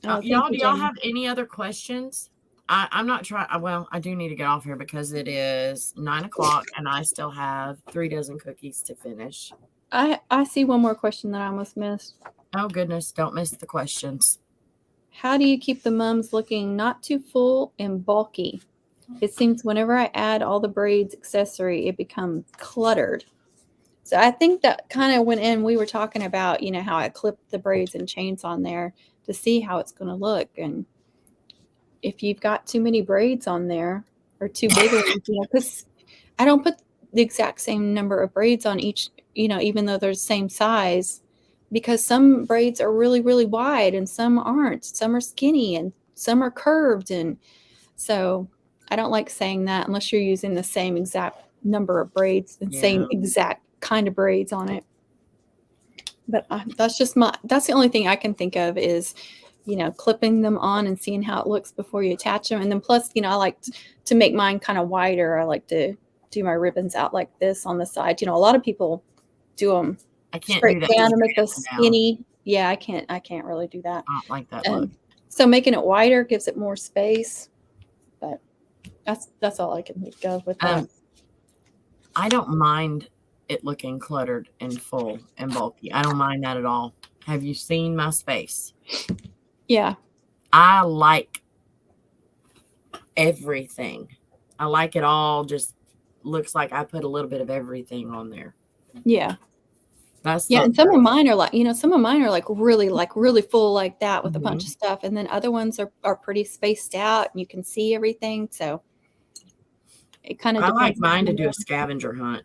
y'all, do y'all have any other questions? I'm not trying. Well, I do need to get off here because it is 9:00, and I still have 3 dozen cookies to finish. I see one more question that I almost missed. Oh, goodness. Don't miss the questions. How do you keep the mums looking not too full and bulky? It seems whenever I add all the braids accessory, it becomes cluttered. So I think that kind of went in. We were talking about, how I clipped the braids and chains on there to see how it's going to look. And if you've got too many braids on there or too big ones, because I don't put the exact same number of braids on each, even though they're the same size, because some braids are really, really wide and some aren't. Some are skinny and some are curved. And so I don't like saying that unless you're using the same exact number of braids and same exact kind of braids on it. But that's the only thing I can think of is, clipping them on and seeing how it looks before you attach them. And then plus, I like to make mine kind of wider. I like to do my ribbons out like this on the side. A lot of people do them I can't straight do that. down and make a skinny. Yeah, I can't really do that. I don't like that look. So making it wider gives it more space. But that's all I can think of with that. I don't mind it looking cluttered and full and bulky. I don't mind that at all. Have you seen my space? Yeah. I like everything. I like it all. Just looks like I put a little bit of everything on there. Yeah. That's and some of mine are like, really full like that with a bunch of stuff. And then other ones are pretty spaced out and you can see everything. So It kind of I depends. like mine to do a scavenger hunt.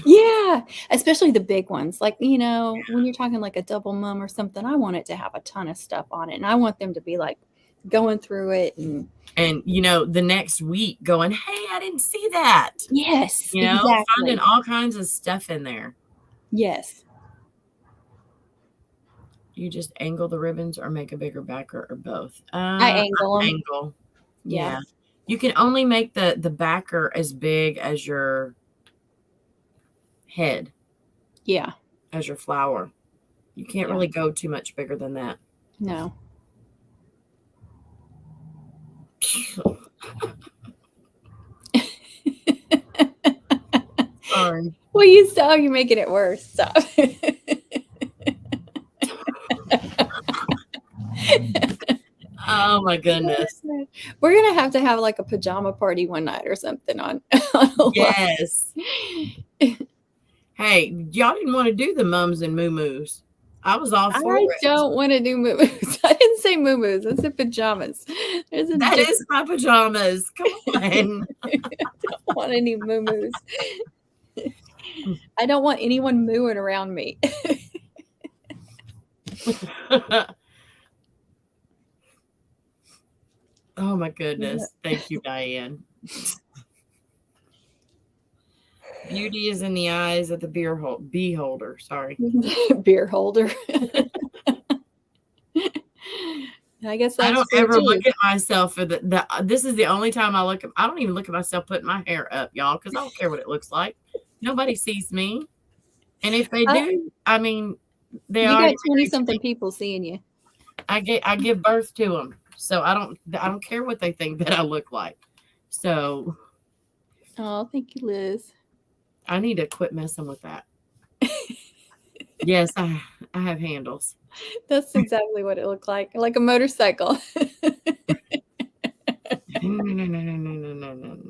Yeah, especially the big ones. Like, you know, when you're talking like a double mum or something, I want it to have a ton of stuff on it. And I want them to be like going through it and you know, the next week going, hey, I didn't see that. Yes, You know, exactly. finding all kinds of stuff in there. Yes. You just angle the ribbons or make a bigger backer or both? I angle them. Angle. Yeah. You can only make the backer as big as your head. Yeah. As your flower. You can't really go too much bigger than that. No. Sorry. Well, you're making it worse. Stop. Oh my goodness. We're gonna have like a pajama party one night or something on yes. Hey, y'all didn't want to do the mums and moo-moos. I was all for it. I don't want to do moo-moos. I didn't say moo-moos. I said pajamas. That is my pajamas. Come on. I don't want any moo-moos. I don't want anyone mooing around me. Oh my goodness. Thank you, Diane. Beauty is in the eyes of the beholder. Sorry. Beer holder. I guess that's I don't ever look at myself for this is the only time I don't even look at myself putting my hair up, y'all, because I don't care what it looks like. Nobody sees me. And if they do, I mean, you got 20-something people seeing you. I give birth to them. So I don't care what they think that I look like. So oh, thank you, Liz. I need to quit messing with that. Yes, I have handles. That's exactly what it looked like a motorcycle. No.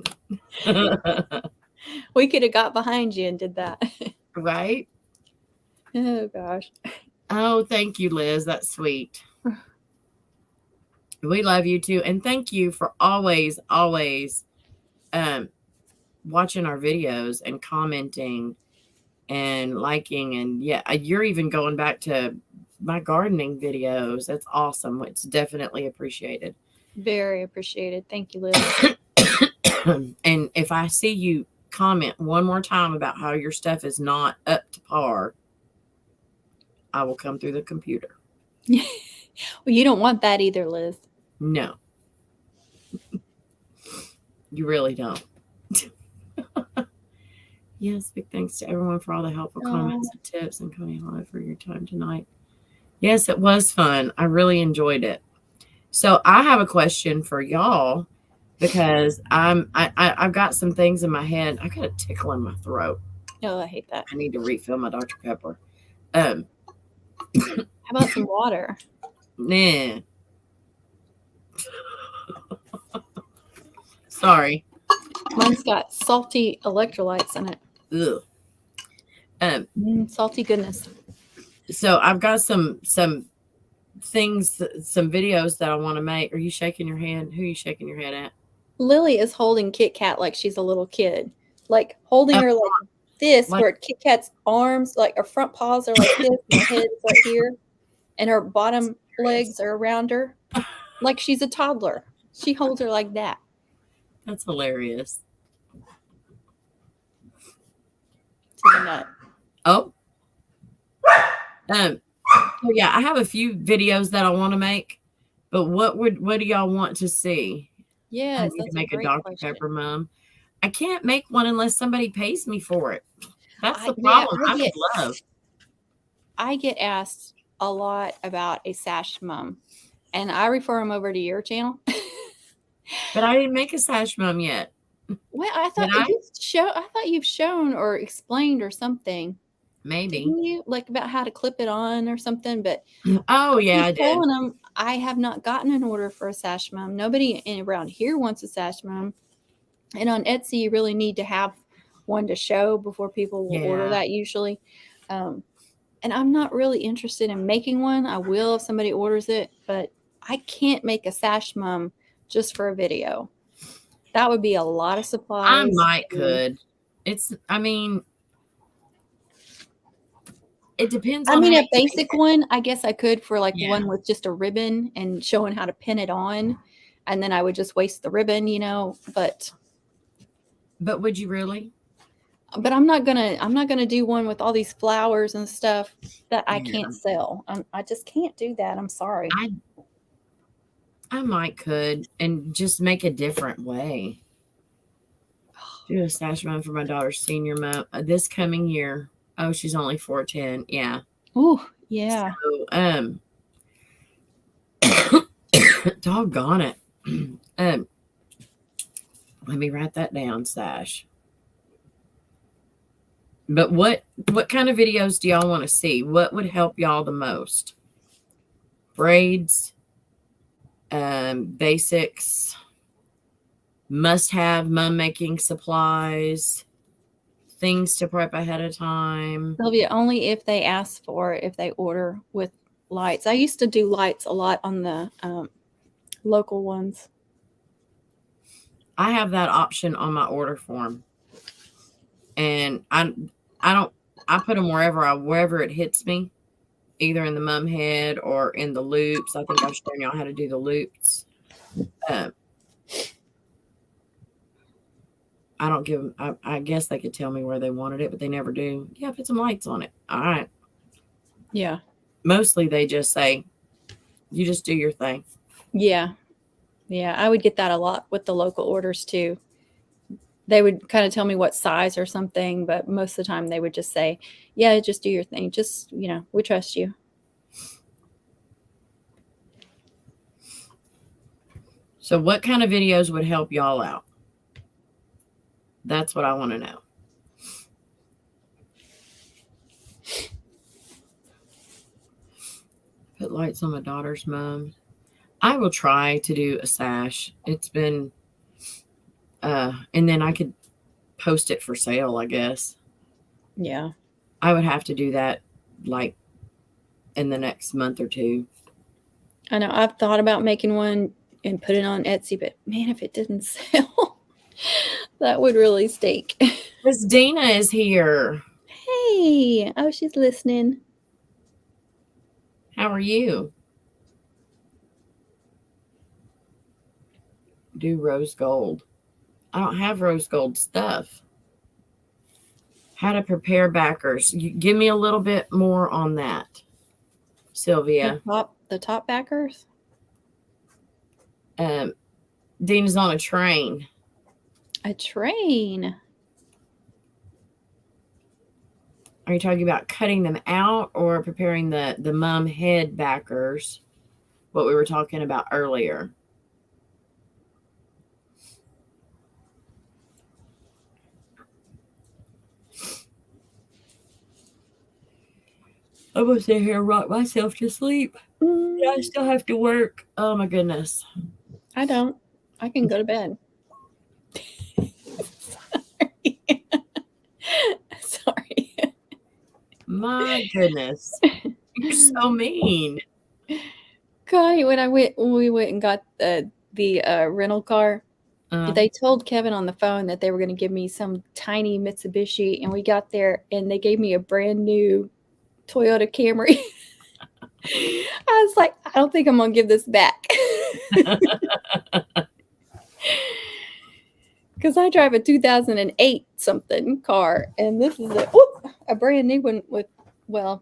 We could have got behind you and did that. Right? Oh, gosh. Oh, thank you, Liz. That's sweet. We love you too. And thank you for always watching our videos and commenting and liking. And yeah, you're even going back to my gardening videos. That's awesome. It's definitely appreciated. Very appreciated. Thank you, Liz. And if I see you comment one more time about how your stuff is not up to par, I will come through the computer. Well, you don't want that either, Liz. No. You really don't. Yes, big thanks to everyone for all the helpful comments and tips, and Connie Hollow for your time tonight. Yes, it was fun. I really enjoyed it. So I have a question for y'all, because I've got some things in my head. I got a tickle in my throat. Oh, I hate that. I need to refill my Dr. Pepper. How about some water? Nah. Sorry. Mine's got salty electrolytes in it. Ugh. Salty goodness. So I've got some things, some videos that I want to make. Are you shaking your head? Who are you shaking your head at? Lily is holding Kit Kat like she's a little kid, like holding her like this, where Kit Kat's arms, like her front paws are like this, and her head is right here, and her bottom legs are around her, like she's a toddler. She holds her like that. That's hilarious. Oh. Yeah, I have a few videos that I want to make, but what do y'all want to see? Yes, I need to make a Dr. Pepper mum. I can't make one unless somebody pays me for it. That's the problem. I would love. I get asked a lot about a sash mum, and I refer them over to your channel. But I didn't make a sash mum yet. Well, I thought you've shown or explained or something. Maybe. Didn't you, like about how to clip it on or something? But oh yeah, I did. Telling them I have not gotten an order for a sash mum. Nobody around here wants a sash mum, and on Etsy you really need to have one to show before people will order that usually. And I'm not really interested in making one. I will if somebody orders it, but I can't make a sash mum just for a video. That would be a lot of I supplies. might could. I mean, it depends on how a you make basic it. one, I guess I could for like Yeah. one with just a ribbon and showing how to pin it on. And then I would just waste the ribbon, but would you really? But I'm not gonna do one with all these flowers and stuff that I can't sell. I just can't do that. I'm sorry. I might could and just make a different way. Do a stash month for my daughter's senior month this coming year. Oh, she's only 410. Yeah. Ooh, yeah. So, doggone it. Let me write that down, stash. But what kind of videos do y'all want to see? What would help y'all the most? Braids, basics, must-have mum making supplies, things to prep ahead of time. Sylvia, only if they ask for it, if they order with lights. I used to do lights a lot on the local ones. I have that option on my order form, and I put them wherever it hits me, either in the mum head or in the loops. I think I've shown y'all how to do the loops. I don't give them. I guess they could tell me where they wanted it, but they never do. Yeah, put some lights on it. All right. Yeah. Mostly they just say, you just do your thing. Yeah. Yeah. I would get that a lot with the local orders too. They would kind of tell me what size or something, but most of the time they would just say, yeah, just do your thing. Just, we trust you. So what kind of videos would help y'all out? That's what I want to know. Put lights on my daughter's mum. I will try to do a sash. It's been, and then I could post it for sale, I guess. Yeah. I would have to do that like in the next month or two. I know I've thought about making one and put it on Etsy, but man, if it didn't sell, that would really stink. Miss Dina is here. Hey, oh, she's listening. How are you? Do rose gold. I don't have rose gold stuff. How to prepare backers. You give me a little bit more on that, Sylvia. The top backers? Dina's on a train. A train? Are you talking about cutting them out or preparing the mum head backers? What we were talking about earlier. I'm going to sit here and rock myself to sleep. I still have to work. Oh, my goodness. I don't. I can go to bed. Sorry. My goodness. You're so mean. Connie, when we went and got the rental car, they told Kevin on the phone that they were going to give me some tiny Mitsubishi, and we got there and they gave me a brand new Toyota Camry. I was like, I don't think I'm going to give this back. Because I drive a 2008 something car, and this is a brand new one with, well,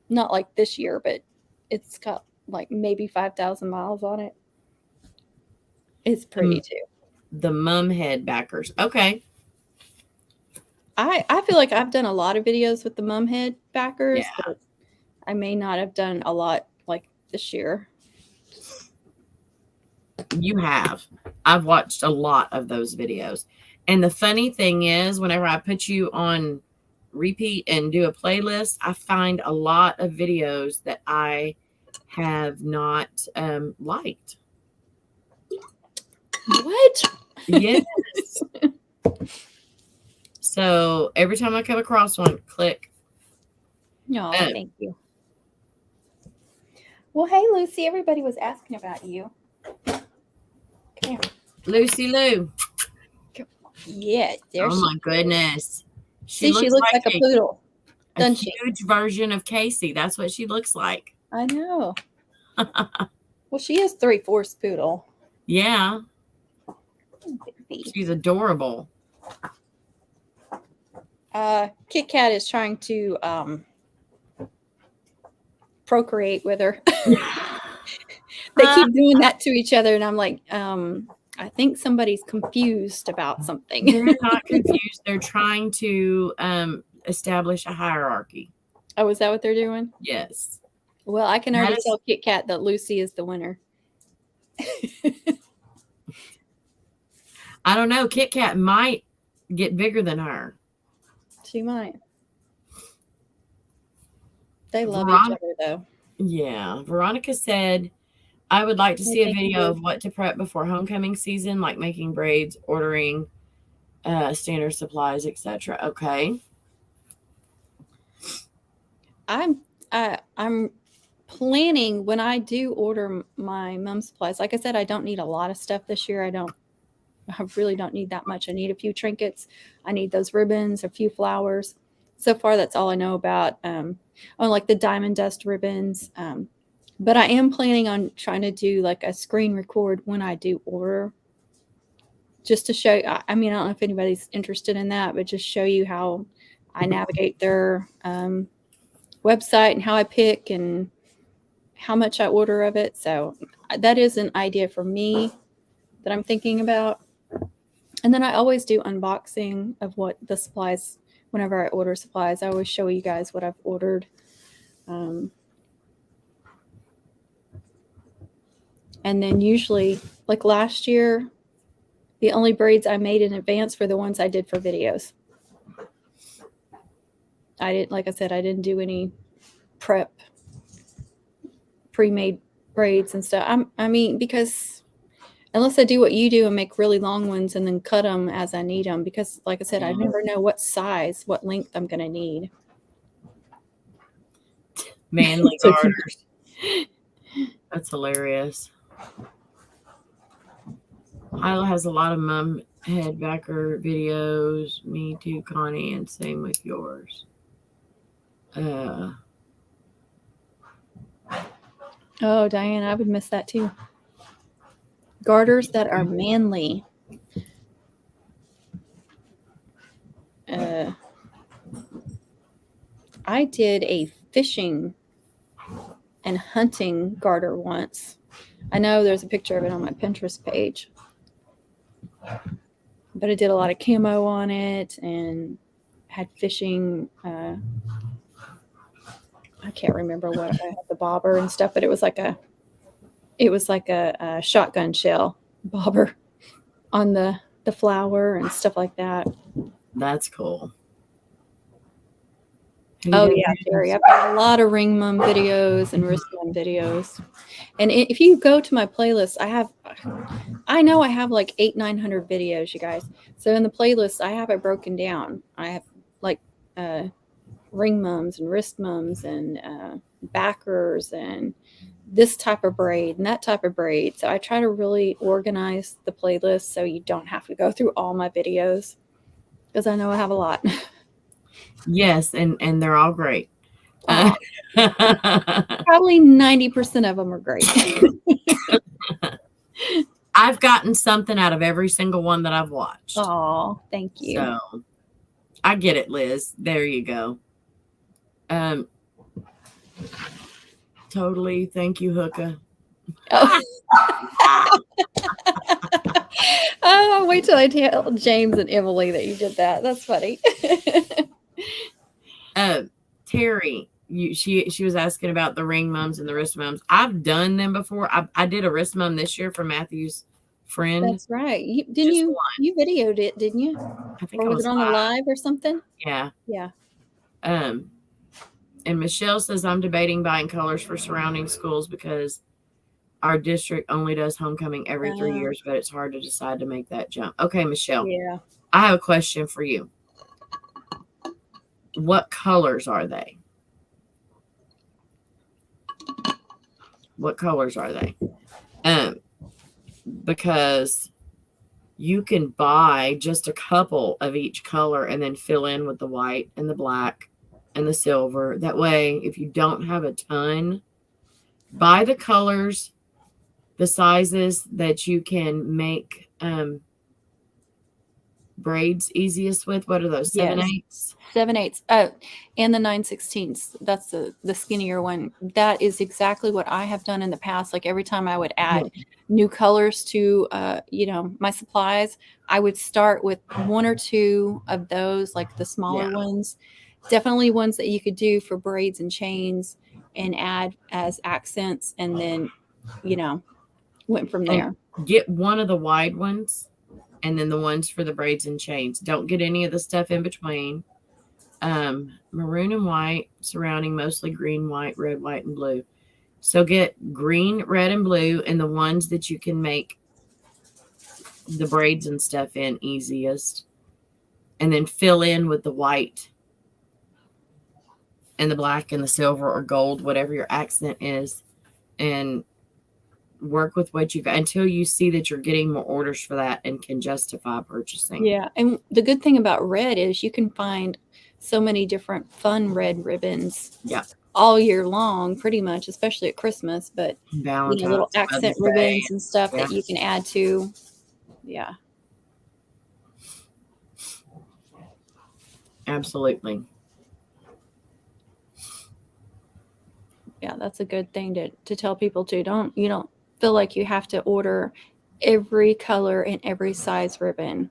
not like this year, but it's got like maybe 5,000 miles on it. It's pretty too. The mum head backers. Okay. I feel like I've done a lot of videos with the mum head backers, but I may not have done a lot like this year. You have. I've watched a lot of those videos. And the funny thing is, whenever I put you on repeat and do a playlist, I find a lot of videos that I have not liked. What? Yes. So every time I come across one, click. No, thank you. Well, hey, Lucy, everybody was asking about you. Come here. Lucy Lou. Yeah, there Oh she my is. goodness. See, she looks like a poodle, a doesn't she? huge version of Casey. That's what she looks like. I know. Well, she is 3/4 poodle. Yeah. Baby. She's adorable. Kit Kat is trying to procreate with her. They keep doing that to each other, and I'm like, I think somebody's confused about something. They're not confused. They're trying to establish a hierarchy. Oh, is that what they're doing? Yes. Well, I can already tell Kit Kat that Lucy is the winner. I don't know. Kit Kat might get bigger than her. She might. They love each other, though. Yeah. Veronica said, I would like to see a video of what to prep before homecoming season, like making braids, ordering standard supplies, etc. Okay. I'm planning when I do order my mom supplies. Like I said, I don't need a lot of stuff this year. I really don't need that much. I need a few trinkets. I need those ribbons, a few flowers. So far, that's all I know about. Like the diamond dust ribbons. But I am planning on trying to do like a screen record when I do order, just to show. I mean, I don't know if anybody's interested in that, but just show you how I navigate their website and how I pick and how much I order of it. So that is an idea for me that I'm thinking about. And then I always do unboxing of what the supplies, whenever I order supplies, I always show you guys what I've ordered. And then usually, like last year, the only braids I made in advance were the ones I did for videos. Like I said, I didn't do any prep, pre-made braids and stuff. I mean, because unless I do what you do and make really long ones and then cut them as I need them, because like I said, I never know what size, what length I'm going to need. Manly garters. That's hilarious. Hyla has a lot of mom head backer videos. Me too, Connie, and same with yours. Oh, Diane, I would miss that too. Garters that are manly. I did a fishing and hunting garter once. I know there's a picture of it on my Pinterest page. But I did a lot of camo on it and had fishing. I can't remember what I had, the bobber and stuff, but it was like a shotgun shell bobber on the flower and stuff like that. That's cool. Oh yeah, Terry, I've got a lot of ring mum videos and wrist mum videos. And if you go to my playlist, I know I have like 800-900 videos, you guys. So in the playlist, I have it broken down. I have like ring mums and wrist mums and backers and this type of braid and that type of braid. So I try to really organize the playlist so you don't have to go through all my videos, because I know I have a lot. Yes, and they're all great. Probably 90% of them are great. I've gotten something out of every single one that I've watched. Oh, thank you. So I get it, Liz. There you go. Totally. Thank you, Hookah. Oh, wait till I tell James and Emily that you did that. That's funny. Terry, she was asking about the ring mums and the wrist mums. I've done them before. I did a wrist mum this year for Matthew's friend. That's right. You videoed it, didn't you? I think, or was it on the live or something? Yeah. Yeah. And Michelle says, I'm debating buying colors for surrounding schools because our district only does homecoming every 3 years, but it's hard to decide to make that jump. Okay, Michelle. Yeah. I have a question for you. What colors are they? What colors are they? Because you can buy just a couple of each color and then fill in with the white and the black and the silver. That way, if you don't have a ton, buy the colors, the sizes that you can make braids easiest with. What are those? 7/8? 7/8. Oh, and the 9/16. That's the skinnier one. That is exactly what I have done in the past. Like every time I would add new colors to my supplies, I would start with one or two of those, like the smaller ones. Definitely ones that you could do for braids and chains and add as accents, and then went from there. And get one of the wide ones and then the ones for the braids and chains. Don't get any of the stuff in between. Maroon and white surrounding, mostly green, white, red, white, and blue. So get green, red, and blue, and the ones that you can make the braids and stuff in easiest. And then fill in with the white and the black and the silver or gold, whatever your accent is, and work with what you've got until you see that you're getting more orders for that and can justify purchasing. Yeah. And the good thing about red is you can find so many different fun red ribbons all year long, pretty much, especially at Christmas, but little accent ribbons and stuff that you can add to. Yeah. Absolutely. Yeah, that's a good thing to tell people too. You don't feel like you have to order every color and every size ribbon,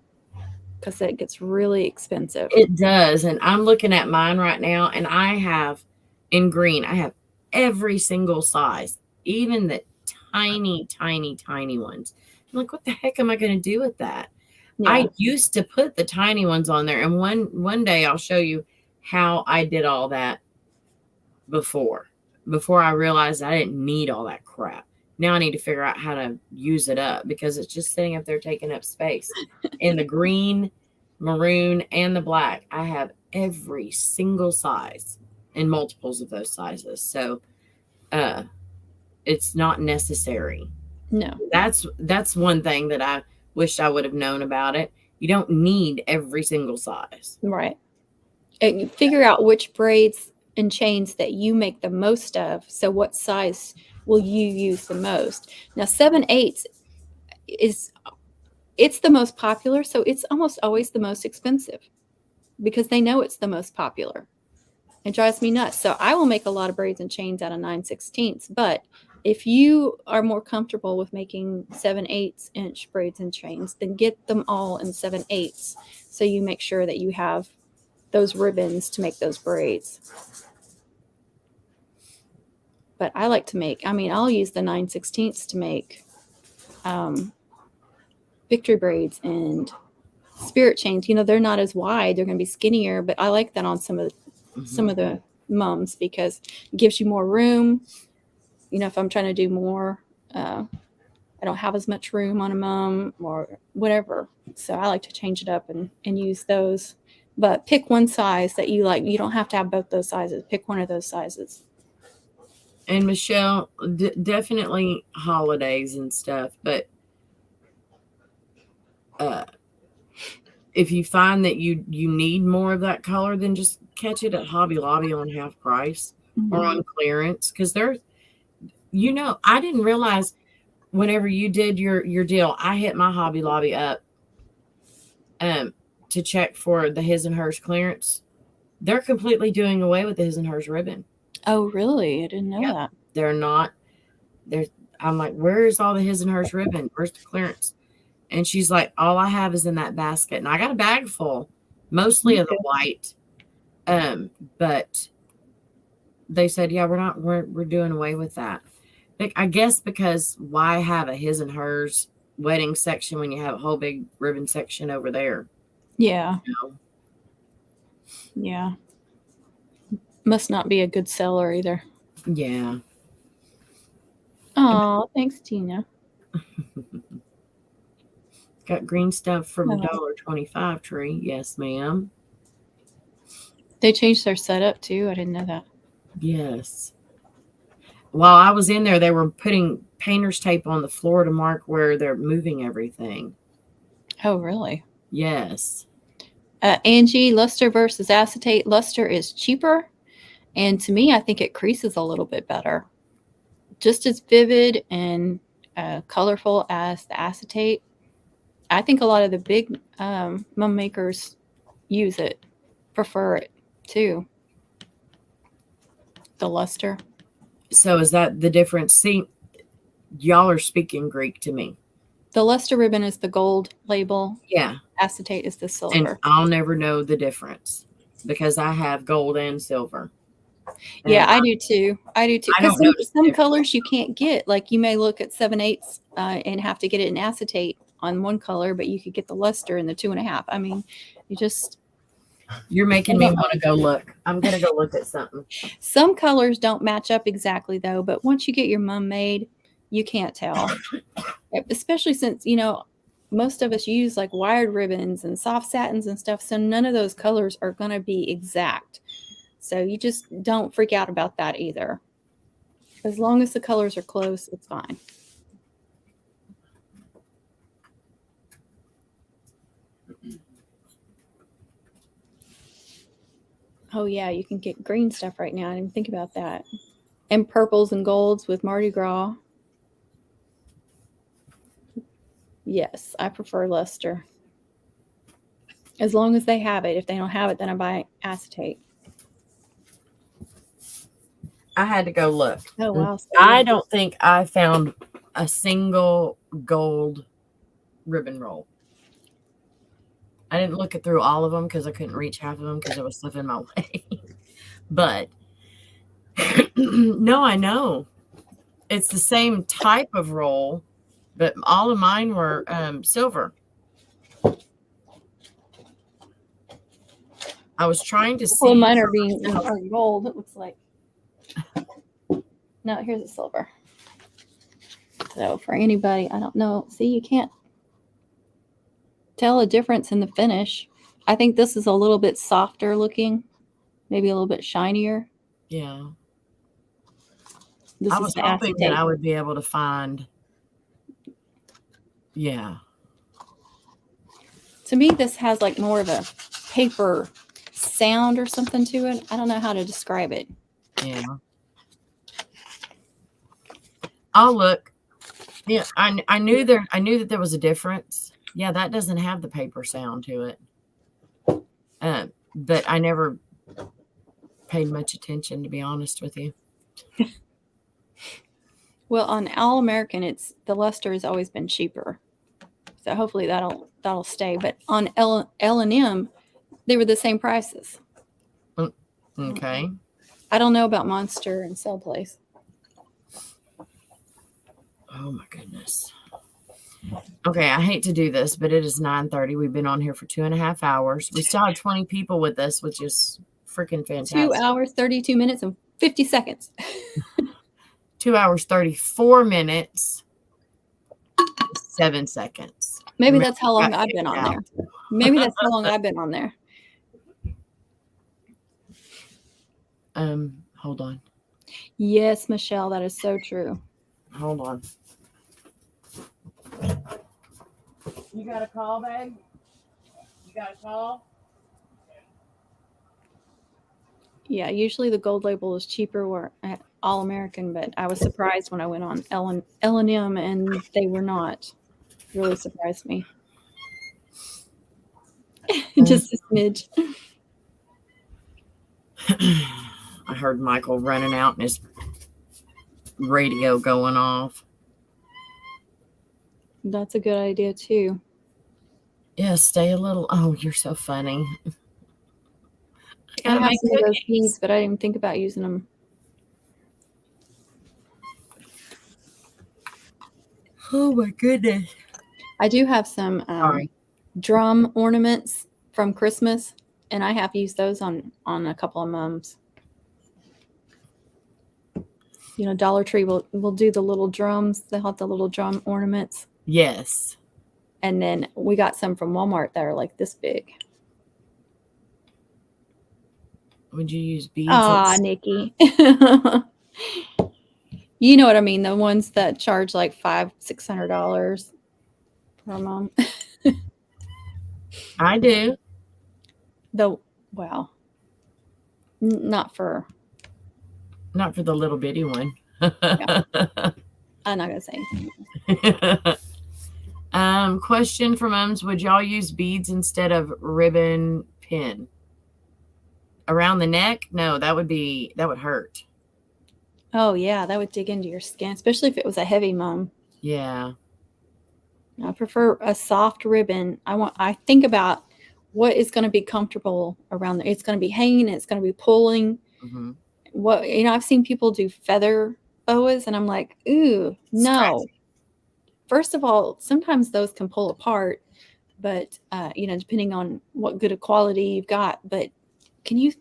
because it gets really expensive. It does. And I'm looking at mine right now, and I have in green, I have every single size, even the tiny, tiny, tiny ones. I'm like, what the heck am I going to do with that? Yeah. I used to put the tiny ones on there, and one day I'll show you how I did all that before I realized I didn't need all that crap. Now I need to figure out how to use it up, because it's just sitting up there taking up space. In the green, maroon, and the black, I have every single size and multiples of those sizes. So it's not necessary. No. That's one thing that I wished I would have known about it. You don't need every single size. Right. And you figure out which braids and chains that you make the most of. So what size will you use the most? Now 7/8 it's the most popular, so it's almost always the most expensive, because they know it's the most popular. It drives me nuts. So I will make a lot of braids and chains out of 9/16, but if you are more comfortable with making 7/8 inch braids and chains, then get them all in 7/8, so you make sure that you have those ribbons to make those braids. But I like to make, I'll use the 9/16 to make victory braids and spirit chains. They're not as wide, they're going to be skinnier, but I like that on some of the mums, because it gives you more room. If I'm trying to do more, I don't have as much room on a mum or whatever. So I like to change it up and use those. But pick one size that you like. You don't have to have both those sizes. Pick one of those sizes. And Michelle, definitely holidays and stuff. But if you find that you need more of that color, then just catch it at Hobby Lobby on half price or on clearance. Because I didn't realize whenever you did your deal, I hit my Hobby Lobby up to check for the his and hers clearance. They're completely doing away with the his and hers ribbon. Oh, really? I didn't know that. They're not. I'm like, where's all the his and hers ribbon? Where's the clearance? And she's like, all I have is in that basket. And I got a bag full, mostly of the white. But they said, yeah, we're doing away with that. I guess because why have a his and hers wedding section when you have a whole big ribbon section over there? Yeah. Yeah. Must not be a good seller either. Yeah. Oh, thanks, Tina. Got green stuff from $1.25 tree. Yes, ma'am. They changed their setup too. I didn't know that. Yes. While I was in there, they were putting painter's tape on the floor to mark where they're moving everything. Oh, really? Yes. Angie, luster versus acetate. Luster is cheaper. And to me, I think it creases a little bit better. Just as vivid and colorful as the acetate. I think a lot of the big mum makers use it, prefer it too. The luster. So is that the difference? See, y'all are speaking Greek to me. The luster ribbon is the gold label. Yeah. Acetate is the silver. And I'll never know the difference because I have gold and silver. Yeah, I do too. I do too. Because some colors you can't get. Like you may look at 7/8 and have to get it in acetate on one color, but you could get the luster in the 2.5. I mean, you're making me want to go look. I'm going to go look at something. Some colors don't match up exactly though, but once you get your mum made, you can't tell. Especially since, most of us use like wired ribbons and soft satins and stuff. So none of those colors are going to be exact. So you just don't freak out about that either. As long as the colors are close, it's fine. Oh yeah, you can get green stuff right now. I didn't even think about that. And purples and golds with Mardi Gras. Yes, I prefer luster. As long as they have it. If they don't have it, then I buy acetate. I had to go look. Oh, wow. I don't think I found a single gold ribbon roll. I didn't look it through all of them because I couldn't reach half of them because there was stuff in my way. But no, I know. It's the same type of roll, but all of mine were silver. I was trying to see. Well, mine are being gold, it looks like. No, here's a silver. So for anybody, I don't know. See, you can't tell a difference in the finish. I think this is a little bit softer looking, maybe a little bit shinier. Yeah. This I was hoping that I would be able to find. Yeah. To me, this has like more of a paper sound or something to it. I don't know how to describe it. Yeah. I'll look. Yeah, I knew that there was a difference. Yeah, that doesn't have the paper sound to it. But I never paid much attention, to be honest with you. Well, on All American, the luster has always been cheaper, so hopefully that'll stay. But on L&M, they were the same prices. Okay. I don't know about Monster and Cell Place. Oh my goodness. Okay, I hate to do this, but it is 9:30. We've been on here for 2.5 hours. We still have 20 people with us, which is freaking fantastic. 2 hours, 32 minutes, and 50 seconds. 2 hours, 34 minutes, 7 seconds. Maybe that's how long I've been on there. Maybe that's how long I've been on there. Hold on. Yes, Michelle, that is so true. Hold on. You got a call, babe? You got a call? Yeah, usually the gold label is cheaper at All American, but I was surprised when I went on L&M and they were not. It really surprised me. Just a smidge. I heard Michael running out and his radio going off. That's a good idea too. Yeah, stay a little. Oh, you're so funny. I have some of those beads, but I didn't even think about using them. Oh my goodness. I do have some drum ornaments from Christmas, and I have used those on a couple of mums. You know, Dollar Tree will do the little drums. They'll have the little drum ornaments. Yes. And then we got some from Walmart that are like this big. Would you use beads? Ah, Nikki. You know what I mean? The ones that charge like $500-$600 per mom. I do. Well, not for the little bitty one. Yeah. I'm not gonna say anything. Question from Mums: would y'all use beads instead of ribbon pin around the neck? No, that would hurt. Oh yeah, that would dig into your skin, especially if it was a heavy mum. Yeah. I prefer a soft ribbon. I think about what is going to be comfortable around there. It's going to be hanging, it's going to be pulling. Mm-hmm. I've seen people do feather boas, and I'm like, ooh, no. Scratchy. First of all, sometimes those can pull apart, but depending on what good a quality you've got. But can you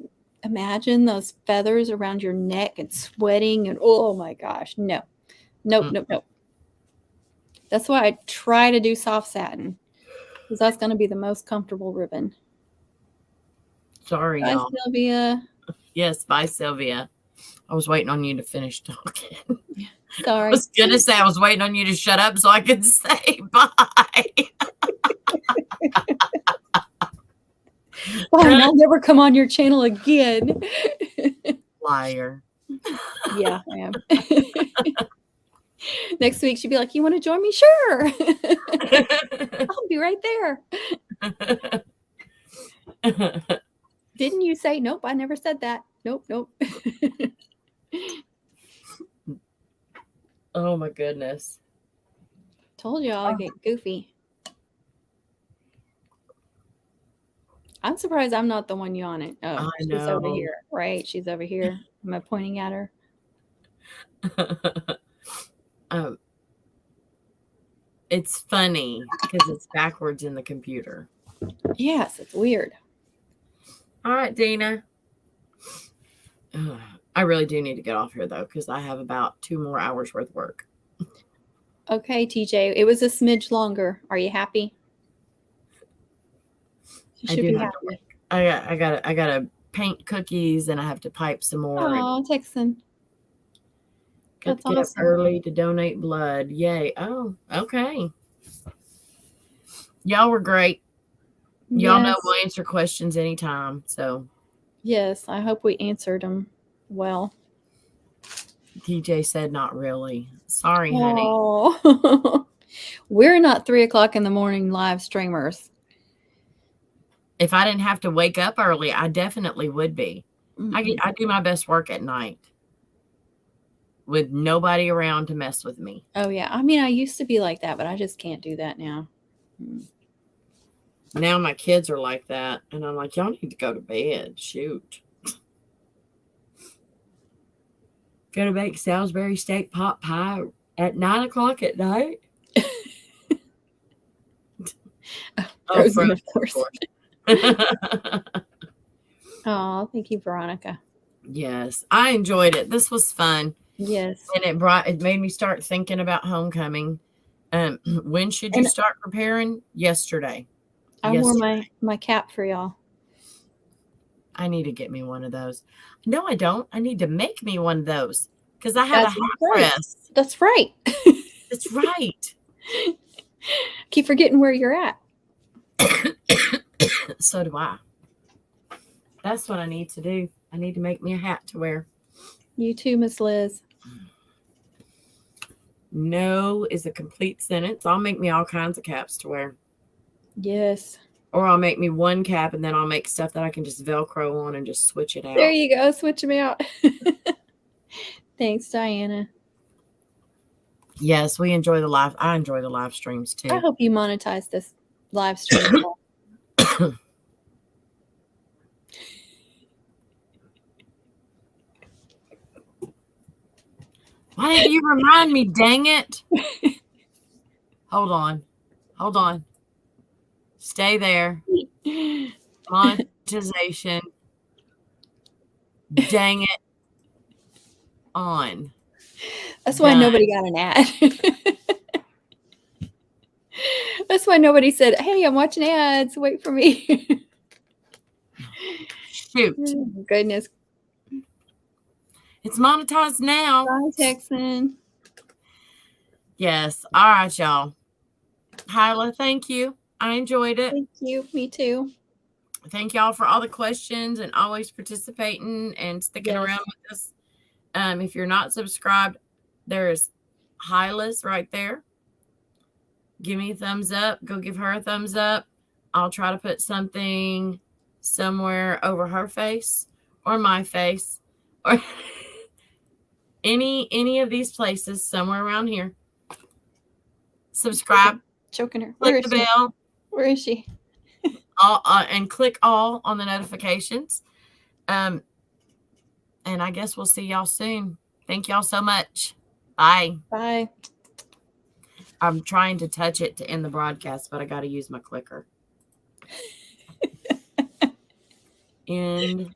imagine those feathers around your neck and sweating? And oh my gosh, no. Nope. That's why I try to do soft satin, because that's going to be the most comfortable ribbon. Sorry, Bye, y'all. Sylvia. Yes, bye, Sylvia. I was waiting on you to finish talking. Sorry. I was going to say I was waiting on you to shut up so I could say bye. Fine, I'll never come on your channel again. Liar. Yeah, I am. Next week, she'd be like, you want to join me? Sure. I'll be right there. Didn't you say, nope, I never said that. Nope. Oh, my goodness. Told you I get goofy. I'm surprised I'm not the one yawning. Oh, she's over here, right? She's over here. Am I pointing at her? It's funny because it's backwards in the computer. Yes, it's weird. All right, Dina. I really do need to get off here, though, because I have about 2 more hours worth of work. Okay, TJ. It was a smidge longer. Are you happy? You should be happy. I gotta paint cookies, and I have to pipe some more. Oh, Texan. Got to get up early to donate blood. Yay. Oh, okay. Y'all were great. Y'all know we'll answer questions anytime. So yes, I hope we answered them well. DJ said not really. Sorry, honey. Oh. We're not 3 o'clock in the morning live streamers. If I didn't have to wake up early, I definitely would be. Mm-hmm. I do my best work at night with nobody around to mess with me. Oh, yeah. I mean, I used to be like that, but I just can't do that now. Now my kids are like that, and I'm like, y'all need to go to bed. Shoot. Gonna make Salisbury steak pot pie at 9 o'clock at night. Frozen, of course. Oh, thank you, Veronica. Yes, I enjoyed it. This was fun. Yes, and it made me start thinking about homecoming. When should you start preparing? Yesterday. I wore my cap for y'all. I need to get me one of those. No, I don't. I need to make me one of those because I have a hat press. That's right. That's right. Keep forgetting where you're at. So do I. That's what I need to do. I need to make me a hat to wear. You too, Miss Liz. No is a complete sentence. I'll make me all kinds of caps to wear. Yes. Or I'll make me one cap and then I'll make stuff that I can just Velcro on and just switch it out. There you go. Switch them out. Thanks, Diana. Yes, we enjoy the live. I enjoy the live streams too. I hope you monetize this live stream. Why didn't you remind me? Dang it. Hold on. Stay there. Monetization. Dang it. On. That's why nobody got an ad. That's why nobody said, hey, I'm watching ads. Wait for me. Shoot. Oh, goodness. It's monetized now. Bye, Texan. Yes. All right, y'all. Hyla, thank you. I enjoyed it. Thank you. Me too. Thank y'all for all the questions and always participating and sticking around with us. If you're not subscribed, there's Hylas right there. Give me a thumbs up. Go give her a thumbs up. I'll try to put something somewhere over her face or my face or any of these places somewhere around here. Subscribe. Choking her. Click the bell. Where is she? And click all on the notifications. And I guess we'll see y'all soon. Thank y'all so much. Bye. Bye. I'm trying to touch it to end the broadcast, but I got to use my clicker. End.